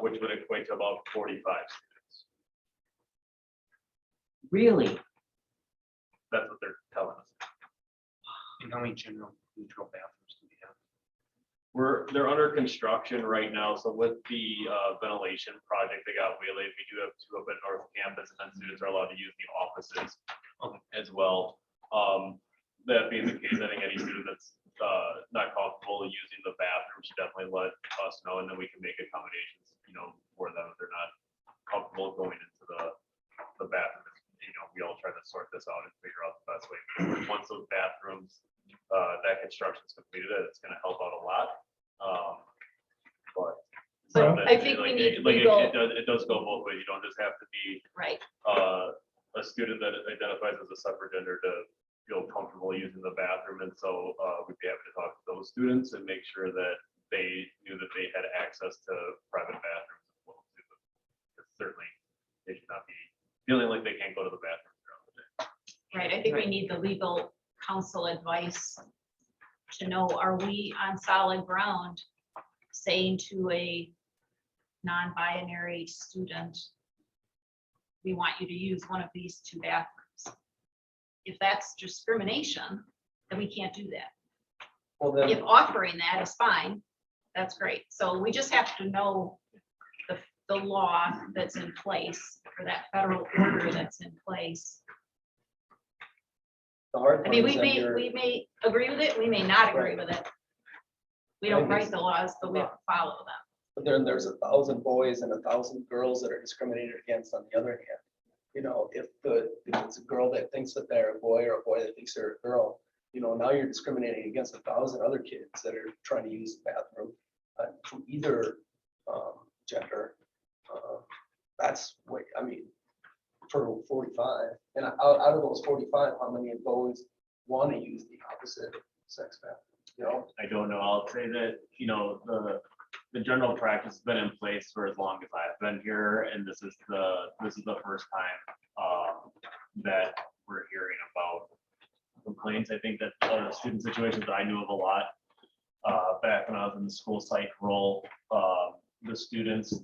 which would equate to about 45 students. Really? That's what they're telling us. And how many gender neutral bathrooms do we have? They're under construction right now, so with the ventilation project that got waylaid, we do have 2 up at North Campus, and then students are allowed to use the offices as well. That being the case, I think any student that's not comfortable using the bathroom should definitely let us know, and then we can make accommodations, for them if they're not comfortable going into the bathroom. We all try to sort this out and figure out the best way. Once those bathrooms, that construction is completed, it's going to help out a lot. But I think we need legal. It does go both ways. You don't just have to be Right. a student that identifies as a separate gender to feel comfortable using the bathroom. And so we'd be happy to talk to those students and make sure that they knew that they had access to private bathrooms as well too. Because certainly they should not be feeling like they can't go to the bathroom throughout the day. Right, I think we need the legal counsel advice to know, are we on solid ground saying to a non-binary student, we want you to use one of these 2 bathrooms? If that's discrimination, then we can't do that. Well, then. If offering that is fine, that's great. So we just have to know the law that's in place, or that federal order that's in place. The hard I part mean, is that you're- we may agree with it, we may not agree with it. We don't write the laws, but we have to follow them. But then there's 1,000 boys and 1,000 girls that are discriminated against on the other hand. If it's a girl that thinks that they're a boy or a boy that thinks they're a girl, now you're discriminating against 1,000 other kids that are trying to use the bathroom from either gender. That's what, for 45, and out of those 45, how many of those want to use the opposite sex bathroom? I don't know. I'll say that, the general practice has been in place for as long as I've been here, and this is the first time that we're hearing about complaints. I think that student situations that I knew of a lot back when I was in the school psych role, the students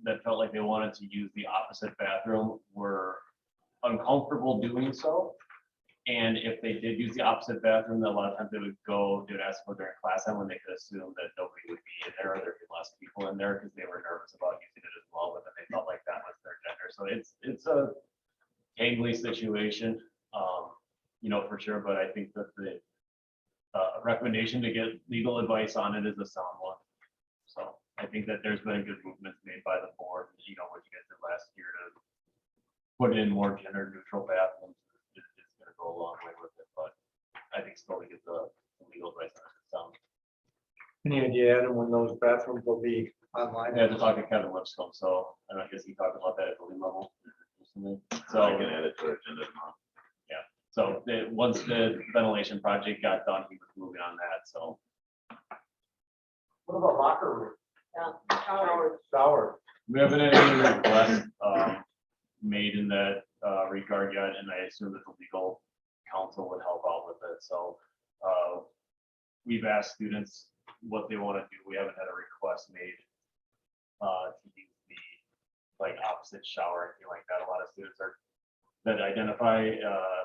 that felt like they wanted to use the opposite bathroom were uncomfortable doing so. And if they did use the opposite bathroom, a lot of times they would ask for during class time when they could assume that nobody would be in there, or there'd be less people in there because they were nervous about using it as well, but then they felt like that was their gender. So it's a tangly situation, for sure, but I think that the recommendation to get legal advice on it is a sound one. So I think that there's been good movements made by the board, what you guys did last year to put in more gender neutral bathrooms. Go a long way with it, but I think still to get the legal advice on it. So Any idea, Adam, when those bathrooms will be online? I had to talk to Kevin Lipscomb, so I don't guess he talked about that at the level. So I can add it to our agenda tomorrow. yeah, so once the ventilation project got done, he was moving on that. So What about locker room? Shower. we haven't had any requests made in that regard yet, and I assume that the legal counsel would help out with it. So we've asked students what they want to do. We haven't had a request made to use the opposite shower or anything like that. A lot of students that identify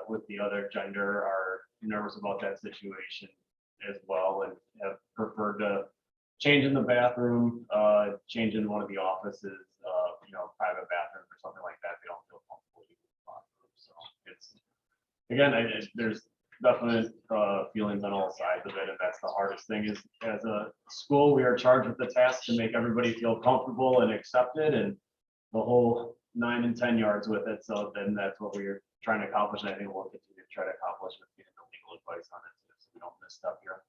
with the other gender are nervous about that situation as well, and have preferred to change in the bathroom, change in one of the offices, private bathrooms or something like that. They don't feel comfortable using the bathroom. So it's, again, there's definite feelings on all sides of it, and that's the hardest thing is, as a school, we are charged with the task to make everybody feel comfortable and accepted, and the whole 9 and 10 yards with it. So then that's what we're trying to accomplish, and I think we'll continue to try to accomplish with getting the legal advice on it, so we don't miss stuff here.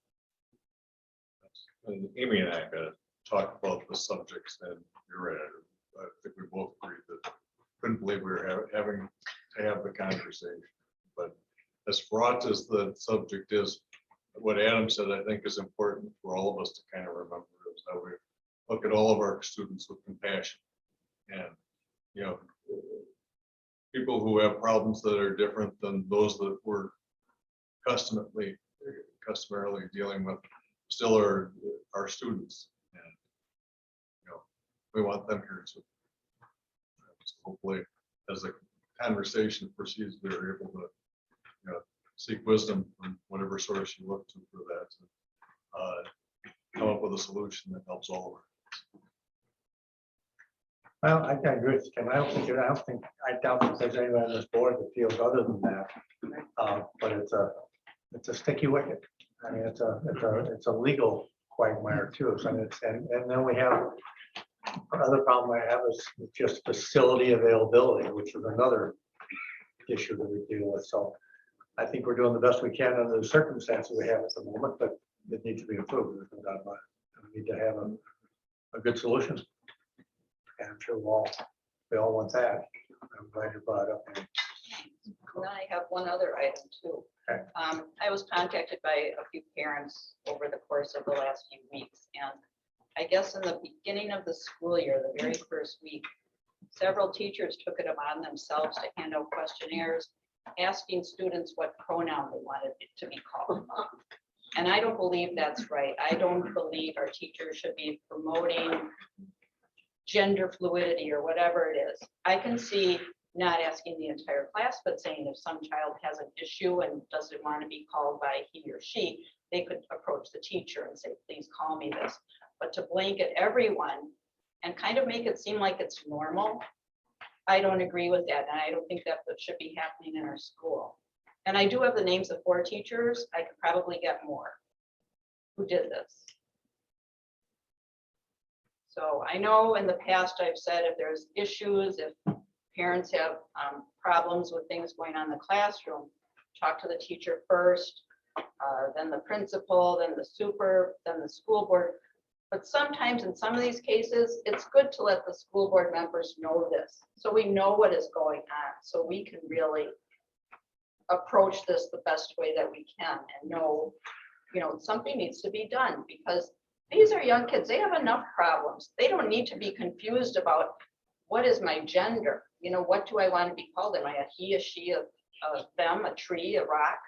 And Amy and I got to talk about the subjects, and you're right. I think we both agreed that couldn't believe we were having to have the conversation. But as fraught as the subject is, what Adam said, I think is important for all of us to kind of remember is that we look at all of our students with compassion. And, you know, people who have problems that are different than those that we're customarily dealing with still are our students. And, you know, we want them here too. So hopefully, as the conversation proceeds, we're able to, you know, seek wisdom from whatever source you look to for that, to come up with a solution that helps all of us. Well, I agree with Kim. I doubt that there's anyone on this board that feels other than that. But it's a sticky wicket. I mean, it's a legal quagmire too. So and then we have, another problem I have is just facility availability, which is another issue that we deal with. So I think we're doing the best we can under the circumstances we have at the moment, but it needs to be improved. There's no doubt about it. We need to have a good solution. And I'm sure we all want that. I'm glad you brought it up. And I have one other item too. Okay. I was contacted by a few parents over the course of the last few weeks, and I guess in the beginning of the school year, the very first week, several teachers took it upon themselves to hand out questionnaires asking students what pronoun they wanted it to be called. And I don't believe that's right. I don't believe our teachers should be promoting gender fluidity or whatever it is. I can see not asking the entire class, but saying if some child has an issue and doesn't want to be called by he or she, they could approach the teacher and say, please call me this. But to blanket everyone and kind of make it seem like it's normal, I don't agree with that. And I don't think that should be happening in our school. And I do have the names of 4 teachers. I could probably get more who did this. So I know in the past I've said if there's issues, if parents have problems with things going on in the classroom, talk to the teacher first, then the principal, then the super, then the school board. But sometimes in some of these cases, it's good to let the school board members know this, so we know what is going on, so we can really approach this the best way that we can and know, you know, something needs to be done because these are young kids. They have enough problems. They don't need to be confused about what is my gender? You know, what do I want to be called? Am I a he, a she, a them, a tree, a rock?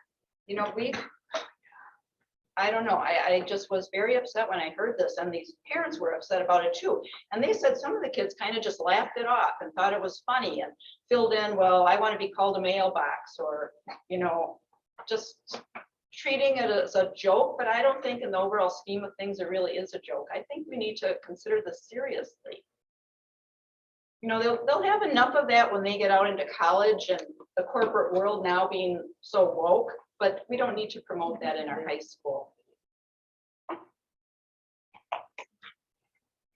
You know, I don't know. I just was very upset when I heard this, and these parents were upset about it too. And they said some of the kids kind of just laughed it off and thought it was funny and filled in, well, I want to be called a mailbox, or, you know, just treating it as a joke. But I don't think in the overall scheme of things, it really is a joke. I think we need to consider this seriously. You know, they'll have enough of that when they get out into college and the corporate world now being so woke, but we don't need to promote that in our high school.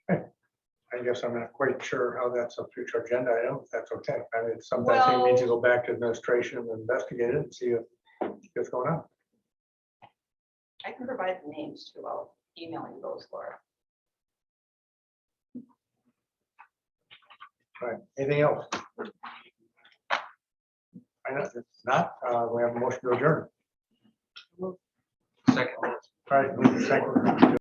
I guess I'm not quite sure how that's a future agenda item. If that's okay. I mean, sometimes we need to go back to administration and investigate it and see what's going on. I can provide the names too. I'll email you those, Laura. All right, anything else? I know if not, we have a motion to adjourn. Second. All right, move to second.